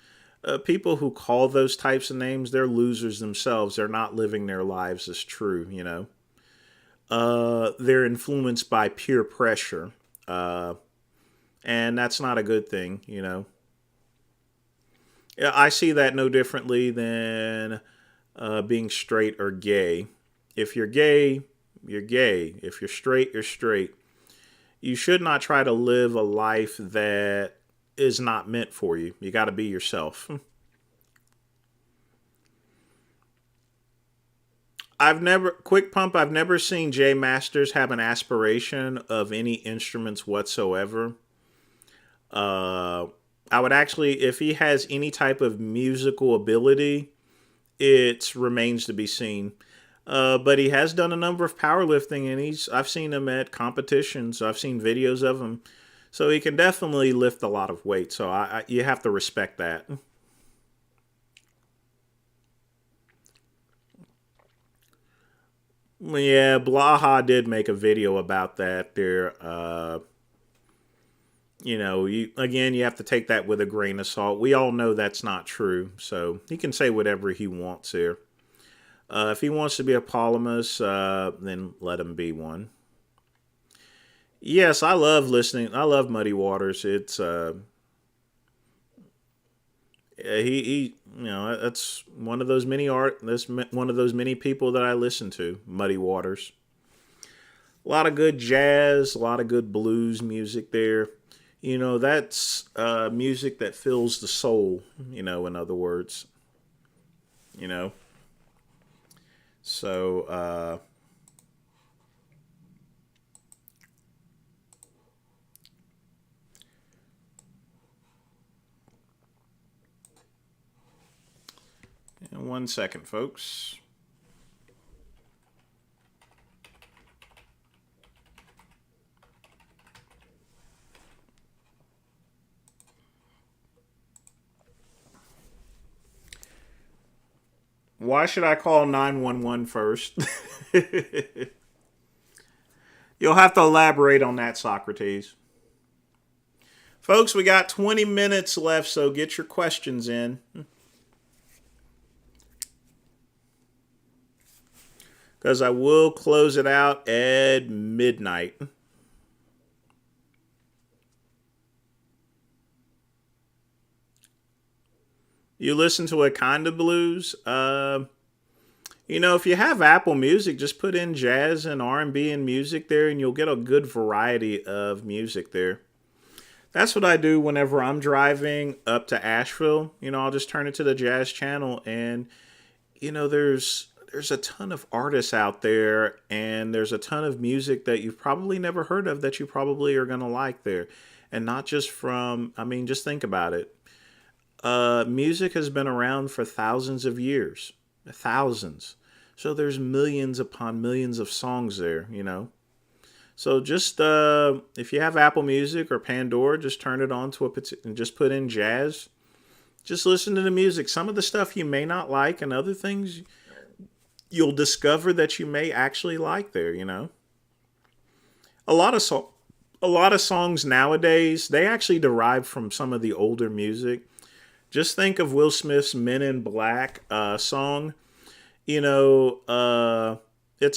[SPEAKER 1] people who call those types of names, they're losers themselves. They're not living their lives as true. They're influenced by peer pressure. And that's not a good thing. Yeah, I see that no differently than being straight or gay. If you're gay, you're gay. If you're straight, you're straight. You should not try to live a life that is not meant for you. You got to be yourself. I've never seen Jay Masters have an aspiration of any instruments whatsoever. Uh, I would actually, if he has any type of musical ability, it remains to be seen. But he has done a number of powerlifting, and I've seen him at competitions. I've seen videos of him, so he can definitely lift a lot of weight. So you have to respect that. Yeah, Blaha did make a video about that. You have to take that with a grain of salt. We all know that's not true, so he can say whatever he wants here. If he wants to be a polymus, then let him be one. Yes, I love listening. I love Muddy Waters. It's he that's one of those many art. That's one of those many people that I listen to. Muddy Waters. A lot of good jazz, a lot of good blues music there. That's music that fills the soul. In other words, you know. So in 1 second, folks. Why should I call 911 first? You'll have to elaborate on that, Socrates. Folks, we got 20 minutes left, so get your questions in. Because I will close it out at midnight. You listen to a kind of blues. If you have Apple Music, just put in jazz and R&B and music there, and you'll get a good variety of music there. That's what I do whenever I'm driving up to Asheville. I'll just turn it to the jazz channel, and there's a ton of artists out there, and there's a ton of music that you've probably never heard of that you probably are gonna like there, and not just from. I mean, just think about it. Music has been around for thousands of years, thousands. So there's millions upon millions of songs there. So just if you have Apple Music or Pandora, just turn it on to and just put in jazz. Just listen to the music. Some of the stuff you may not like, and other things you'll discover that you may actually like there. A lot of a lot of songs nowadays, they actually derive from some of the older music. Just think of Will Smith's Men in Black song. It's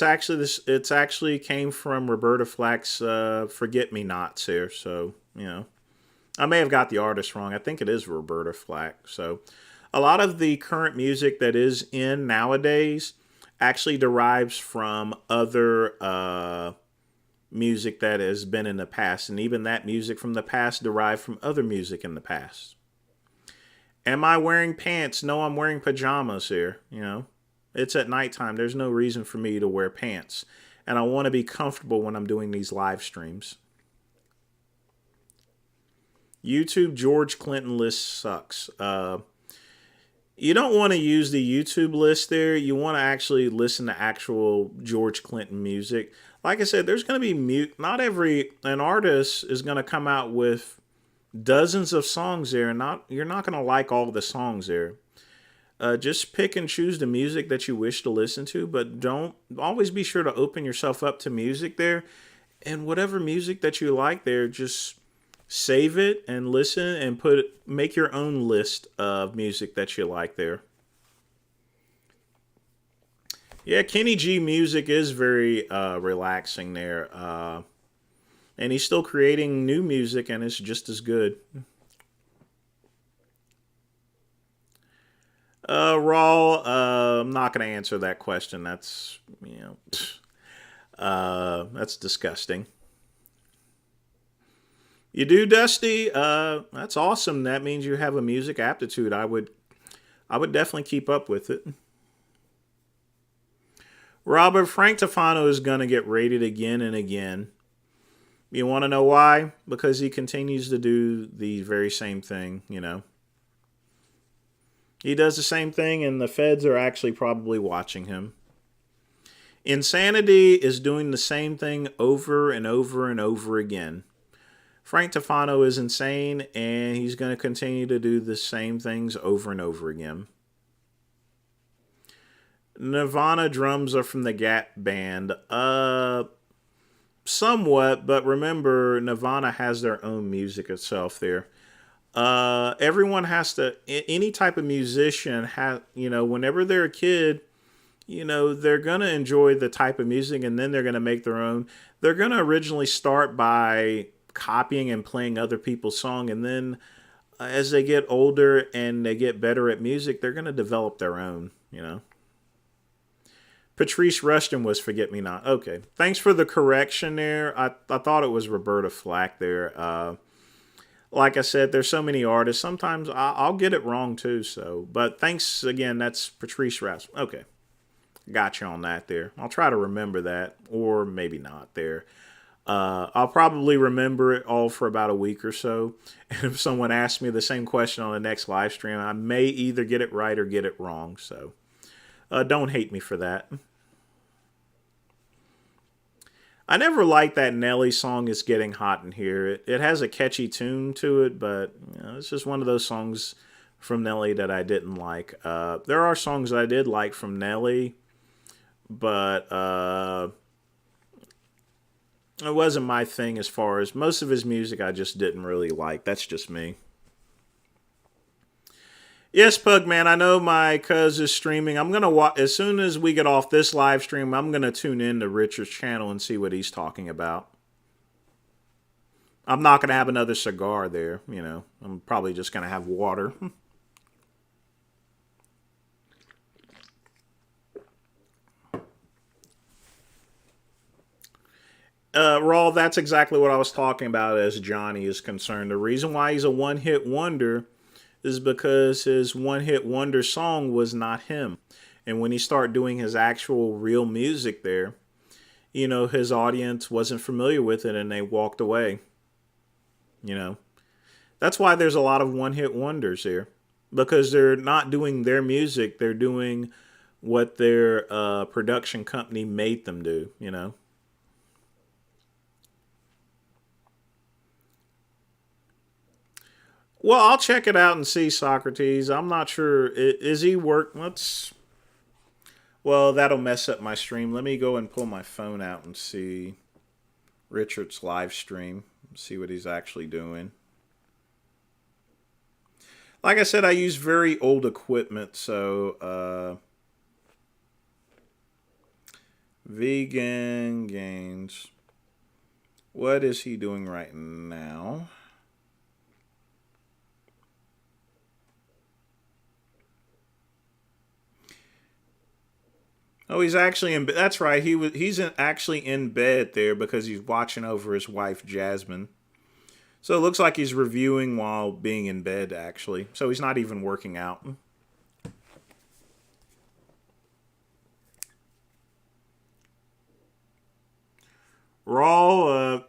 [SPEAKER 1] actually this. It's actually came from Roberta Flack's "Forget Me Nots" here. So I may have got the artist wrong. I think it is Roberta Flack. So a lot of the current music that is in nowadays actually derives from other music that has been in the past, and even that music from the past derived from other music in the past. Am I wearing pants? No, I'm wearing pajamas here. It's at nighttime. There's no reason for me to wear pants. And I want to be comfortable when I'm doing these live streams. YouTube George Clinton list sucks. You don't want to use the YouTube list there. You want to actually listen to actual George Clinton music. Like I said, there's going to be not an artist is going to come out with dozens of songs there, and you're not going to like all the songs there. Just pick and choose the music that you wish to listen to, but don't always be sure to open yourself up to music there. And whatever music that you like there, just save it and listen and make your own list of music that you like there. Yeah, Kenny G music is very relaxing there. And he's still creating new music, and it's just as good. Raw, I'm not going to answer that question. That's, that's disgusting. You do, Dusty? That's awesome. That means you have a music aptitude. I would definitely keep up with it. Robert, Frank Tofano is going to get rated again and again. You want to know why? Because he continues to do the very same thing, He does the same thing, and the feds are actually probably watching him. Insanity is doing the same thing over and over and over again. Frank Tofano is insane, and he's going to continue to do the same things over and over again. Nirvana drums are from the Gap Band. Somewhat, but remember, Nirvana has their own music itself there. Everyone has to, any type of musician, whenever they're a kid, they're going to enjoy the type of music and then they're going to make their own. They're going to originally start by copying and playing other people's song, and then as they get older and they get better at music, they're going to develop their own. Patrice Rustin was Forget Me Not. Okay. Thanks for the correction there. I thought it was Roberta Flack there. Like I said, there's so many artists. Sometimes I'll get it wrong too. So, but thanks again. That's Patrice Rustin. Okay. Got you on that there. I'll try to remember that, or maybe not there. I'll probably remember it all for about a week or so. And if someone asks me the same question on the next live stream, I may either get it right or get it wrong. So don't hate me for that. I never liked that Nelly song, It's Getting Hot in Here. It has a catchy tune to it, but it's just one of those songs from Nelly that I didn't like. There are songs I did like from Nelly, but it wasn't my thing as far as most of his music I just didn't really like. That's just me. Yes, Pugman, I know my cuz is streaming. I'm going to watch as soon as we get off this live stream, I'm going to tune in to Richard's channel and see what he's talking about. I'm not going to have another cigar there, I'm probably just going to have water. Raw, that's exactly what I was talking about as Johnny is concerned. The reason why he's a one-hit wonder is because his one-hit wonder song was not him. And when he started doing his actual real music there, his audience wasn't familiar with it and they walked away. That's why there's a lot of one-hit wonders here. Because they're not doing their music, they're doing what their production company made them do. Well, I'll check it out and see, Socrates. I'm not sure. Is he work? Well, that'll mess up my stream. Let me go and pull my phone out and see Richard's live stream. See what he's actually doing. Like I said, I use very old equipment, so vegan gains. What is he doing right now? Oh, he's actually in. That's right. He's actually in bed there because he's watching over his wife Jasmine. So it looks like he's reviewing while being in bed, actually. So he's not even working out. Raw.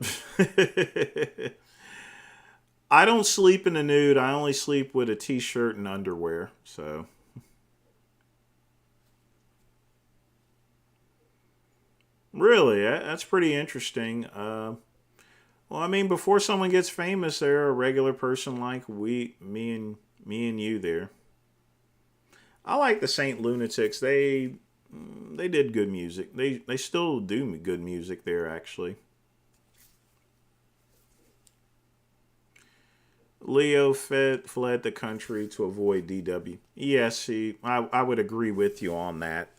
[SPEAKER 1] I don't sleep in the nude. I only sleep with a t-shirt and underwear. So. Really, that's pretty interesting. Well, I mean, before someone gets famous, they're a regular person like me and you. There, I like the Saint Lunatics. They did good music. They still do good music there, actually. Leo fled the country to avoid DW. Yes, I would agree with you on that.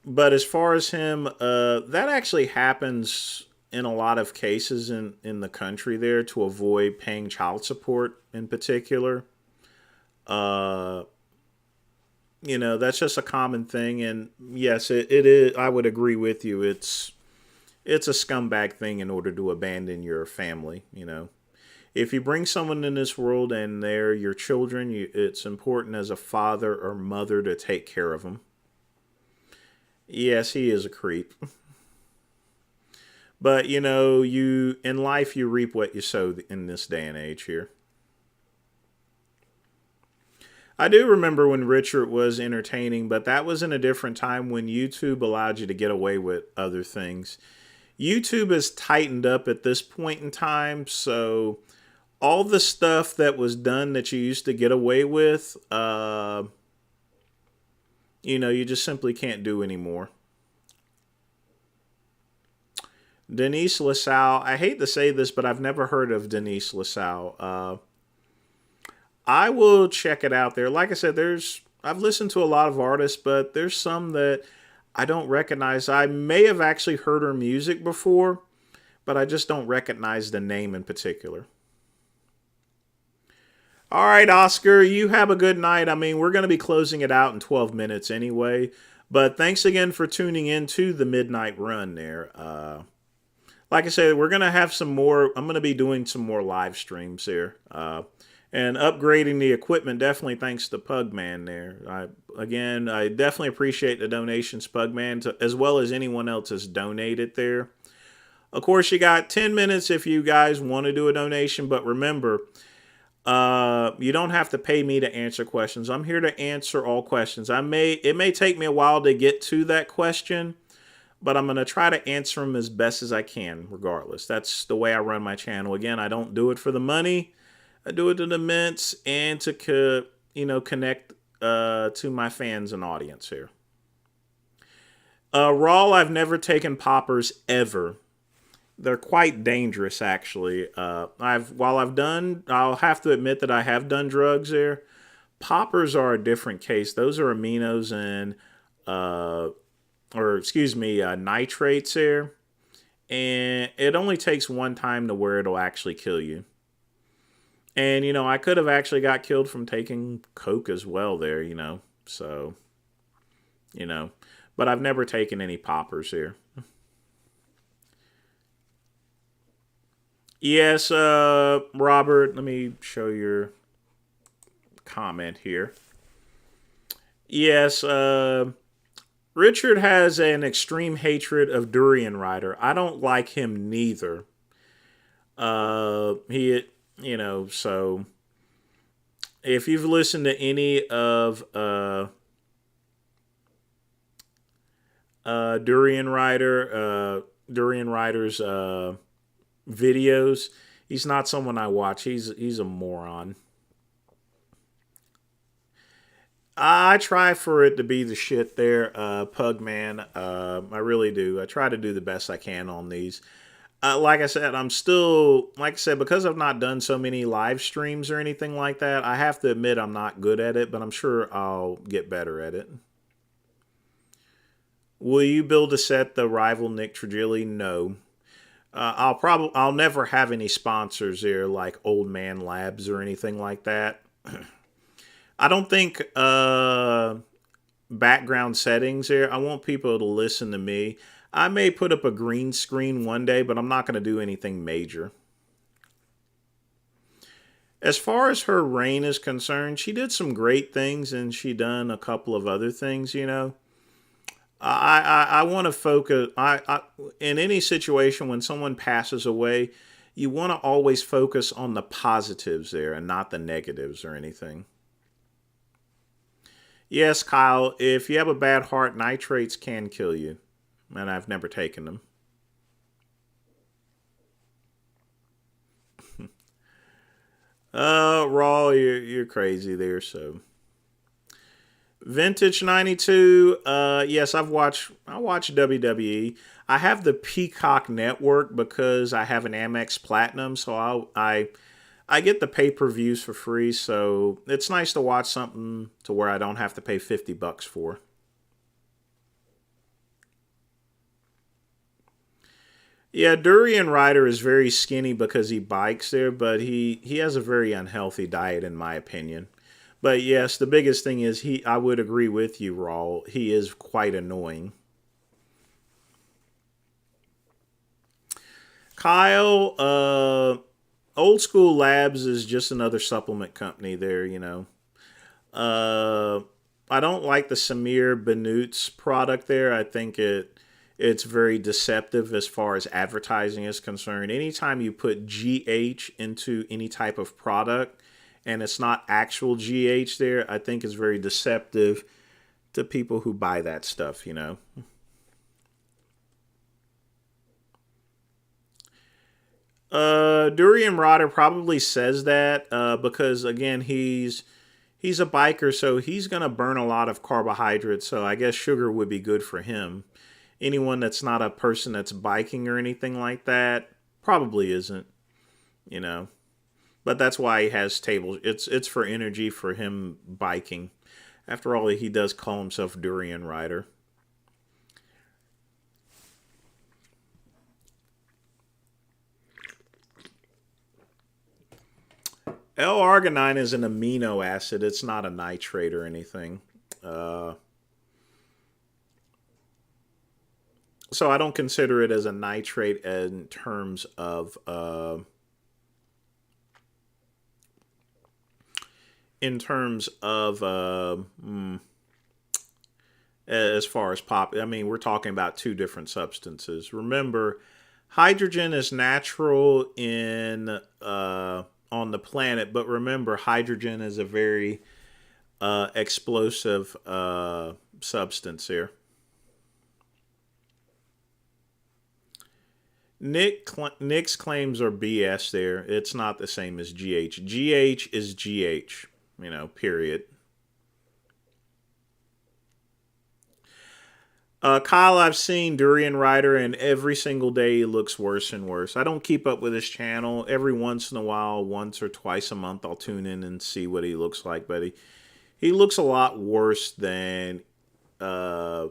[SPEAKER 1] But as far as him, that actually happens in a lot of cases in the country there to avoid paying child support in particular. Uh, that's just a common thing. And yes, it is. I would agree with you. It's a scumbag thing in order to abandon your family. If you bring someone in this world and they're your children, it's important as a father or mother to take care of them. Yes, he is a creep. But you in life you reap what you sow in this day and age here. I do remember when Richard was entertaining, but that was in a different time when YouTube allowed you to get away with other things. YouTube has tightened up at this point in time, so all the stuff that was done that you used to get away with, you just simply can't do anymore. Denise LaSalle. I hate to say this, but I've never heard of Denise LaSalle. I will check it out there. Like I said, I've listened to a lot of artists, but there's some that I don't recognize. I may have actually heard her music before, but I just don't recognize the name in particular. All right, Oscar, you have a good night. I mean, we're going to be closing it out in 12 minutes anyway. But thanks again for tuning in to the Midnight Run there. Like I said, we're going to have some more. I'm going to be doing some more live streams here. And upgrading the equipment, definitely thanks to Pugman there. I definitely appreciate the donations, Pugman, as well as anyone else has donated there. Of course, you got 10 minutes if you guys want to do a donation, but remember, you don't have to pay me to answer questions. I'm here to answer all questions. It may take me a while to get to that question, but I'm going to try to answer them as best as I can, regardless. That's the way I run my channel. Again, I don't do it for the money. I do it to the mints and to connect to my fans and audience here. Raw, I've never taken poppers ever. They're quite dangerous, actually. I'll have to admit that I have done drugs there. Poppers are a different case. Those are aminos and, nitrates there. And it only takes one time to where it'll actually kill you. And, I could have actually got killed from taking coke as well there, So, but I've never taken any poppers here. Yes, Robert, let me show your comment here. Yes, Richard has an extreme hatred of Durian Rider. I don't like him neither. So if you've listened to any of Durian Rider's videos, he's not someone I watch. He's a moron. I try for it to be the shit there, Pugman. I really do. I try to do the best I can on these. Like I said, because I've not done so many live streams or anything like that, I have to admit I'm not good at it, but I'm sure I'll get better at it. Will you build a set that rival Nick Trigili? No. I'll never have any sponsors there like Old Man Labs or anything like that. I don't think background settings there. I want people to listen to me. I may put up a green screen one day, but I'm not going to do anything major. As far as her reign is concerned, she did some great things and she done a couple of other things, I want to focus. In any situation when someone passes away, you want to always focus on the positives there and not the negatives or anything. Yes, Kyle, if you have a bad heart, nitrates can kill you. And I've never taken them. Raw, you're crazy there, so. Vintage 92, yes, I watch WWE. I have the Peacock Network because I have an Amex Platinum, so I get the pay-per-views for free, so it's nice to watch something to where I don't have to pay $50 for. Yeah, Durian Rider is very skinny because he bikes there, but he has a very unhealthy diet in my opinion. But yes, the biggest thing is I would agree with you, Raul. He is quite annoying. Kyle, Old School Labs is just another supplement company there, I don't like the Samir Benut's product there. I think it's very deceptive as far as advertising is concerned. Anytime you put GH into any type of product and it's not actual GH there, I think is very deceptive to people who buy that stuff, Durian Rotter probably says that because, again, he's a biker, so he's going to burn a lot of carbohydrates, so I guess sugar would be good for him. Anyone that's not a person that's biking or anything like that probably isn't, But that's why he has tables. It's for energy for him biking. After all, he does call himself Durian Rider. L-arginine is an amino acid. It's not a nitrate or anything. Uh, so I don't consider it as a nitrate in terms of as far as pop. I mean, we're talking about two different substances. Remember, hydrogen is natural in on the planet, but remember, hydrogen is a very explosive substance here. Nick's claims are BS there. It's not the same as GH. GH is GH, period. Kyle, I've seen Durian Rider, and every single day he looks worse and worse. I don't keep up with his channel. Every once in a while, once or twice a month, I'll tune in and see what he looks like. But he looks a lot worse uh,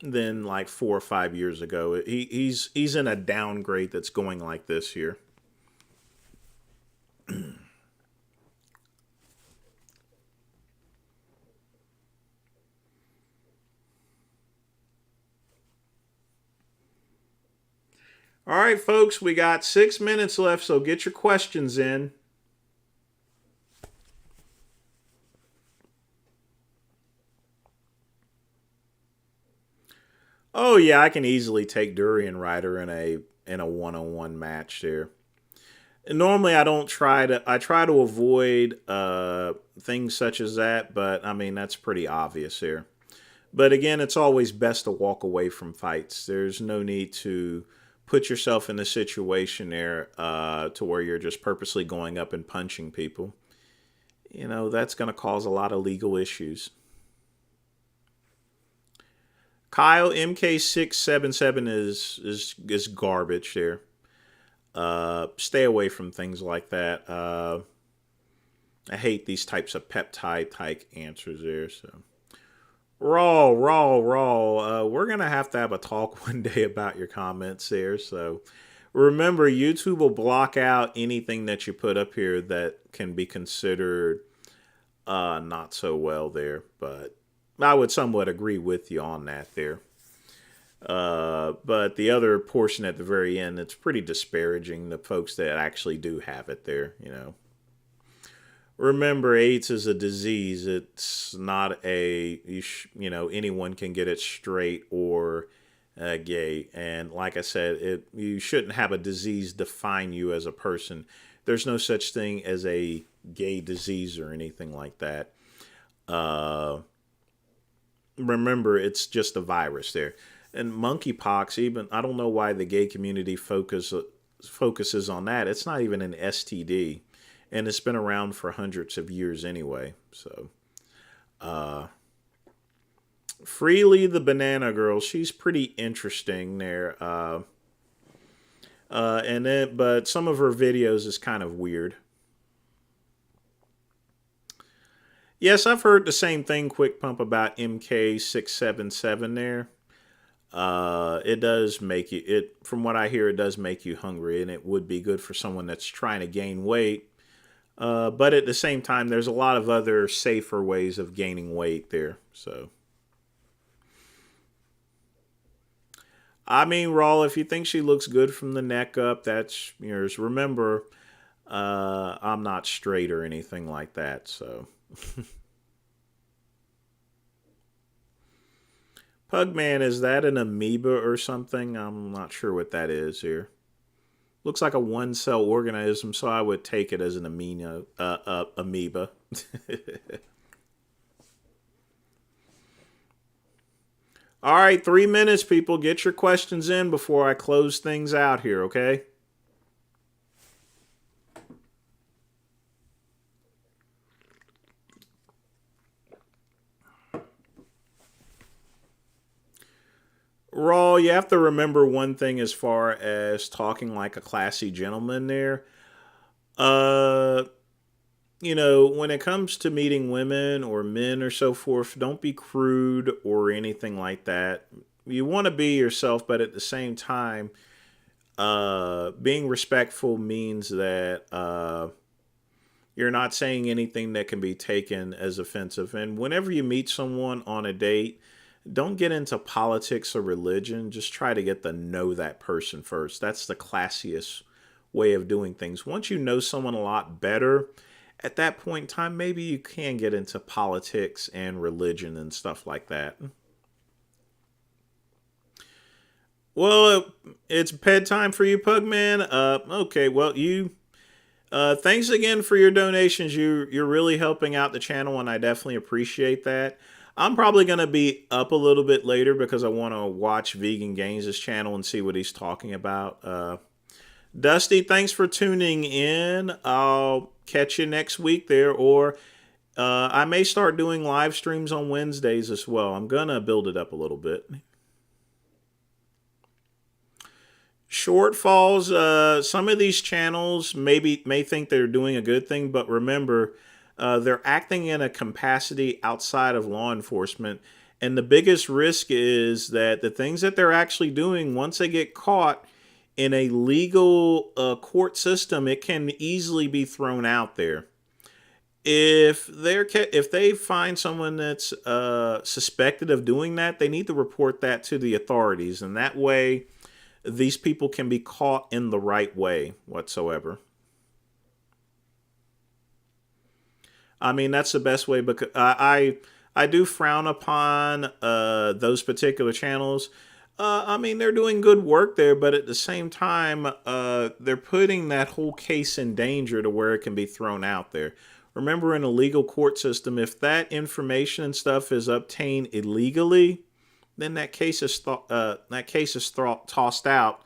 [SPEAKER 1] than like 4 or 5 years ago. He's in a downgrade that's going like this here. All right, folks, we got 6 minutes left, so get your questions in. Oh yeah, I can easily take Durian Rider in a one-on-one match there. And normally I try to avoid things such as that, but I mean that's pretty obvious here. But again, it's always best to walk away from fights. There's no need to put yourself in a situation there to where you're just purposely going up and punching people. That's going to cause a lot of legal issues. Kyle MK677 is garbage there. Stay away from things like that. I hate these types of peptide type answers there. So raw. We're gonna have to have a talk one day about your comments there. So remember, YouTube will block out anything that you put up here that can be considered not so well there. But I would somewhat agree with you on that there. But the other portion at the very end, it's pretty disparaging the folks that actually do have it there. Remember, AIDS is a disease. It's not anyone can get it straight or gay. And like I said, you shouldn't have a disease define you as a person. There's no such thing as a gay disease or anything like that. Remember, it's just a virus there. And monkeypox, even I don't know why the gay community focuses on that. It's not even an STD, and it's been around for hundreds of years anyway. So, Freely the Banana Girl, she's pretty interesting there. But some of her videos is kind of weird. Yes, I've heard the same thing, Quick Pump, about MK677 there. It does make from what I hear, it does make you hungry, and it would be good for someone that's trying to gain weight. But at the same time, there's a lot of other safer ways of gaining weight there. So, I mean, Rawl, if you think she looks good from the neck up, that's yours. Remember, I'm not straight or anything like that, so. Pugman, is that an amoeba or something? I'm not sure what that is here. Looks like a one-cell organism, so I would take it as an amoeba. All right, 3 minutes, people. Get your questions in before I close things out here, okay? Raw, you have to remember one thing as far as talking like a classy gentleman there. Uh, when it comes to meeting women or men or so forth, don't be crude or anything like that. You want to be yourself, but at the same time, being respectful means that you're not saying anything that can be taken as offensive. And whenever you meet someone on a date, don't get into politics or religion. Just try to get to know that person first. That's the classiest way of doing things. Once you know someone a lot better, at that point in time, maybe you can get into politics and religion and stuff like that. Well, it's bedtime for you, Pugman. Okay. Well, thanks again for your donations. You're really helping out the channel, and I definitely appreciate that. I'm probably gonna be up a little bit later because I want to watch Vegan Gaines' channel and see what he's talking about. Dusty, thanks for tuning in. I'll catch you next week there, or I may start doing live streams on Wednesdays as well. I'm gonna build it up a little bit. Shortfalls. Some of these channels may think they're doing a good thing, but remember, they're acting in a capacity outside of law enforcement, and the biggest risk is that the things that they're actually doing, once they get caught in a legal court system, it can easily be thrown out there. If they find someone that's suspected of doing that, they need to report that to the authorities, and that way these people can be caught in the right way whatsoever. I mean, that's the best way, because I do frown upon those particular channels. I mean, they're doing good work there, but at the same time, they're putting that whole case in danger to where it can be thrown out there. Remember, in a legal court system, if that information and stuff is obtained illegally, then that case is tossed out,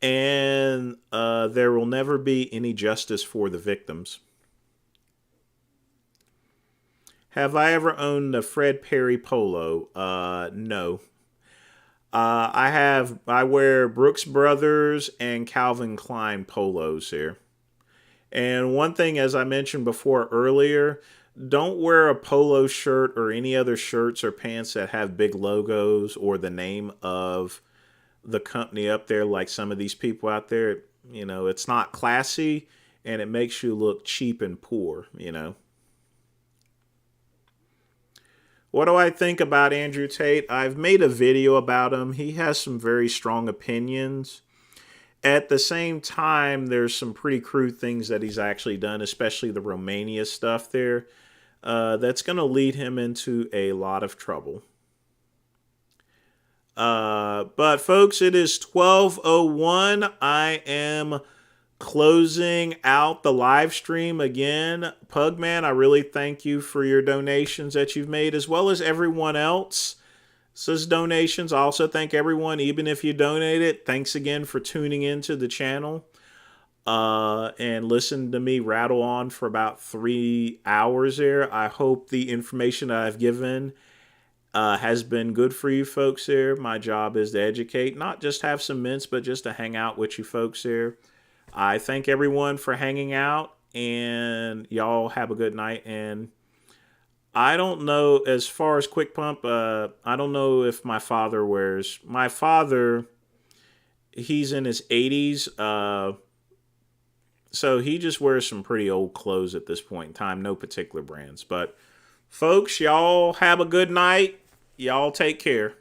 [SPEAKER 1] and there will never be any justice for the victims. Have I ever owned a Fred Perry polo? No. I wear Brooks Brothers and Calvin Klein polos here. And one thing, as I mentioned before earlier, don't wear a polo shirt or any other shirts or pants that have big logos or the name of the company up there like some of these people out there. It's not classy, and it makes you look cheap and poor. What do I think about Andrew Tate? I've made a video about him. He has some very strong opinions. At the same time, there's some pretty crude things that he's actually done, especially the Romania stuff there. That's going to lead him into a lot of trouble. But folks, it is 12:01. I am closing out the live stream again. Pugman, I really thank you for your donations that you've made, as well as everyone else. Says donations. I also thank everyone, even if you donated. Thanks again for tuning into the channel. And listen to me rattle on for about 3 hours there. I hope the information that I've given has been good for you folks there. My job is to educate, not just have some mints, but just to hang out with you folks there. I thank everyone for hanging out, and y'all have a good night. And I don't know, as far as Quick Pump, I don't know if my father wears. My father, he's in his 80s, so he just wears some pretty old clothes at this point in time. No particular brands. But folks, y'all have a good night. Y'all take care.